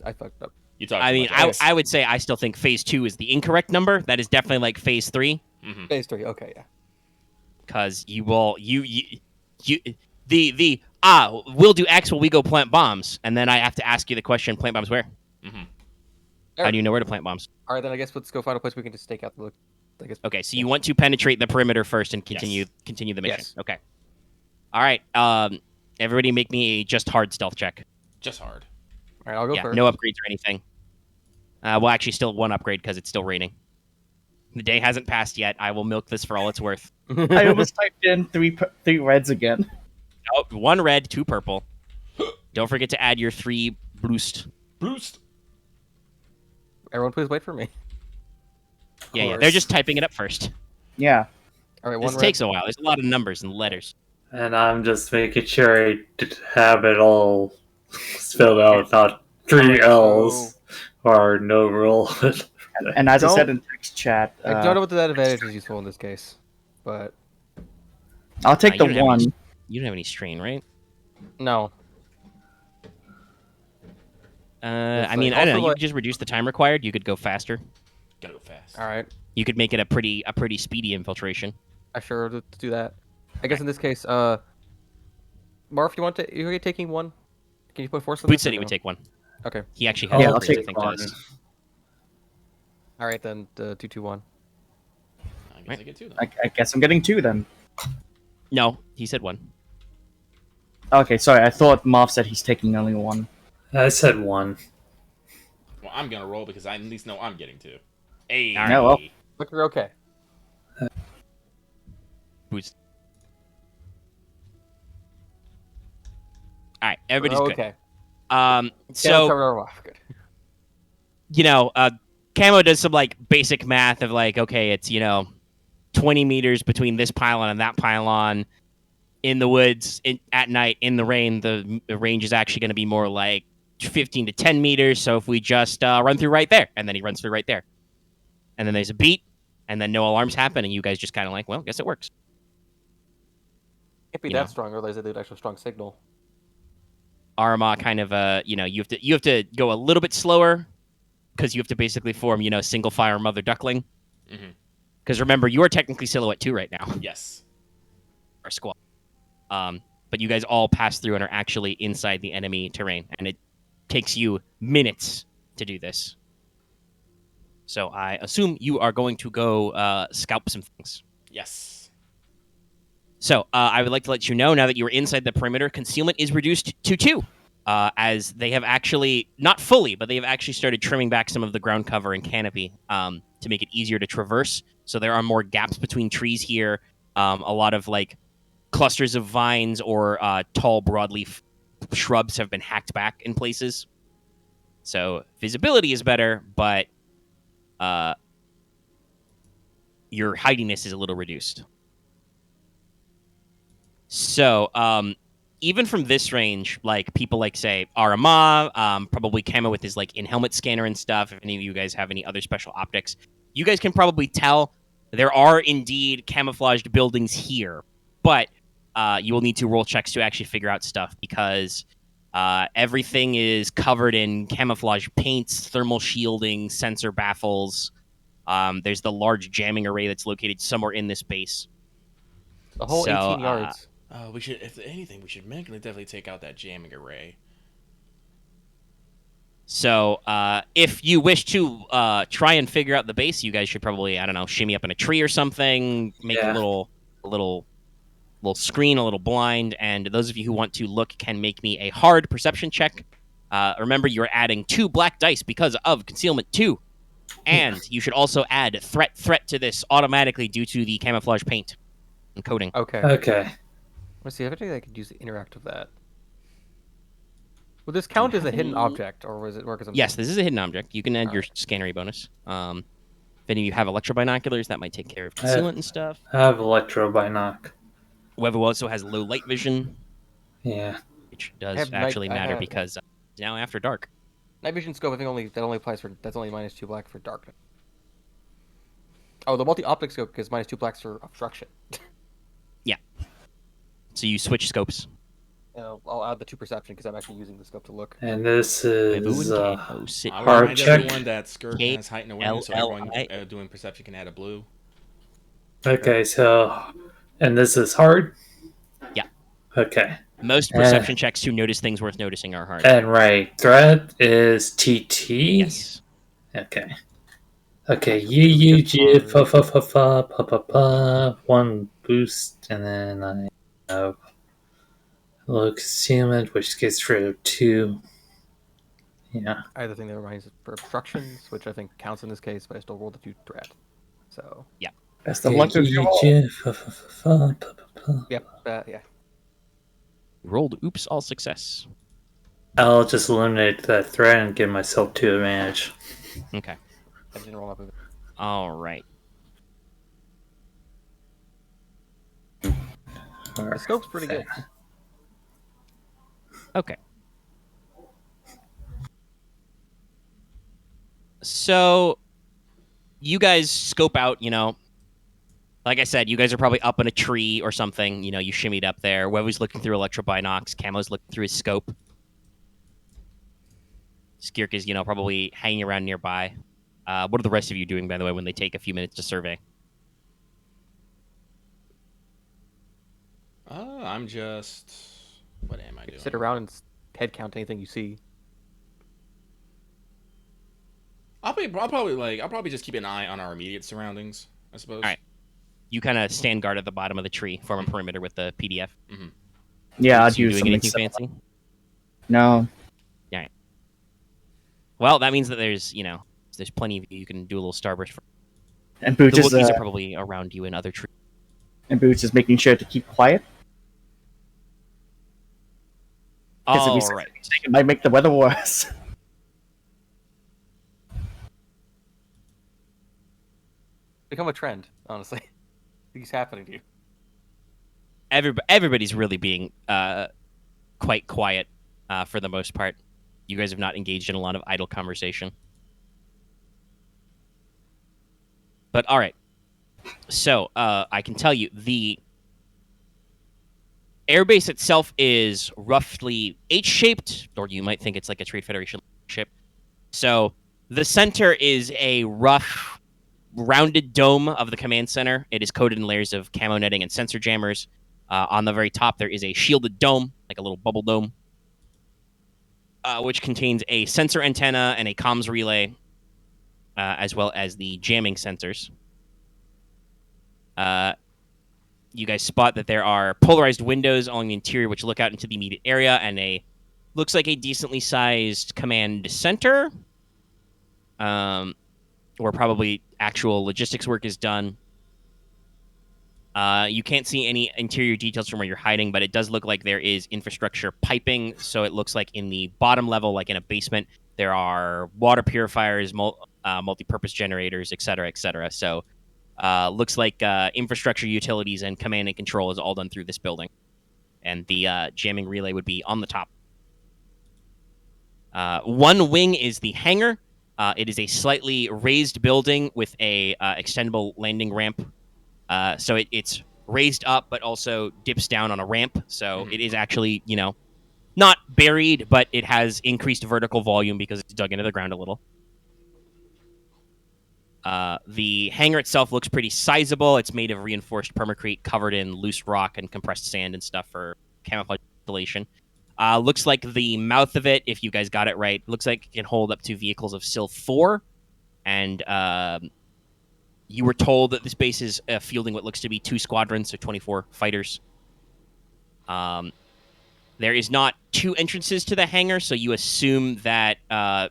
I fucked up. You talked. I mean, I would say I still think phase 2 is the incorrect number. That is definitely like phase 3. Mm-hmm. Phase 3, okay, yeah. Because we'll do X while we go plant bombs, and then I have to ask you the question: plant bombs where? Mm-hmm. How do you know where to plant bombs? All right, then I guess let's go find a place we can just stake out the. I guess. Okay, so you want to penetrate the perimeter first and continue the mission. Yes. Okay. All right. Everybody, make me a just hard stealth check. Just hard. All right, I'll go first. No upgrades or anything. Well, actually, still one upgrade because it's still raining. The day hasn't passed yet. I will milk this for all it's worth. I almost typed in three reds again. Oh, 1 red, 2 purple. Don't forget to add your 3 boost. Boost. Everyone, please wait for me. Yeah. They're just typing it up first. Yeah. All right, This takes a while. There's a lot of numbers and letters. And I'm just making sure I have it all spelled out, not 3 L's or no rule. And as I said in text chat, I don't know what that advantage is useful in this case, but I'll take the you don't have 1. You don't have any strain, right? no. I mean, I don't know. You could just reduce the time required. You could go faster. Gotta go fast. All right, You could make it a pretty speedy infiltration. I sure to do that. I guess in this case, Marth, you're taking 1. Can you put force on Boots this? said he would take 1. Okay. He actually has Yeah, I'll upgrades, take I think, 1. to this. All right then, 2-2-1. I guess I get 2 then. I guess I'm getting 2 then. No, he said 1. Okay, sorry. I thought Marth said he's taking only 1. I said 1. Well, I'm gonna roll because I at least know I'm getting 2. Hey. All right. No, well. Look, you're okay. Boots. All right, everybody's good. Okay. So Good. you know, Camo does some like basic math of like, okay, it's 20 meters between this pylon and that pylon in the woods at night in the rain. The range is actually going to be more like 15 to 10 meters. So if we just run through right there, and then he runs through right there, and then there's a beat, and then no alarms happen, and you guys just kind of like, well, guess it works. Can't be that strong, otherwise they do actual strong signal. Aramaa kind of you have to go a little bit slower because you have to basically form single fire mother duckling. Because remember, you are technically silhouette 2 right now. Yes. Or squad. But you guys all pass through and are actually inside the enemy terrain, and it takes you minutes to do this. So I assume you are going to go scalp some things. Yes. So I would like to let you know, now that you are inside the perimeter, concealment is reduced to 2, as they have actually, not fully, but they have actually started trimming back some of the ground cover and canopy to make it easier to traverse. So there are more gaps between trees here. A lot of like clusters of vines or tall broadleaf shrubs have been hacked back in places. So visibility is better, but your hidiness is a little reduced. So even from this range, like people like say Aramaa, probably Camo with his like in-helmet scanner and stuff. If any of you guys have any other special optics, you guys can probably tell there are indeed camouflaged buildings here, but you will need to roll checks to actually figure out stuff because everything is covered in camouflage paints, thermal shielding, sensor baffles. There's the large jamming array that's located somewhere in this base. The whole So, 18 yards. We should, if anything, we should definitely take out that jamming array. So, if you wish to try and figure out the base, you guys should probably, I don't know, shimmy up in a tree or something, make a little screen, a little blind, and those of you who want to look can make me a hard perception check. Remember, you're adding 2 black dice because of Concealment 2, and you should also add threat to this automatically due to the camouflage paint and coating. Okay. Okay. Let's see. I think I could use the interact of that. Will this count as a hidden object, or was it work as a... Yes, this is a hidden object. You can add your scannery bonus. If any of you have electrobinoculars, that might take care of concealment and stuff. I have electrobinoc. Wevuguk also has low light vision, Yeah. which does actually matter because it's now after dark. Night vision scope, I think that only applies for... That's only -2 black for darkness. Oh, the multi-optic scope is -2 blacks for obstruction. Yeah. So you switch scopes. I'll add the 2 perception because I'm actually using the scope to look. And this is Hard check. everyone that skirt has heightened awareness, so everyone doing perception can add a blue. Okay, so... And this is hard? Yeah. Okay. Most perception checks to notice things worth noticing are hard. And right, threat is TT? Yes. Okay. Okay, UUG, one boost, and then I have low concealment, which gets rid of 2. Yeah. I have the thing that reminds us for obstructions, which I think counts in this case, but I still rolled a 2 threat. So... Yeah. That's the luck of your Yep, yeah. Rolled oops, all success. I'll just eliminate that threat and give myself 2 advantage. Okay. I didn't roll up with it. All right. The scope's pretty good. Okay. So, you guys scope out, like I said, you guys are probably up in a tree or something. You shimmied up there. Wevu's looking through electrobinocs. Camo's looking through his scope. Skirk is, probably hanging around nearby. What are the rest of you doing, by the way, when they take a few minutes to survey? I'm just... What am I doing? Sit around and head count anything you see. I'll probably just keep an eye on our immediate surroundings, I suppose. All right. You kind of stand guard at the bottom of the tree, form a perimeter with the PDF. Mm-hmm. Yeah, I'd So you use doing something anything similar. fancy? No. All right. Well, that means that there's plenty of you. You can do a little starburst. And The Boots is Wookiees are probably around you in other trees. making sure to keep quiet. Because if All he's right. it might make the weather worse. Become a trend, honestly. It's happening to you. Everybody's really being quite quiet for the most part. You guys have not engaged in a lot of idle conversation. But all right. So I can tell you the airbase itself is roughly H-shaped, or you might think it's like a Trade Federation ship. So the center is a rough, rounded dome of the command center. It is coated in layers of camo netting and sensor jammers. On the very top, there is a shielded dome, like a little bubble dome, which contains a sensor antenna and a comms relay, as well as the jamming sensors. You guys spot that there are polarized windows along the interior which look out into the immediate area, and looks like a decently sized command center, or probably actual logistics work is done. You can't see any interior details from where you're hiding, but it does look like there is infrastructure piping. So it looks like in the bottom level, like in a basement, there are water purifiers, multi-purpose generators, et cetera, et cetera. So looks like infrastructure, utilities, and command and control is all done through this building. And the jamming relay would be on the top. One wing is the hangar. It is a slightly raised building with a extendable landing ramp. So it's raised up, but also dips down on a ramp. So it is actually, not buried, but it has increased vertical volume because it's dug into the ground a little. The hangar itself looks pretty sizable. It's made of reinforced permacrete covered in loose rock and compressed sand and stuff for camouflage installation. Looks like the mouth of it, if you guys got it right, looks like it can hold up to vehicles of SIL 4. And you were told that this base is fielding what looks to be 2 squadrons, so 24 fighters. There is not 2 entrances to the hangar, so you assume that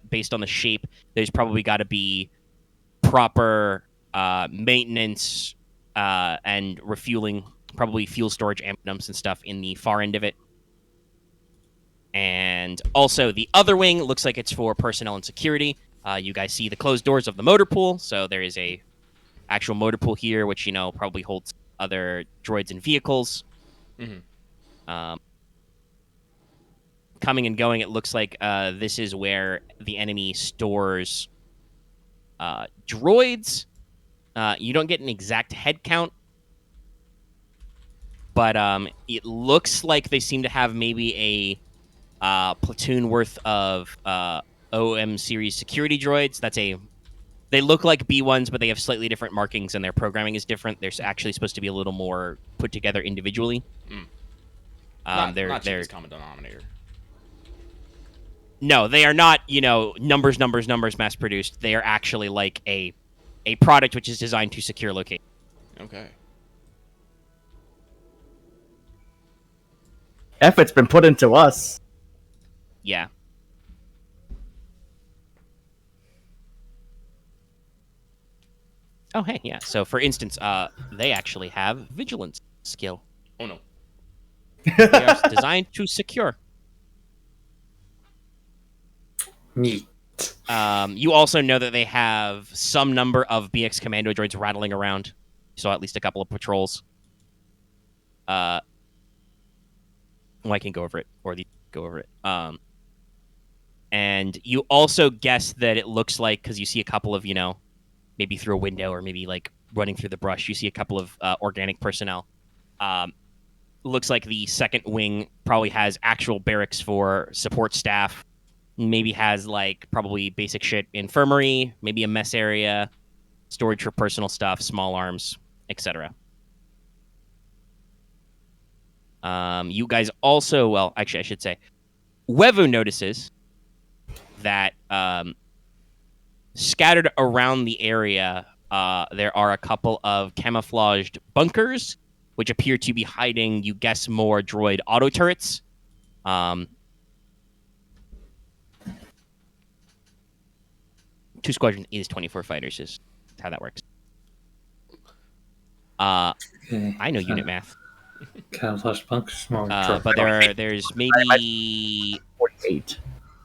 based on the shape, there's probably got to be proper maintenance and refueling, probably fuel storage amp dumps and stuff in the far end of it. And also the other wing looks like it's for personnel and security. You guys see the closed doors of the motor pool, so there is a actual motor pool here, which probably holds other droids and vehicles. Coming and going, it looks like this is where the enemy stores droids. You don't get an exact head count, but it looks like they seem to have maybe a platoon worth of OM series security droids. They look like B1s, but they have slightly different markings and their programming is different. They're actually supposed to be a little more put together individually. Not cheapest common denominator. No, they are not, numbers mass produced. They are actually like a product which is designed to secure location. Okay. Effort's been put into us. Yeah. Oh, hey, yeah. So, for instance, they actually have vigilance skill. Oh, no. They are designed to secure. Neat. You also know that they have some number of BX commando droids rattling around. You saw at least a couple of patrols. I can go over it, or go over it. And you also guess that it looks like, because you see a couple of, maybe through a window or maybe like running through the brush, you see a couple of organic personnel. Looks like the second wing probably has actual barracks for support staff. Maybe has like probably basic shit, infirmary, maybe a mess area, storage for personal stuff, small arms, etc. You guys also, well, actually, I should say, Wevu notices that scattered around the area, there are a couple of camouflaged bunkers, which appear to be hiding, you guess, more droid auto turrets. 2 squadrons is 24 fighters, is how that works. Okay. I know unit math. Camouflage bunkers. But there's maybe 48.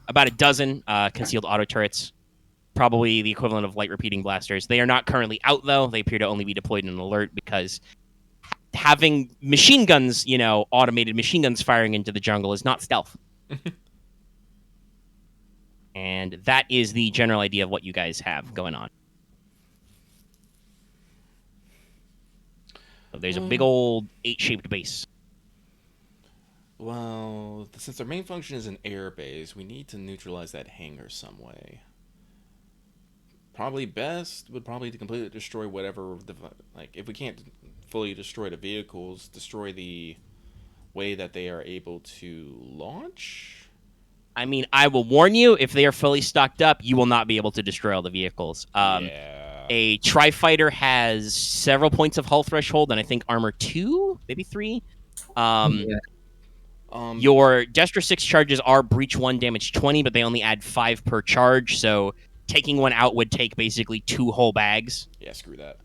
about a dozen concealed auto turrets, probably the equivalent of light repeating blasters. They are not currently out, though. They appear to only be deployed in an alert because having machine guns, automated machine guns firing into the jungle is not stealth. And that is the general idea of what you guys have going on. So there's a big old 8-shaped base. Well, since our main function is an air base, we need to neutralize that hangar some way. Probably best would probably to completely destroy whatever, if we can't fully destroy the vehicles, destroy the way that they are able to launch. I mean, I will warn you, if they are fully stocked up, you will not be able to destroy all the vehicles. Yeah. A Tri-Fighter has several points of hull threshold, and I think armor 2, maybe 3. Your Destra 6 charges are breach 1, damage 20, but they only add 5 per charge, so taking one out would take basically 2 whole bags. Yeah, screw that.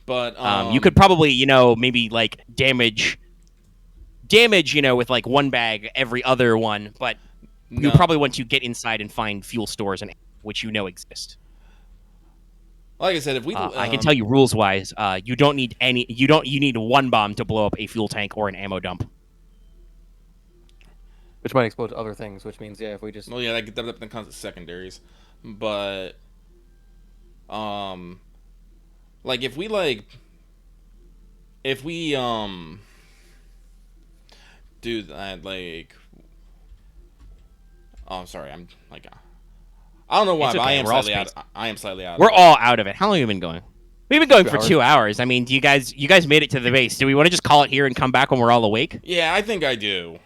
But You could probably, maybe like damage, with like 1 bag every other one, but you probably want to get inside and find fuel stores and which exist. Like I said, if we, I can tell you rules wise, you don't need any. You need 1 bomb to blow up a fuel tank or an ammo dump. Which might explode other things, which means if we just that comes to secondaries, but like if we do that, like, oh, I'm sorry, I'm like, I don't know why, It's but okay, I am slightly out. We're all out of it. How long have we been going? We've been going 2 for hours. 2 hours. I mean, do you guys made it to the base? Do we want to just call it here and come back when we're all awake? Yeah, I think I do.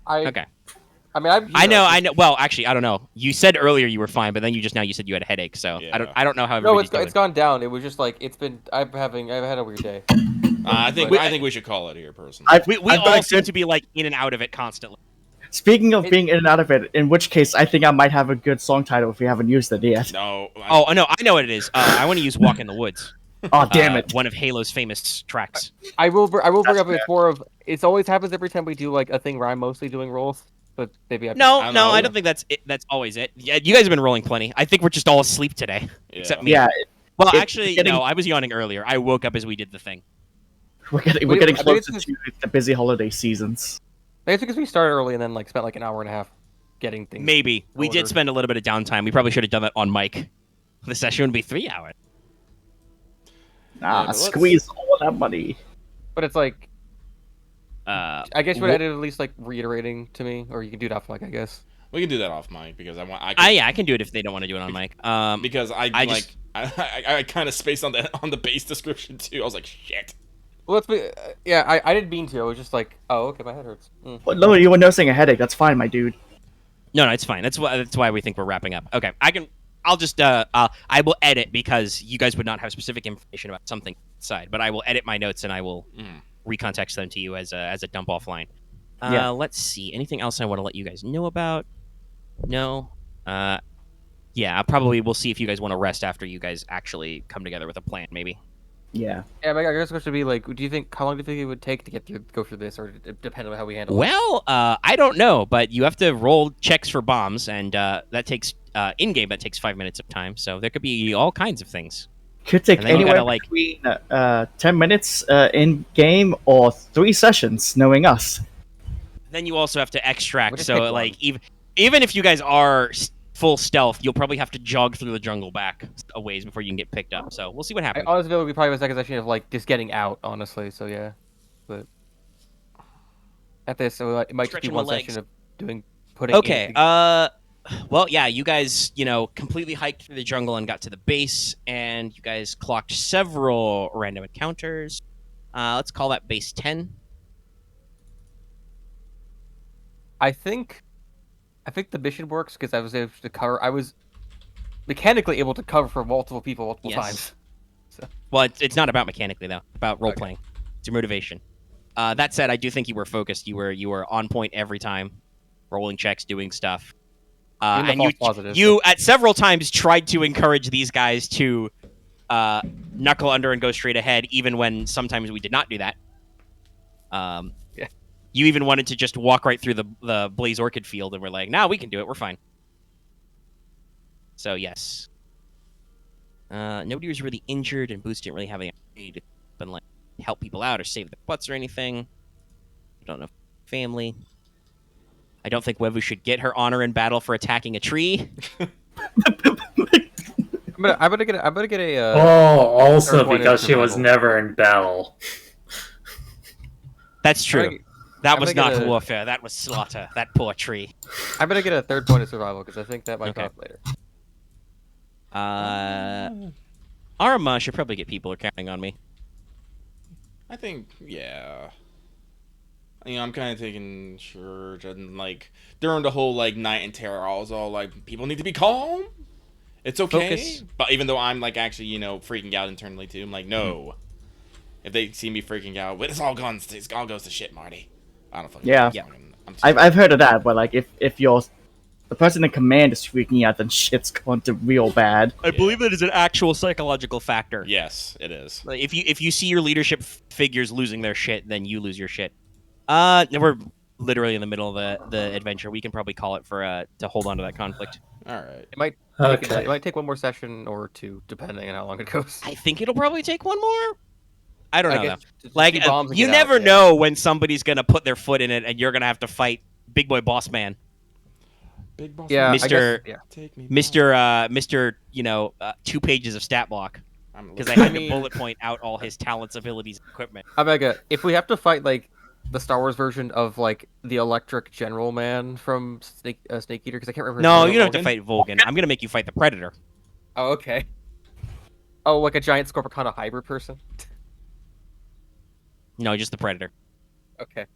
Okay. I mean, I know. Well, actually, I don't know. You said earlier you were fine, but then you said you had a headache. So Yeah. I don't know how No, everybody's doing. it's gone down. It was just like I've had a weird day. I think we should call it here, personally. I've, We I've all got seem good- to be like in and out of it constantly. Speaking of being in and out of it, in which case I think I might have a good song title if we haven't used it yet. No. Oh no, I know what it is. I want to use "Walk in the Woods." Oh damn it! One of Halo's famous tracks. I will bring That's up. fair. It's more of. It always happens every time we do like a thing where I'm mostly doing rolls, but maybe I. No, I know. I don't think that's it. That's always it. Yeah, you guys have been rolling plenty. I think we're just all asleep today, except me. Yeah, Well, It's actually, getting- no. I was yawning earlier. I woke up as we did the thing. we're getting I think closer it's- to the busy holiday seasons. Maybe it's because we started early and then like spent like an hour and a half getting things. Maybe we did ordered. spend a little bit of downtime. We probably should have done that on mic. The session would be 3 hours. Ah, but let's- squeeze all that money. But it's like I guess you would edit at least like reiterating to me, or you can do it off mic, I guess. We can do that off mic because I can do it if they don't want to do it on mic. because I just- I kind of spaced on the base description too. I was like, shit. Well, let's be. I didn't mean to. I was just like, oh, okay, my head hurts. Well, no, you were nursing a headache. That's fine, my dude. No, it's fine. That's why we think we're wrapping up. Okay, I'll just I will edit because you guys would not have specific information about something inside, but I will edit my notes and I will recontext them to you as a dump offline. Yeah. Let's see. Anything else I want to let you guys know about? No. Yeah, we'll see if you guys want to rest after you guys actually come together with a plan, maybe. Yeah. Yeah, I guess the question would be like, how long do you think it would take to go through this, or depending on how we handle it? Well, I don't know, but you have to roll checks for bombs, and that takes in game. That takes 5 minutes of time, so there could be all kinds of things. Could take And then you anywhere gotta, like- between 10 minutes in game or 3 sessions, knowing us. Then you also have to We'll extract. just So pick one. like even if you guys are full stealth, you'll probably have to jog through the jungle back a ways before you can get picked up. So we'll see what I happens. honestly, it would be probably my second session of like just getting out. Honestly, so yeah, but at this, so it might just be Stretching one my legs. session of putting. Okay. in- Well, yeah, you guys, completely hiked through the jungle and got to the base, and you guys clocked several random encounters. Let's call that base 10. I think the mission works because I was able to cover. I was mechanically able to cover for multiple people multiple Yes. times. Well, it's not about mechanically though. It's about role playing. It's your motivation. That said, I do think you were focused. You were on point every time, rolling checks, doing stuff. Even the And false positives. you at several times tried to encourage these guys to knuckle under and go straight ahead, even when sometimes we did not do that. Yeah. You even wanted to just walk right through the Blaze Orchid field, and we're like, "No, we can do it. We're fine." So yes. Nobody was really injured, and Boots didn't really have any opportunity to like help people out or save their butts or anything. I don't know. Family. I don't think Wevu should get her honor in battle for attacking a tree. I'm gonna get a. Also Third point because is she was survival. never in battle. That's I'm gonna true. get- That I'm was gonna not get a- warfare. That was slaughter. That poor tree. I'm gonna get a third point of survival because I think that might come Okay. up later. Aramaa should probably get people are counting on me. I think, yeah. I'm kind of taking church, and like during the whole like night in terror, I was all like, people need to be calm. It's okay. Focus. But even though I'm like actually, freaking out internally too, I'm like, no. If they see me freaking out, well, it all goes to shit, Marty. I don't fucking Yeah. know. Yeah. I'm sorry. I've heard of that, but like if you're the person in command is freaking out, then shit's going to real bad. I believe that is an actual psychological factor. Yes, it is. Like, if you see your leadership figures losing their shit, then you lose your shit. We're literally in the middle of the adventure. We can probably call it for to hold on to that conflict. All right. It might Okay. it might take one more session or two, depending on how long it goes. I think it'll probably take one more. I don't know. guess Though. just Like do bombs and you get never out, yeah. know when somebody's gonna put their foot in it, and you're gonna have to fight Big Boy Boss Man, Big boss. Yeah, man, I guess- Mr. yeah. Take me. Mr. 2 pages of stat block because I had to bullet point out all his talents, abilities, equipment. Omega, if we have to fight like the Star Wars version of like the Electric General Man from Snake Eater, because I can't remember. his No, name. you don't have to fight Volgan. I'm gonna make you fight the Predator. Oh, okay. Oh, like a giant Scorpicana hybrid person. No, just the Predator. Okay.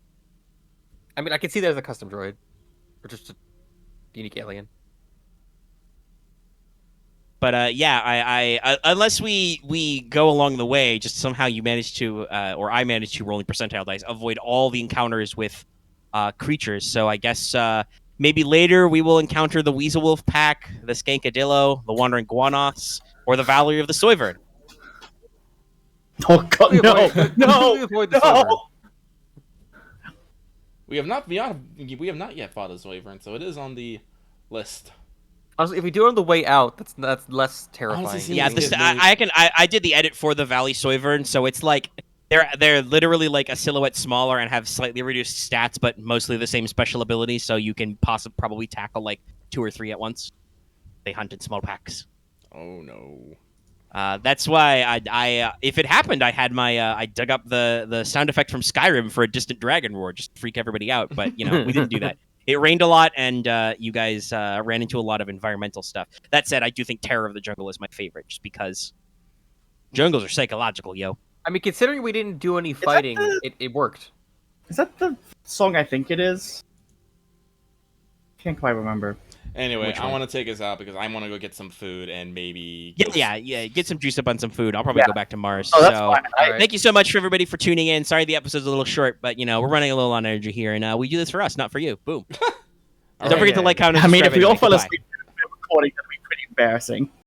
I mean, I can see that as a custom droid, or just a unique alien. But yeah, I unless we go along the way, just somehow you manage to, or I manage to, rolling percentile dice, avoid all the encounters with creatures. So I guess maybe later we will encounter the Weasel Wolf Pack, the Skankadillo, the Wandering Guanos, or the Valerie of the Soyvern. Oh god, We no, avoid- no, we avoid the Soyvern. no! We have not yet fought a Wyvern, so it is on the list. Honestly, if we do it on the way out, that's less Honestly, terrifying. seems Yeah, like this it's really- I did the edit for the Valley Soyvern, so it's like they're literally like a silhouette smaller and have slightly reduced stats, but mostly the same special abilities. So you can probably tackle like 2 or 3 at once. They hunt in small packs. Oh no. That's why I if it happened, I had my I dug up the sound effect from Skyrim for a distant dragon roar just to freak everybody out. But we didn't do that. It rained a lot, and you guys ran into a lot of environmental stuff. That said, I do think Terror of the Jungle is my favorite, just because jungles are psychological, yo. I mean, considering we didn't do any that fighting, the- it worked. Is that the song I think it is? Can't quite remember. Anyway, Which I one? want to take us out because I want to go get some food and maybe. Yeah. Get some juice up on some food. I'll probably Yeah. go back to Mars. Oh, that's so, fine. Alright. thank you so much for everybody for tuning in. Sorry the episode's a little short, but we're running a little on energy here, and we do this for us, not for you. Boom. Don't forget to like, comment, and I mean, if subscribe, we all and fell goodbye. asleep during the recording, that'd be pretty embarrassing.